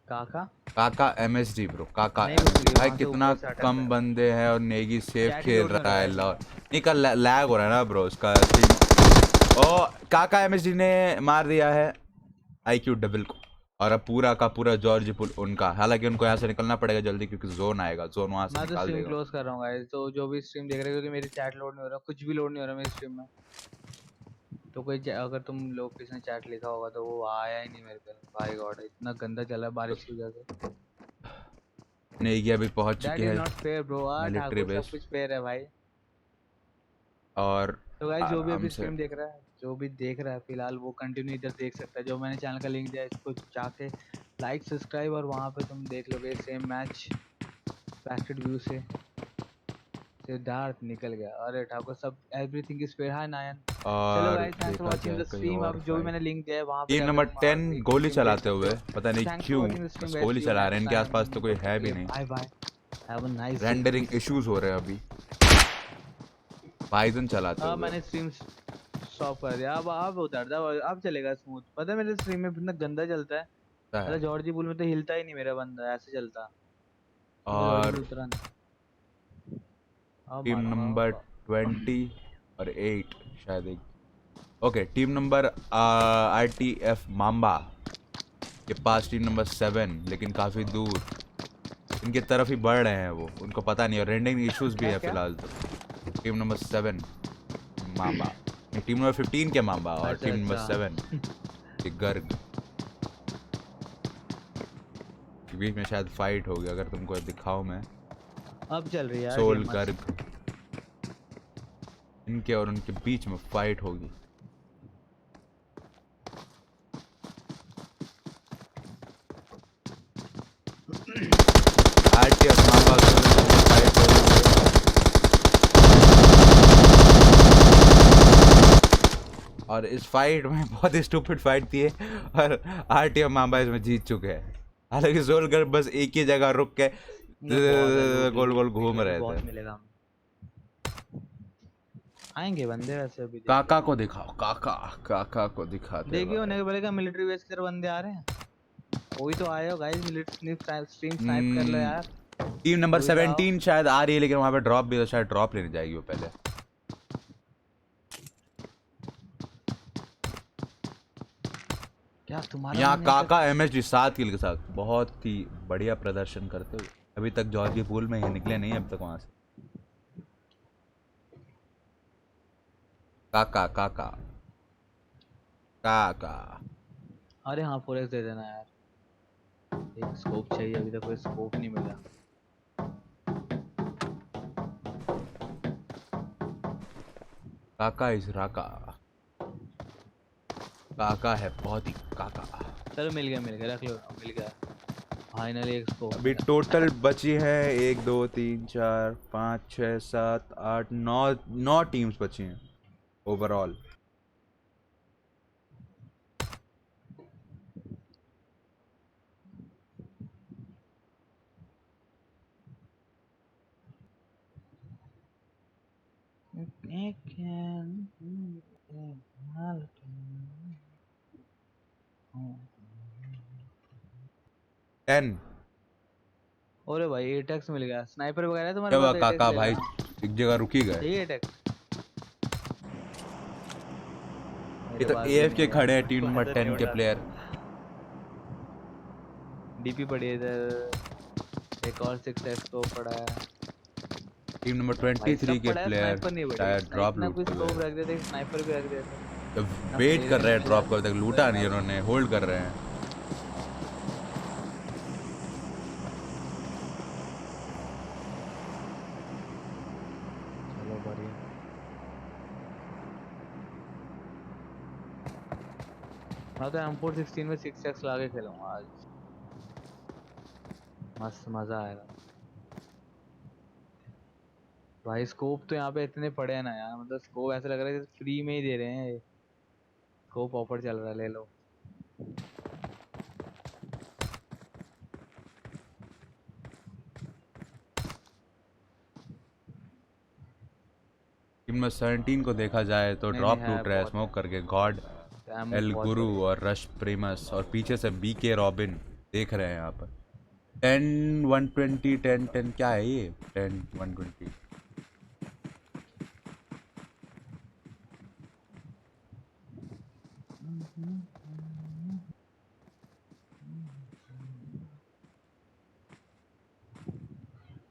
काका MSD ब्रो, काका MSD भाई कितना कम बंदे हैं और नेगी सेफ खेल रहा है। नहीं का लैग हो रहा है ना ब्रो उसका टीम। ओ काका MSD ने मार दिया है IQ डबल को, और अब पूरा का पूरा जॉर्ज पुल उनका। हालांकि उनको यहाँ से निकलना पड़ेगा जल्दी क्योंकि जोन आएगा, जोन वहां से निकाल देगा। मैं तो क्लोज कर रहा हूँ गाइस, तो जो भी स्ट्रीम देख रहे हो, क्योंकि मेरी चैट लोड नहीं हो रहा, कुछ भी लोड नहीं हो रहा मेरी स्ट्रीम में। तो कोई अगर तुम लोग किसी ने चैट लिखा होगा तो वो आया ही नहीं मेरे पे। भाई गॉड इतना गंदा चला है बारिश की वजह से। नहीं ये अभी पहुंच चुके हैं मिलिट्री बेस। सब कुछ फेयर है भाई। और तो गाइस जो भी अभी स्ट्रीम देख रहा है, जो भी देख रहा है फिलहाल, वो कंटिन्यू इधर देख सकता है। जो मैंने चैनल का लिंक दिया है इसको जाके लाइक सब्सक्राइब, और वहाँ पे तुम देख लोगे सेम मैच एक्सपेक्टेड व्यू से सिद्धार्थ निकल गया। अरे ठाकुर सब एवरीथिंग इज फेयर। हाय नायन। चलो और गाइस थैंक्स फॉर देखा वाचिंग जाए द कहीं स्ट्रीम। और अब जो भी मैंने फाइट। लिंक दिया है वहां पे टीम जाकर नंबर तुम 10 गोली स्ट्रीम देख चलाते सकते हुए हो। पता नहीं थैंक्स फॉर क्यों वाचिंग द स्ट्रीम बस गाइस। गोली सी यू चला रहे हैं। नेक्स्ट इनके आसपास तो टाइम। कोई तब तक है के भी लिए नहीं। Bye bye. Have a nice day. Rendering issues हो रहे हैं अभी। बाइजन चलाते अब हुए मैंने स्ट्रीम स्टॉप कर दिया। अब उतर जा। अब चलेगा स्मूथ। पता है मेरे स्ट्रीम में इतना गंदा चलता है। क्या मतलब है। जॉर्जी पुल में तो हिलता ही नहीं मेरा बंदा, ऐसे चलता। वो जॉर्जी पुल और उतरा नहीं। अब टीम मारूंगा नंबर अब। 20 और 8 शायद एक। Okay team number RTF mamba के पास टीम नंबर 7 लेकिन काफ़ी दूर इनकी तरफ ही बढ़ रहे हैं वो। उनको पता नहीं और रेंडरिंग इश्यूज भी क्या है क्या? फिलहाल तो। टीम नंबर 7 माम्बा नहीं, टीम नंबर 15 के माम्बा और अच्छा टीम नंबर अच्छा। 7 के गर्ग के बीच में शायद फाइट होगी। अगर तुमको दिखाऊं मैं अब चल रही है यार सोल गेम मस्त। गर्ग इनके और उनके बीच में फाइट होगी। RTF माम्बा फाइट होगी। और इस फाइट में बहुत ही स्टूपिड फाइट थी और RTF माम्बा इसमें जीत चुके हैं। हालांकि सोलगर बस एक ही जगह रुक के ना बहुत है लूट गोल लूट गोल घूम निकलेगा, रहे थे। बहुत मिलेगा हमें। आएंगे बंदे वैसे अभी देख काका लेते को हैं। दिखाओ। काका काका को दिखाते देखिए भाई। होने के पहले का मिलिट्री बेस की तरफ बंदे आ रहे हैं। कोई तो आए हो गाइस। मिलिट्री स्ट्रीम स्नाइप कर लो यार। टीम नंबर कोई तो आओ। 17 शायद आ रही है लेकिन वहां पे ड्रॉप भी तो शायद ड्रॉप लेने जाएगी वो पहले। क्या तुम्हारा यहाँ मन यहाँ काका पे? MSD 7 किल के साथ बहुत ही बढ़िया प्रदर्शन करते हुए अभी तक जॉर्जी पूल में ही निकले नहीं अब तक वहां से। काका काका काका अरे हाँ फोरेक्स दे देना यार। एक स्कोप चाहिए, अभी तक कोई स्कोप नहीं मिला। काका इज राका। काका है बहुत ही काका। चलो मिल गया रख लो। मिल गया फाइनली एक स्कोप अभी मिला। टोटल बची है 1 2 3 4 5 6 7 8 9 टीम्स बची हैं ओवरऑल। टेन। अरे भाई एटेक्स मिल गया। स्नाइपर वगैरह है तुम्हारे क्या हुआ पास? एटेक्स काका ले भाई लेना। एक जगह रुक ही गए। चाहिए एटेक्स? ये मेरे तो पास भी AF नहीं के है यार। खड़े हैं टीम मैं नंबर तो नहीं 10 के उठाता। प्लेयर। डीपी पड़ी है इधर। एक और 6x को पड़ा है। टीम नंबर भाई 23 सब के पड़ा है, प्लेयर स्नाइपर नहीं पड़ी। शायद ड्रॉप इतना कोई लूटते हुए स्कोप रख देते, स्नाइपर भी रख देते। तो ना वेट कर प्लेयर रहे हैं मिला ड्रॉप को। अभी तक लूटा नहीं उन्होंने। होल्ड कर रहे हैं। चलो बढ़िया। मैं तो M416 में 6x लाके खेलूंगा आज। मस्त मजा आएगा। भाई स्कोप तो यहाँ पे इतने पड़े हैं ना यार। मतलब स्कोप ऐसा लग रहा है जैसे फ्री में ही दे रहे हैं। स्कोप ऑफर चल रहा है, ले लो। टीम नंबर 17 को देखा जाए तो नहीं नहीं ड्रॉप है, लूट रहा है बहुत स्मोक है। करके। गॉड एमो एल बहुत गुरु बढ़िया। और रश प्रेमस और पीछे से BK रॉबिन देख रहे हैं यहाँ पर। 10 120 10 10 क्या है ये 10 120।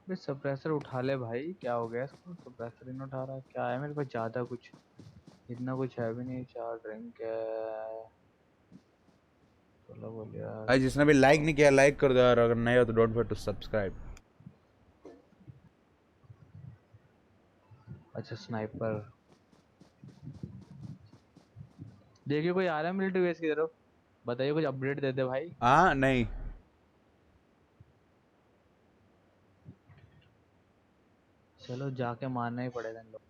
बे सप्रेसर उठा ले भाई। क्या हो गया इसको? सप्रेसर ही नहीं उठा रहा। क्या है मेरे पास ज्यादा कुछ? इतना कुछ है भी नहीं। 4 ड्रिंक है। चलो बोल यार। आज जिसने भी लाइक नहीं किया लाइक कर दो यार। अगर नए हो तो डोंट फॉरगेट टू सब्सक्राइब। अच्छा स्नाइपर। देखिए कोई आ रहा है मिलिट्री बेस की तरफ। बताइए कुछ अपडेट दे दे भाई। हाँ नहीं चलो जाके मारना ही पड़ेगा इन लोग।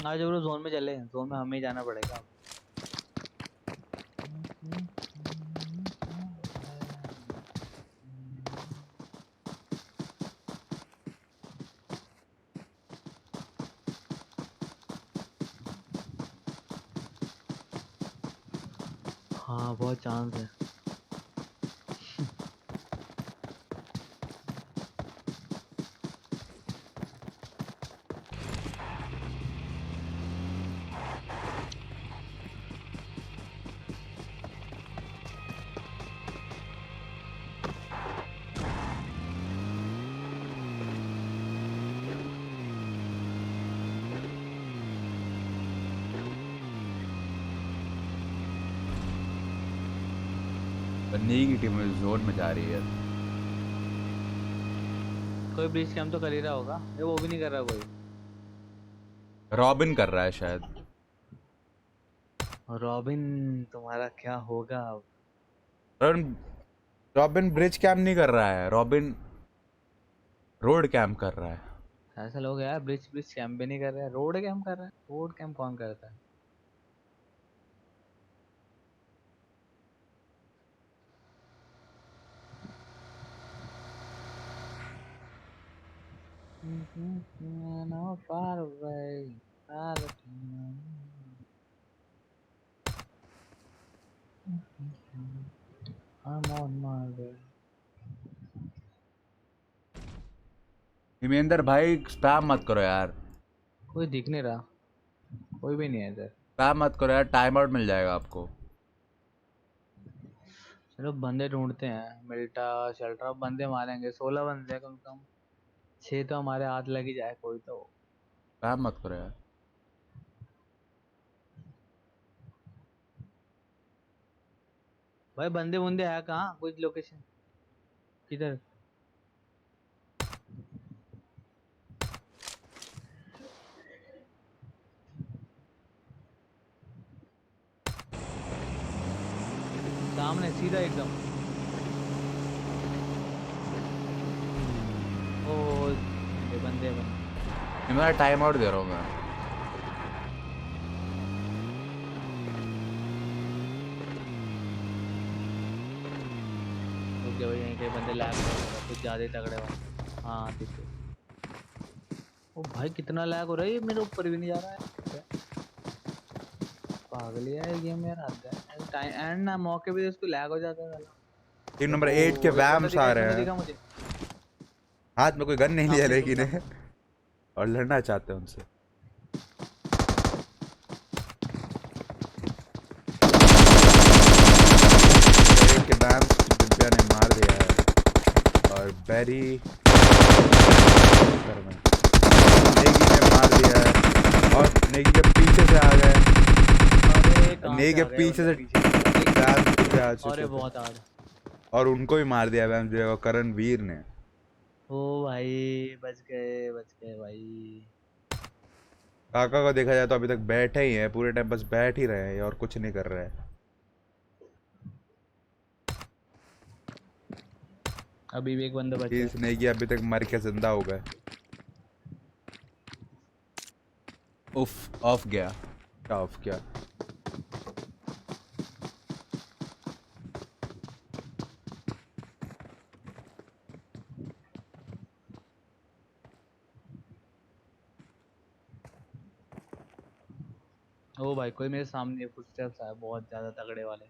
आज ब्रो जोन में चले, जोन में हमें ही जाना पड़ेगा। हाँ बहुत चांस है। बन्नी की टीम जोन में जा रही है। कोई ब्रीच कैम तो कर ही रहा होगा, ये वो भी नहीं कर रहा कोई। रॉबिन कर रहा है शायद। रॉबिन तुम्हारा क्या होगा अब? रॉबिन रॉबिन ब्रिज कैम्प नहीं कर रहा है, रॉबिन रोड कैम्प कर रहा है। ऐसा लोग यार, ब्रिज ब्रिज कैंप भी नहीं कर रहा है, रोड कैंप कर रहा है। रोड कैंप कौन करता है? No far away, far away. I'm on my way. Himendra भाई स्पैम मत करो यार, कोई दिख नहीं रहा, कोई भी नहीं है इधर। स्पैम मत करो यार, टाइम आउट मिल जाएगा आपको। चलो बंदे ढूंढते हैं, मिल्टा शेल्टर बंदे मारेंगे। 16 बंदे हैं कम से कम, 6 तो हमारे हाथ लग ही जाए कोई तो। स्पैम मत करो यार। भाई बंदे बुंदे है कहाँ, कुछ लोकेशन किधर? सामने सीधा एकदम। ओ ये बंदे बंदे। मैं टाइम आउट दे रहा हूँ मैं। रुक जा भाई, यहीं के बंदे लैग कर रहे हैं, कुछ ज्यादा ही तगड़े वाले। हाँ ठीक है। ओ भाई कितना लैग हो रहा है, ये मेरे ऊपर भी नहीं जा रहा है। पागल है ये गेम यार, हद है। टाइम एंड ना मौके पे इसको लैग हो जाता है। टीम नंबर 8 के वैम्स आ रहे दिखा हैं। मुझे। हाथ में कोई गन नहीं लिया सामने लेकिन सामने। है, और लड़ना चाहते हैं उनसे। एक के वैम्स दिव्या ने मार दिया है, और बैरी नेगी ने मार दिया है, और नेगी के पीछे से आ गए। अरे कहाँ नेगी से के आ गए पीछे से बंदे पीछे? वैम्स दिव्या आ अरे चुके थे, बहुत हार्ड। और उनको भी मार दिया वैम्स दिव्या को, करणवीर ने। ओ भाई बच गए भाई। काका को देखा जाए तो अभी तक बैठे ही हैं, पूरे टाइम बस बैठ ही रहे हैं और कुछ नहीं कर रहे हैं। अभी भी एक बंदा बचा है। इसने कि अभी तक मर के जिंदा हो गए। उफ ऑफ गया, क्या ऑफ गया। ओ भाई कोई मेरे सामने फुटस्टेप्स आए, बहुत ज्यादा तगड़े वाले।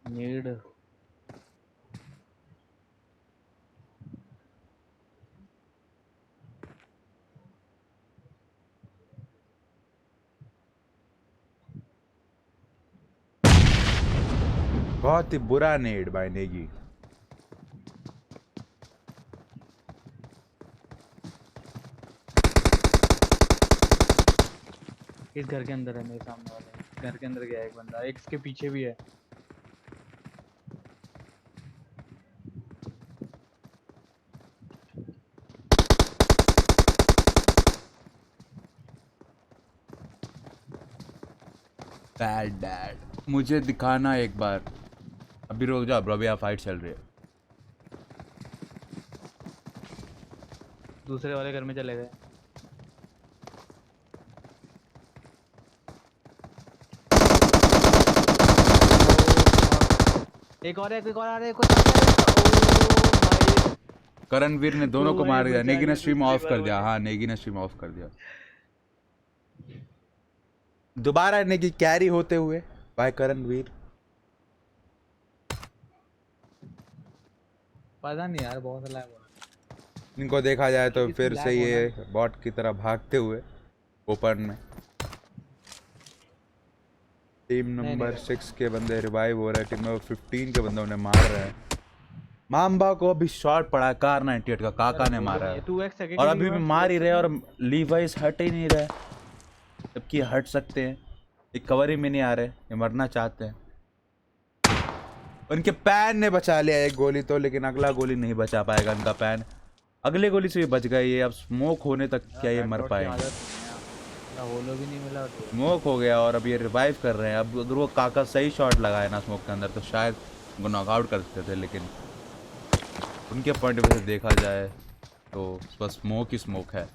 नीड। बहुत ही बुरा नेड बाय नेगी। इस घर के अंदर है, मेरे सामने वाले घर के अंदर गया एक बंदा, एक इसके पीछे भी है। बैड डैड मुझे दिखाना एक बार। अभी रुक जाओ ब्रो, अभी यहाँ फाइट चल रही है। दूसरे वाले घर में चले गए। एक और है, एक और आ रहा है, एक और आ रहा है। ओ भाई, करणवीर ने दोनों को भाई मार दिया। बचा नेगी ने लिया स्ट्रीम दूसरी ऑफ बार कर दिया। वाले। हाँ नेगी ने स्ट्रीम ऑफ कर दिया। दोबारा नेगी कैरी होते हुए बाय करणवीर। पता नहीं यार, बहुत लैग हो रहा इनको देखा जाए तो इसमें फिर lag से ये होना बॉट की तरह भागते हुए ओपन में। टीम नहीं, नंबर नहीं। 6 के बंदे रिवाइव हो रहे हैं। टीम नंबर 15 के बंदे उन्हें मार रहे हैं। माम्बा को अभी शॉट पड़ा है कार 98 का, काका ने मारा है। 2x है और अभी भी मार ही रहे और लीवाइस हट ही नहीं रहे, जबकि हट सकते हैं। ये कवर ही में नहीं आ रहे, ये मरना चाहते हैं। उनके पैन ने बचा लिया एक गोली तो, लेकिन अगला गोली नहीं बचा पाएगा उनका पैन। अगले गोली से ये बच गए। ये अब स्मोक होने तक क्या ये मर पाएंगे? होलो भी नहीं मिला तो। स्मोक हो गया और अब ये रिवाइव कर रहे हैं। अब अगर वो काका सही शॉट लगाए ना स्मोक के अंदर तो शायद उनको नॉकआउट कर सकते थे, लेकिन उनके पॉइंट ऑफ व्यू से देखा जाए तो बस स्मोक ही स्मोक है।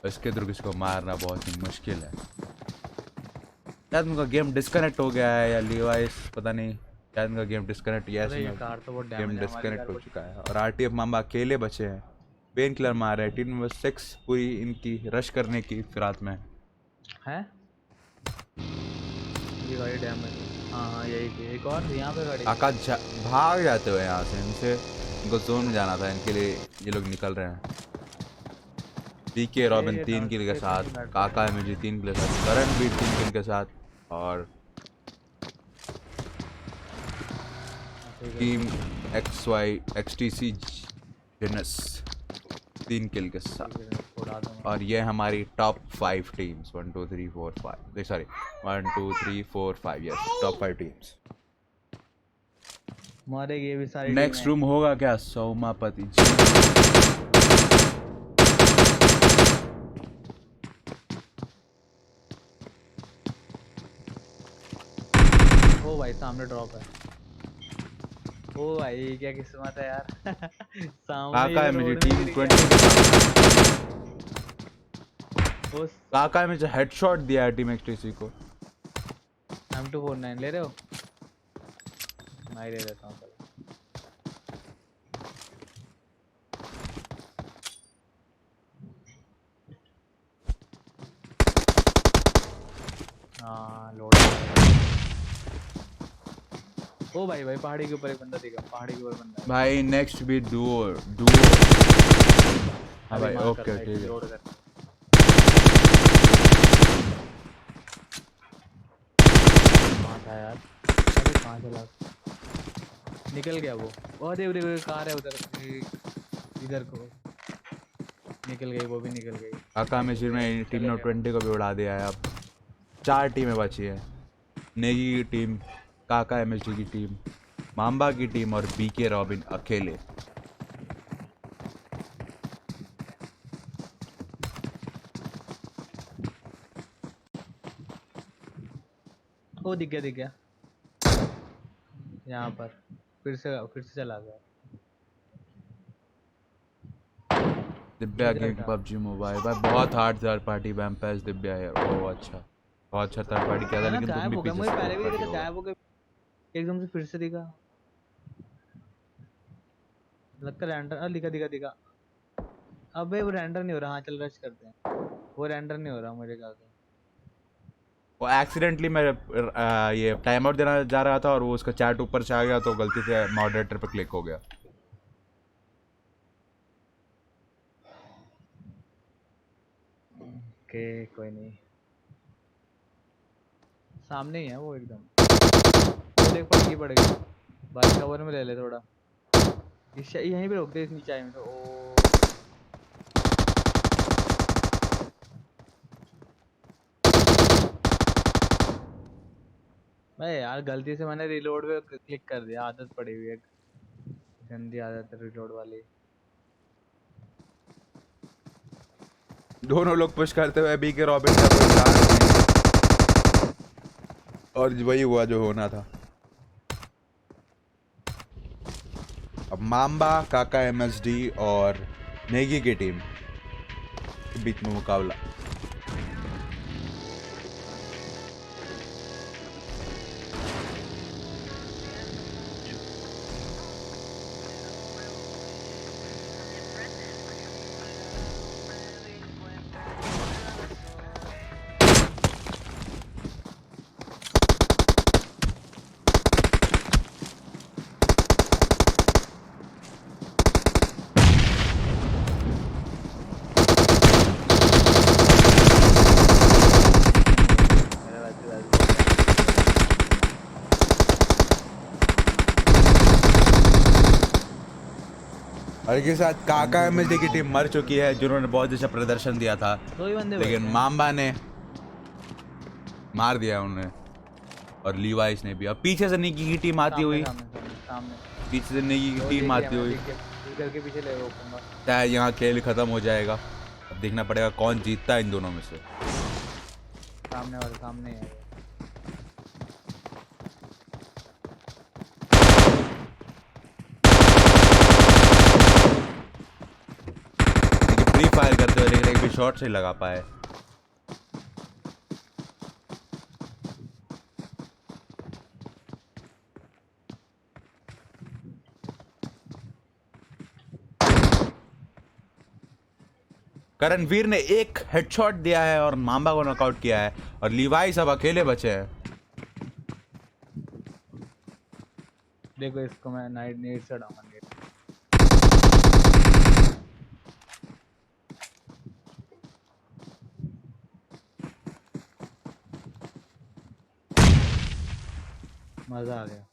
इसके थ्रू किसी को मारना बहुत ही मुश्किल है। शायद उनका गेम डिस्कनेक्ट हो गया है या लीवाइस, पता नहीं। शायद उनका गेम डिस्कनेक्ट गेम डिस्कनेक्ट हो चुका है। और आरटीएफ मामा अकेले बचे हैं। पेन किलर मार रहे हैं। टीम नंबर 6 पूरी इनकी रश करने की फिरात में है। ये गाड़ी डैमेज। हाँ यही थी। एक और यहाँ पे गाड़ी। आकाश भाग जाते हुए यहाँ से। इनसे इनको जोन में जाना था, इनके लिए ये लोग निकल रहे हैं। पीके रॉबिन 3 किल के साथ, काका एमजी 3 किल के साथ, करणवीर 3 किल के साथ और टीम XTC जेनस 3 किल के साथ। और ये हमारी top 5 teams 1 2 3 4 5 sorry 1 2 3 4 5 yes top 5 teams. मारेगी ये भी सारी। नेक्स्ट रूम होगा क्या? सोमापति ओ भाई सामने ड्रॉप है। ओ भाई क्या किस्मत है यार। सामने काका ये मुझे रोड में टीम गिर 20 के सामने गया। काका मुझे हेडशॉट दिया है टीम XTC को। M249 ले रहे हो? मैं ही ले लेता हूँ। हाँ लोड। ओ भाई भाई पहाड़ी के ऊपर एक बंदा दिखा। पहाड़ी के ऊपर बंदा है। भाई नेक्स्ट भी डुओ। हाँ भाई ओके ठीक है। लोड कर। कहाँ था यार? अरे कहाँ चला? निकल गया वो। अरे अरे कार है उधर। इधर को निकल गई, वो भी निकल गई। काका में सिर में टीम ने 20 को भी उड़ा दिया है। अब 4 टीमें बची है। नेगी की टीम, काका MSG की टीम, माम्बा की टीम और बीके रॉबिन अकेले। ओ दिख गया यहाँ पर। फिर से चला गया। दिव्या गेम PUBG मोबाइल भाई बहुत hard third party vampires Divya है। ओह अच्छा, बहुत अच्छा थर्ड पार्टी किया था, लेकिन तुम भी पीछे मुझे पहले भी से देखा गायब हो गया, एकदम से फिर से दिखा। लगता है रेंडर। दिखा। अबे वो रेंडर नहीं हो रहा। हाँ चल रश करते हैं। वो रेंडर नहीं हो रहा मेरे ख्याल से। वो एक्सीडेंटली मैं ये टाइम आउट देना जा रहा था और वो उसका चैट ऊपर से आ गया तो गलती से मॉडरेटर पे क्लिक हो गया। ओके कोई नहीं। सामने ही है वो एकदम। देख पड़ गई। बाइक कवर में ले ले थोड़ा। यहीं पे रोक दे इस नीचे में। ओ मैं यार गलती से मैंने रिलोड पे क्लिक कर दिया। आदत पड़ी हुई है, गंदी आदत है रिलोड वाली। दोनों लोग पुश करते हुए बीके रॉबिन का कोई चांस नहीं। और वही हुआ जो होना था। अब माम्बा, काका एमएसडी और नेगी की टीम के बीच में मुकाबला। मेरा वैसे और इसके साथ काका एमएसडी की टीम मर चुकी है, जिन्होंने बहुत अच्छा प्रदर्शन दिया था, दो ही बंदे लेकिन बचे हैं। माम्बा ने मार दिया उन्हें और लीवाइस ने भी। अब पीछे से निकी की टीम आती हुई, सामने पीछे से निकी की टीम आती हुई, करके पीछे ले रोकूंगा। शायद यहाँ खेल खत्म हो जाएगा। अब देखना पड़ेगा कौन जीतता है इन दोनों में से। सामने वाले सामने है। फ्री फायर करते हुए लेकिन एक भी शॉट से लगा पाए। करणवीर ने एक हेडशॉट दिया है और माम्बा को नॉकआउट किया है, और लीवाइस अब अकेले बचे हैं। देखो इसको मैं नाइट नेट से डाऊंगा। नेट मजा आ गया।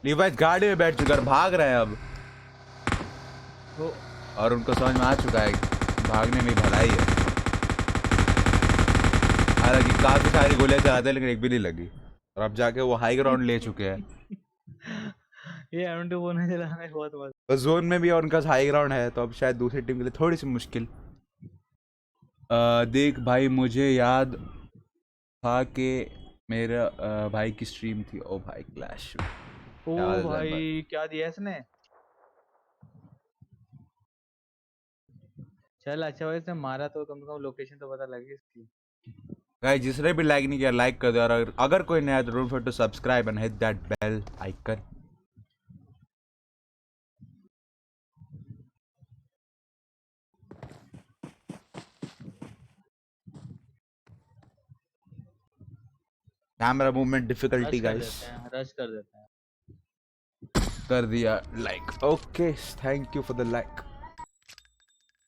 लीवाइस गाड़ी में बैठ चुका है, भाग रहे हैं अब, तो और उनको समझ में आ चुका है भागने में भलाई है। हालांकि काफी सारी गोलियां चलाते हैं लेकिन एक भी नहीं लगी, और अब जाके वो हाई ग्राउंड ले चुके हैं। ये M2 बोलने चलाना है बहुत मजा। तो जोन में भी उनका हाई ग्राउंड है, तो अब शायद दूसरी टीम के लिए थोड़ी सी मुश्किल। देख भाई, मुझे याद था कि मेरा भाई की स्ट्रीम थी। ओ भाई क्लैश। ओ याद है भाई क्या दिया इसने। चल अच्छा भाई इसने मारा तो कम से कम लोकेशन तो पता लगी इसकी। गाइस, जिसने भी लाइक नहीं किया लाइक कर दो, और अगर कोई नया है तो don't forget to subscribe and hit that bell icon. Camera movement difficulty guys. Rush कर देते हैं। कर दिया like. Okay, thank you for the like.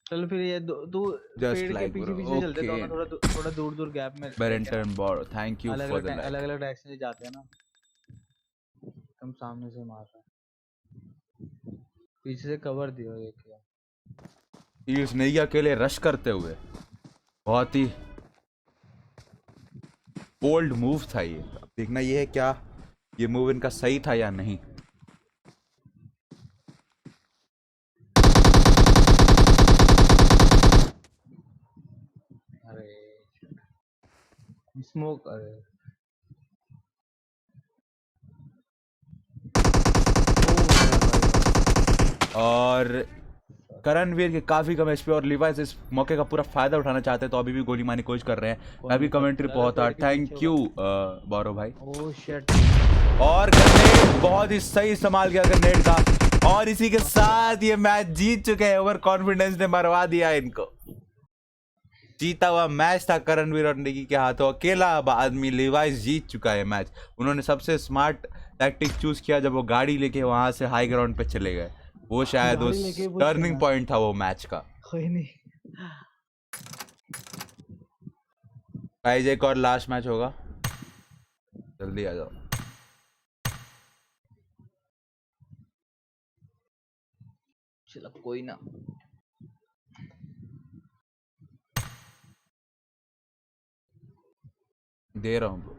चलो फिर ये तू Just पेड़ के like पीछे bro, पीछे चलते okay. दोनों, थोड़ा दूर दूर गैप में। बैरेंटन बॉर, थैंक यू अलग फॉर द अलग लाइक। अलग अलग डायरेक्शन से जाते हैं ना। तुम सामने से मार रहा है, पीछे से कवर दियो एक यार। यूज नहीं अकेले रश करते हुए, बहुत ही बोल्ड मूव था ये। अब देखना ये है क्या ये मूव इनका सही था या नहीं। अरे स्मोक, अरे और करणवीर के काफी कम एचपी और लिवाइस इस मौके का पूरा फायदा उठाना चाहते हैं, तो अभी भी गोली मारने की कोशिश कर रहे हैं। मैं भी कमेंट्री बहुत था। थैंक यू बौरव भाई। Oh shit. और ग्रेनेड बहुत ही सही इस्तेमाल किया ग्रेनेड का, और इसी के साथ ये मैच जीत चुके हैं। ओवर कॉन्फिडेंस ने मरवा दिया इनको। जीता हुआ मैच था करणवीर और निकी के हाथों। अकेला आदमी लिवाइस जीत चुका है मैच। उन्होंने सबसे स्मार्ट टैक्टिक चूज किया जब वो गाड़ी लेके वहां से हाई ग्राउंड पे चले गए। वो शायद गाड़ी उस लेके वो टर्निंग चला। पॉइंट था वो मैच का। कोई नहीं। गाइस, एक और लास्ट मैच होगा, जल्दी आ जाओ। चलो कोई ना। दे रहा हूँ ब्रो।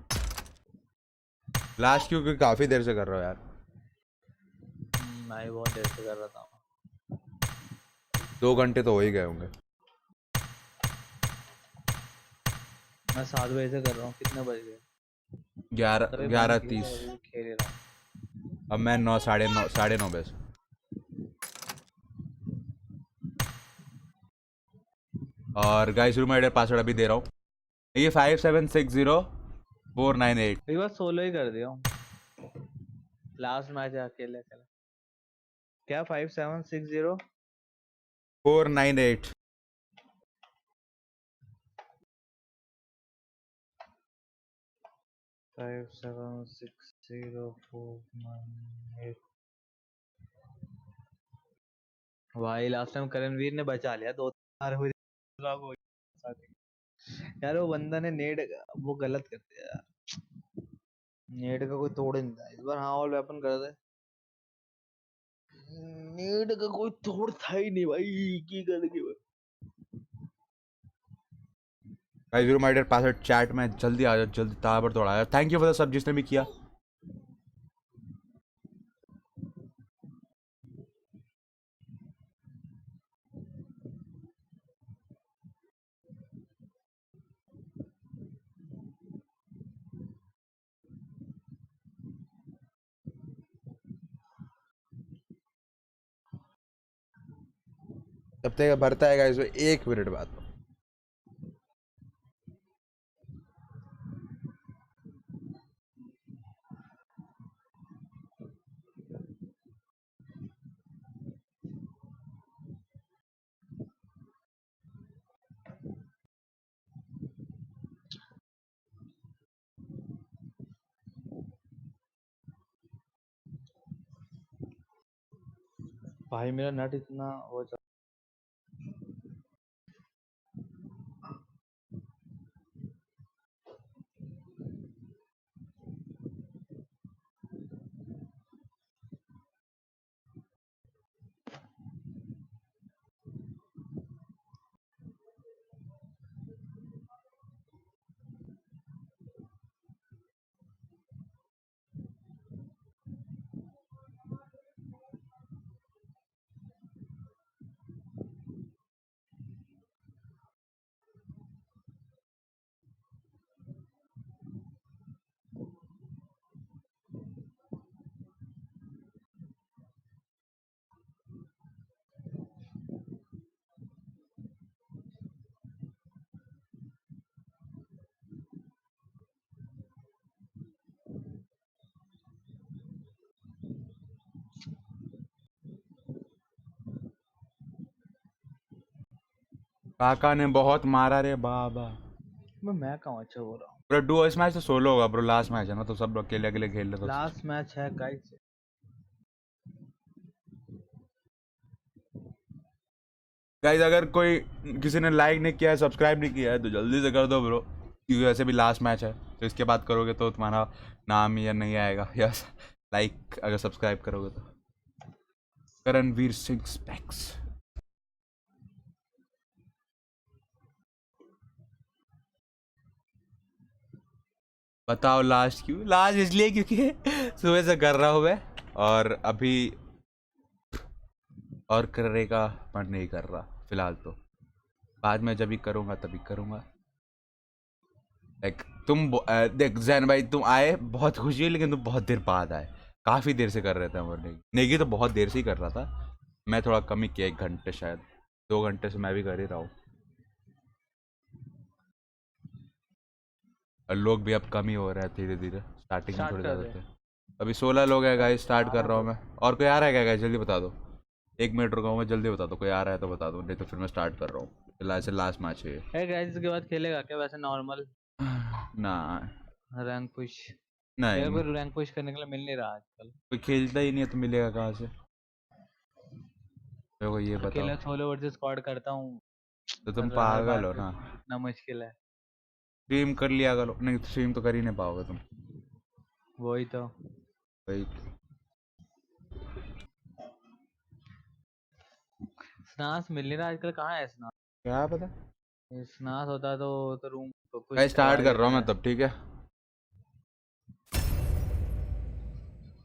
लास्ट क्योंकि काफी देर से कर रहा हूँ यार। मैं बहुत देर से कर रहा था। 2 घंटे तो हो ही गए होंगे। मैं 7 बजे से कर रहा हूँ, कितने बज गए? ग्यारह तभी बंद ग्यारह किया तीस था, अभी भी खेल ही रहा हूँ। अब मैं 9 साढ़े नौ बजे। और गाइस रूम आइडर पासवर्ड अभी दे रहा हूँ, ये 5760-498। एक बार सोलो ही कर दिया हूँ, लास्ट मैच है अकेले अकेले। क्या 5760? 498। 576049। भाई लास्ट टाइम करणवीर ने बचा लिया, 2 बार हुई लॉक हो गया। यार वो बंदा ने नेड वो गलत कर दिया यार, नेड का कोई तोड़ नहीं था इस बार। हाँ ऑल वेपन कर दे, नेड का कोई तोड़ था ही नहीं भाई, की कर के भाई। गाइस रूम आइडर पासवर्ड चैट में जल्दी आ जाओ, जल्दी ताबड़तोड़ आ जाओ। थैंक यू फॉर द सब जिसने भी किया। तब तक भरता है गाइस, 1 मिनट बाद। भाई मेरा नेट इतना वो काका ने बहुत मारा रे बाबा। मैं कहाँ अच्छा हो रहा हूँ। ब्रो डू इस मैच तो सोलो होगा ब्रो, लास्ट मैच है ना, तो सब अकेले अकेले खेल ले तो। लास्ट मैच है गाइस। गाइस अगर कोई किसी ने लाइक नहीं किया है, सब्सक्राइब नहीं किया है, तो जल्दी से कर दो ब्रो, क्योंकि वैसे भी लास्ट मैच है, तो इसके बाद करोगे तो तुम्हारा नाम या नहीं आएगा। यस लाइक अगर सब्सक्राइब करोगे तो। करणवीर सिंह स्पेक्स। बताओ लास्ट क्यों? लास्ट इसलिए क्योंकि सुबह से कर रहा हूँ मैं, और अभी और करने का मन नहीं कर रहा फिलहाल, तो बाद में जब भी करूँगा तभी करूँगा। लाइक देख जैन भाई, तुम आए बहुत खुशी हुई, लेकिन तुम बहुत देर बाद आए, काफ़ी देर से कर रहे थे हम। और नेगी तो बहुत देर से ही कर रहा था, मैं थोड़ा कम ही किया, 1 घंटे शायद 2 घंटे से मैं भी कर ही रहा हूँ। और लोग भी अब कम ही हो रहे हैं धीरे धीरे, स्टार्टिंग में स्टार्ट थोड़े कर ज़्यादा दे। थे। अभी 16 लोग हैं गाइस, स्टार्ट कर रहा हूँ मैं। और कोई आ रहा है क्या गाइस? जल्दी बता दो, 1 मिनट रुका हूँ मैं, जल्दी बता दो कोई आ रहा है तो बता दो, नहीं तो फिर मैं स्टार्ट कर रहा हूँ। फिलहाल से लास्ट मैच है ये। है गाइस, इसके बाद खेलेगा क्या वैसे नॉर्मल ना रैंक पुश? नहीं यार नहीं, कोई रैंक पुश करने के लिए मिल नहीं रहा आजकल। कोई खेलता ही नहीं है तो मिलेगा कहाँ से? मेरे को ये बताओ। अकेला सोलो वर्सेस स्क्वाड करता हूँ, तो तुम पर हर पागल बार हो ना? कितना मुश्किल है। स्ट्रीम कर लिया करो, नहीं स्ट्रीम तो कर ही नहीं पाओगे तुम। वही तो। भाई स्नास मिल नहीं रहा आजकल, कहाँ है स्नास? क्या पता। स्नास होता तो रूम भाई पुश करवा स्टार्ट ही कर रहा देते हूँ मैं थे। तब, ठीक है?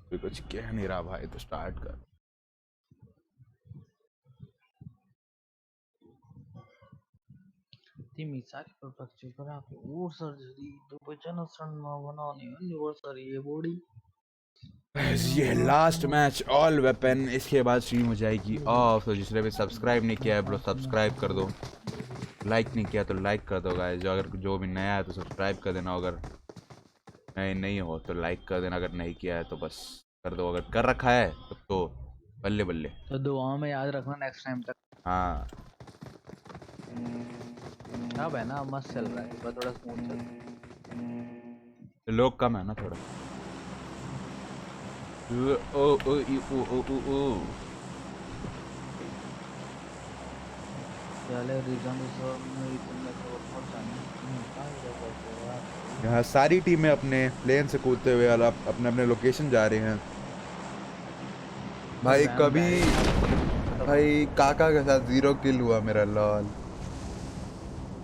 कोई कुछ कह नहीं रहा भाई, तो स्टार्ट कर। Misali perfect पर आपकी वो सर्जरी तो बचन सन्ना बनाने एनिवर्सरी ये बॉडी ये लास्ट मैच ऑल वेपन, इसके बाद स्ट्रीम हो जाएगी ऑफ। तो जिसने भी सब्सक्राइब नहीं किया है ब्रो सब्सक्राइब कर दो, लाइक नहीं किया तो लाइक कर दो गाइस, जो भी नया है तो सब्सक्राइब कर देना, अगर नए नहीं हो तो लाइक कर देना, अगर नहीं किया है तो बस कर दो, अगर कर रखा है तो बल्ले बल्ले। तो दुआ में याद रखना नेक्स्ट टाइम तक। हाँ अब है ना मस्त चल रहा है, बस थोड़ा स्मूथ चल रहा है। लोग कम है ना थोड़ा। ओ ओ ओ ओ ओ ओ चले रीजन में इतने तो बहुत जाने यहाँ सारी टीमें अपने प्लेन से कूदते हुए अपने अपने लोकेशन जा रहे हैं। भाई कभी भाई काका के साथ 0 किल हुआ मेरा, लाल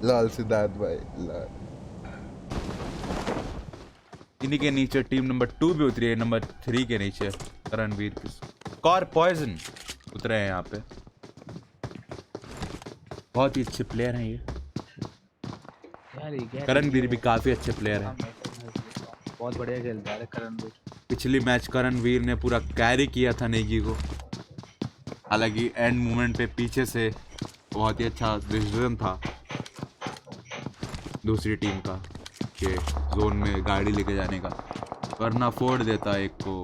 लाल सिद्धार्थ भाई लाल। इन्हीं के नीचे टीम नंबर 2 भी उतरी है, नंबर 3 के नीचे करणवीर स्कॉर पॉइजन उतरे हैं यहाँ पे। बहुत ही अच्छे प्लेयर हैं ये, करणवीर भी काफी अच्छे प्लेयर हैं। बहुत बढ़िया खेलता है करणवीर। पिछली मैच करणवीर ने पूरा कैरी किया था नेगी को, हालांकि एंड मोमेंट पे पीछे से बहुत ही अच्छा डिसीजन था दूसरी टीम का कि जोन में गाड़ी लेके जाने का, वरना फोड़ देता एक को।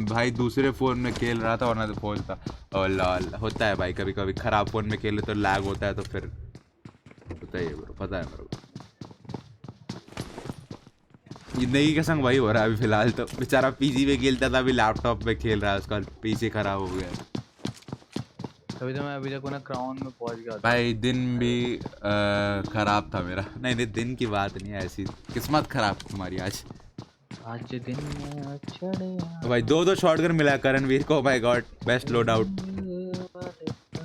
भाई दूसरे फ़ोन में खेल रहा था वरना तो फोड़ता। और लाल होता है भाई, कभी कभी ख़राब फ़ोन में खेले तो लैग होता है, तो फिर होता ही है ब्रो, पता है मेरे को। ये नई का संग भाई हो रहा है अभी फिलहाल, तो बेचारा पीसी पे खेलता था, अभी लैपटॉप पे खेल रहा है, उसका पीसी ख़राब हो गया। अभी तो मैं अभी तक ना क्राउन में पहुंच गया था भाई दिन भी खराब था मेरा। नहीं दिन की बात नहीं है, ऐसी किस्मत खराब तुम्हारी आज दिन में चढ़े। भाई 2 शॉटगन मिला करणवीर को, my God best load out.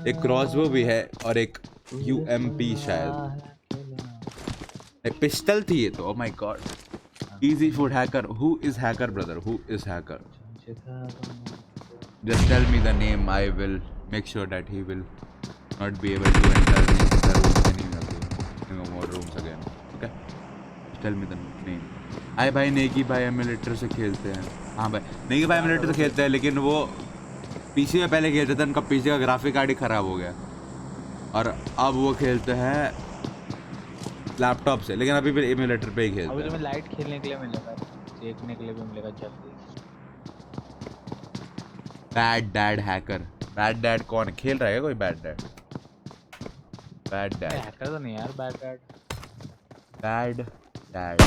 एक क्रॉसबो भी है और एक यूएमपी शायद, एक पिस्टल थी ये तो। Oh my god, easy food hacker, who is hacker brother, who is hacker? Just tell me the name, I will make sure that he will not be able to enter the room more rooms again. Okay, just tell me the name. आए भाई नेगी भाई emulator से खेलते हैं। हाँ भाई नेगी भाई emulator से खेलते हैं, लेकिन वो पीसी में पहले खेलते थे, उनका पीसी का ग्राफिक कार्ड ही ख़राब हो गया और अब वो खेलते हैं लैपटॉप से, लेकिन अभी भी एमुलेटर पे ही खेलते हैं। अभी तुम्हें लाइट खेलने के लिए मिलेगा, देखने के लिए भी मिलेगा जल्दी। Bad dad hacker, bad dad कौन खेल रहा है? कोई bad dad? Bad dad hacker तो नहीं यार, बैड डैड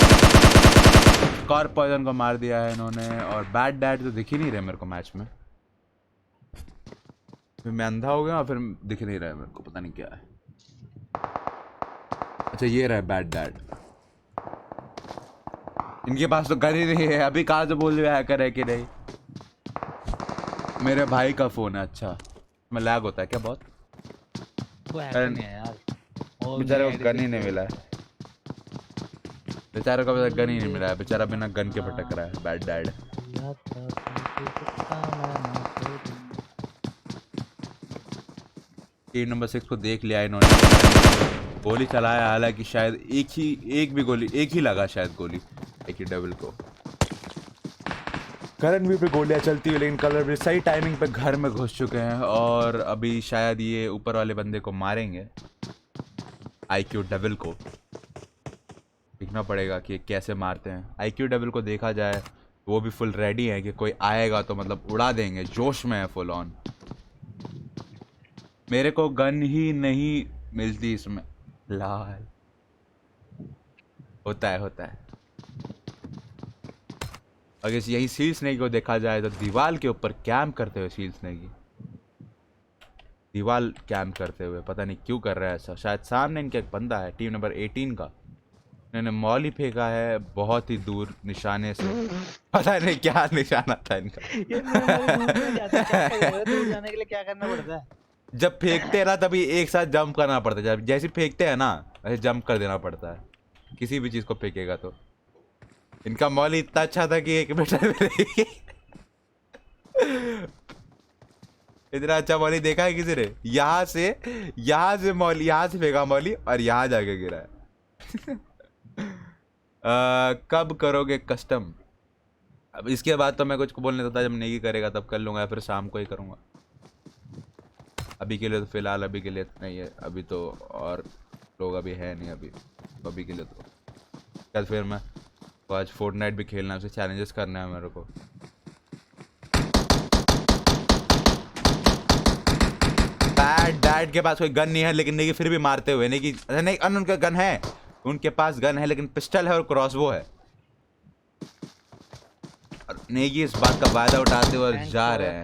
स्कॉर पॉइजन को मार दिया है इन्होंने, और बैड डैड तो दिख ही नहीं रहे मेरे को मैच में। फिर मैं अंधा हो गया और फिर दिख नहीं रहा है मेरे को, पता नहीं क्या है। अच्छा ये रहा बैड डैड, इनके पास तो गन ही नहीं है। अभी कहाँ से बोल रहे हैकर है कि नहीं? मेरे भाई का फोन है। अच्छा मैं लैग होता है क्या बहुत? वो हैकर नहीं है यार, बेचारे को गन ही नहीं मिला है, बेचारे को अभी तक गन ही नहीं मिला है, बेचारा बिना गन के भटक रहा है बैड डैड। टीम नंबर 6 को देख लिया इन्होंने, गोली चलाया, हालांकि शायद एक ही लगा शायद गोली, एक ही डबल को। करणवीर पे गोलियां चलती हुई, लेकिन करणवीर सही टाइमिंग पे घर में घुस चुके हैं और अभी शायद ये ऊपर वाले बंदे को मारेंगे, आईक्यू डबल को। देखना पड़ेगा कि कैसे मारते हैं। आईक्यू डबल को देखा जाए वो भी फुल रेडी है कि कोई आएगा तो मतलब उड़ा देंगे, जोश में है फुल ऑन। मेरे को गन ही नहीं मिलती इसमें, लाल होता है। अगर यही सील स्नेक को देखा जाए तो दीवार के ऊपर कैम्प करते हुए सील स्नेक दीवार कैम्प करते हुए, पता नहीं क्यों कर रहा है ऐसा। शायद सामने इनका एक बंदा है टीम नंबर 18 का, इन्होंने मॉल ही फेंका है बहुत ही दूर निशाने से, पता नहीं क्या निशाना था इनका। दूर जाने के लिए क्या करना पड़ता है? जब फेंकते हैं ना तभी एक साथ जंप करना पड़ता है, जब जैसे फेंकते हैं ना वैसे जंप कर देना पड़ता है किसी भी चीज को फेंकेगा तो। इनका मॉल इतना अच्छा था कि 1 मीटर में इतना अच्छा मौली देखा है किसी ने? यहाँ से मौली, यहाँ से फेंका मौली और यहाँ जाके गिरा है। कब करोगे कस्टम? अब इसके बाद तो मैं कुछ बोलने देता, जब नेगी करेगा तब कर लूंगा, या फिर शाम को ही करूंगा। अभी के लिए तो फिलहाल अभी के लिए नहीं है, अभी तो और लोग अभी है नहीं अभी के लिए तो। कल फिर मैं तो आज फोर्टनाइट भी खेलना है, उसे चैलेंजेस करना है मेरे को। डैड के पास कोई गन नहीं है, लेकिन नेगी फिर भी मारते हुए। नेगी नहीं, उनका गन है, उनके पास गन है लेकिन पिस्टल है और क्रॉसबो है। और नेगी इस बात का फायदा उठाते हुए जा रहे हैं।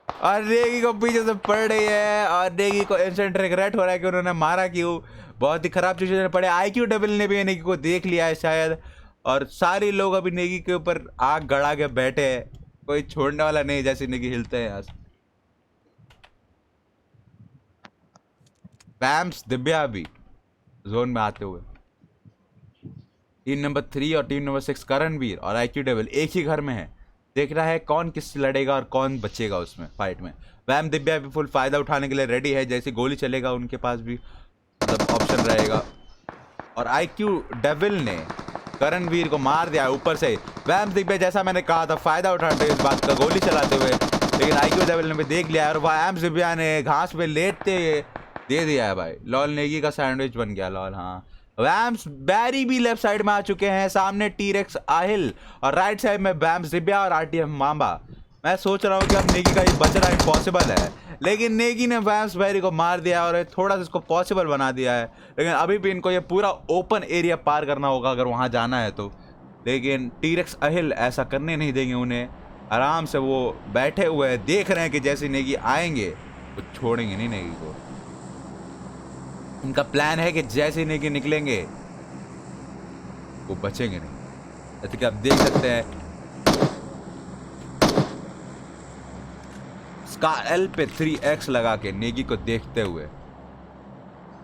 और नेगी को पीछे से पड़ रही है और नेगी को इंस्टेंट रिग्रेट हो रहा है कि उन्होंने मारा क्यों। बहुत ही खराब सिचुएशन में पड़े। IQ डबल ने भी नेगी को देख लिया है शायद, और सारे लोग अभी नेगी के ऊपर आग गड़ा के बैठे हैं, कोई छोड़ने वाला नहीं। जैसे नेगी हिलते हैं यहाँ से। वैम्स दिव्या भी जोन में आते हुए। टीम नंबर 3 और टीम नंबर 6 करणवीर और IQ डबल एक ही घर में है। देख रहा है कौन किससे लड़ेगा और कौन बचेगा उसमें फाइट में। वैम दिव्या भी फुल फायदा उठाने के लिए रेडी है। जैसे गोली चलेगा उनके पास भी मतलब ऑप्शन रहेगा। और IQ डेविल ने करणवीर को मार दिया ऊपर से। वैम दिव्या जैसा मैंने कहा था फायदा उठाते हुए इस बात का गोली चलाते हुए, लेकिन IQ डेविल ने भी देख लिया और वैम दिव्या ने घास पे लेटते दे दिया है भाई। लॉल नेगी का सैंडविच बन गया लॉल। हाँ, वैम्स बैरी भी लेफ्ट साइड में आ चुके हैं। सामने टीरेक्स आहिल और राइट साइड में वैम्स दिव्या और RTF मामा। मैं सोच रहा हूँ कि अब नेगी का ये बचना इम्पॉसिबल है, लेकिन नेगी ने वैम्स बैरी को मार दिया और थोड़ा सा इसको पॉसिबल बना दिया है। लेकिन अभी भी इनको ये पूरा ओपन एरिया पार करना होगा अगर वहाँ जाना है तो। लेकिन टीरेक्स अहिल ऐसा करने नहीं देंगे उन्हें। आराम से वो बैठे हुए हैं, देख रहे हैं कि जैसे नेगी आएंगे तो छोड़ेंगे नहीं नेगी को। उनका प्लान है कि जैसे नेगी निकलेंगे वो बचेंगे नहीं। जैसे कि आप देख सकते हैं स्काएल पे 3x लगा के नेगी को देखते हुए।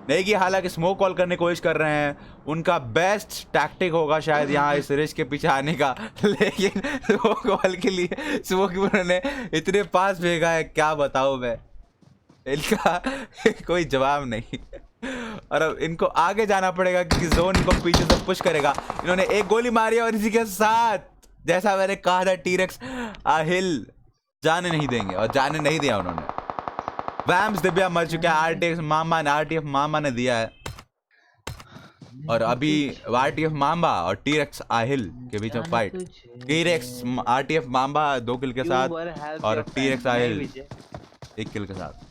नेगी हालांकि स्मोक कॉल करने की कोशिश कर रहे हैं। उनका बेस्ट टैक्टिक होगा शायद यहाँ इस रेस के पीछे आने का, लेकिन स्मोक कॉल के लिए स्मोक उन्होंने इतने पास भेजा है, क्या बताऊं मैं। इनका कोई जवाब नहीं। और अब इनको आगे जाना पड़ेगा क्योंकि जोन इनको पीछे से पुश करेगा। इन्होंने एक गोली मारी और इसी के साथ जैसा मैंने कहा था टीरेक्स आहिल जाने नहीं देंगे, और जाने नहीं दिया उन्होंने। वैम्स दिव्या मर चुके हैं। RTF मामा ने दिया है। और अभी RTF मामा और टीरेक्स आहिल के बीच में फाइट। टीरेक्स RTF मामा 2 किल के साथ और टीरेक्स आहिल 1 किल के साथ।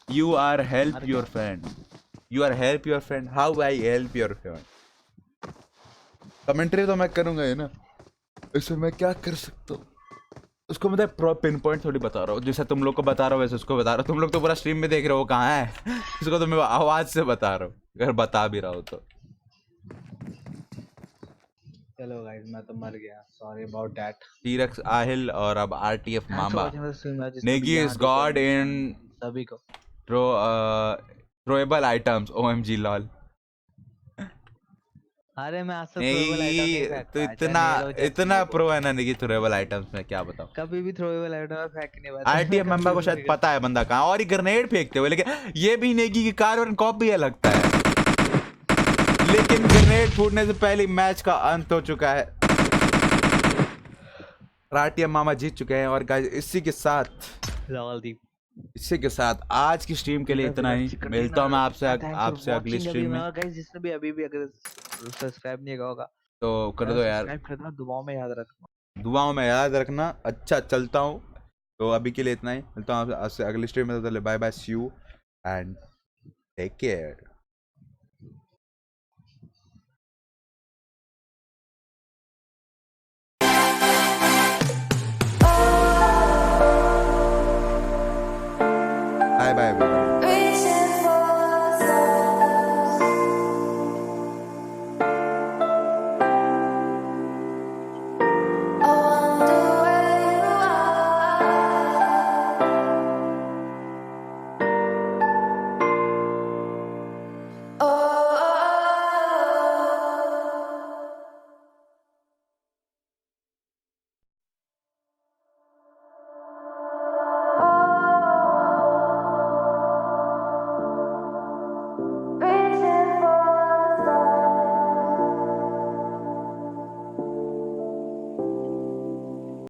You are help your friend. You are help your friend. How I help your friend? Commentary तो मैं करूंगा ही ना, इसमें मैं क्या कर सकता हूँ। उसको मतलब प्रो पिन पॉइंट थोड़ी बता रहा हूँ, जैसे तुम लोग को बता रहा हूँ वैसे उसको बता रहा हूँ। तुम लोग तो पूरा स्ट्रीम में देख रहे हो कहाँ है। इसको तो मैं आवाज से बता रहा हूँ, अगर बता भी रहा हूँ तो। चलो गाइस, मैं तो मर गया, sorry about that. T rex Aahil और अब RTF मामा। नेगी इज गॉड इन सभी को थ्रोएबल आइटम्स। OMG lol. अरे मैं आज नहीं तो इतना प्रो है ना नेगी थ्रोएबल आइटम्स में, क्या बताऊं। कभी भी थ्रोएबल आइटम फेंकने वाला RTF मेंबर को शायद पता है बंदा कहाँ, और ये ग्रेनेड फेंकते हुए। लेकिन ये भी नेगी की कार और कॉपी है लगता है, लेकिन ग्रेनेड फूटने से पहले मैच का अंत हो चुका है। RTF मामा जीत चुके हैं। और गाइस इसी के साथ आज की स्ट्रीम के लिए इतना ही। मिलता हूँ मैं आपसे अगली स्ट्रीम में। गाइस जिसने भी अभी अगर सब्सक्राइब नहीं किया होगा तो कर दो यार, सब्सक्राइब करना, दुआओं में याद रखना। दुआओं में याद रखना। अच्छा चलता हूँ, तो अभी के लिए इतना ही। मिलता हूँ आपसे अगली स्ट्रीम में। Bye bye, see you and take care.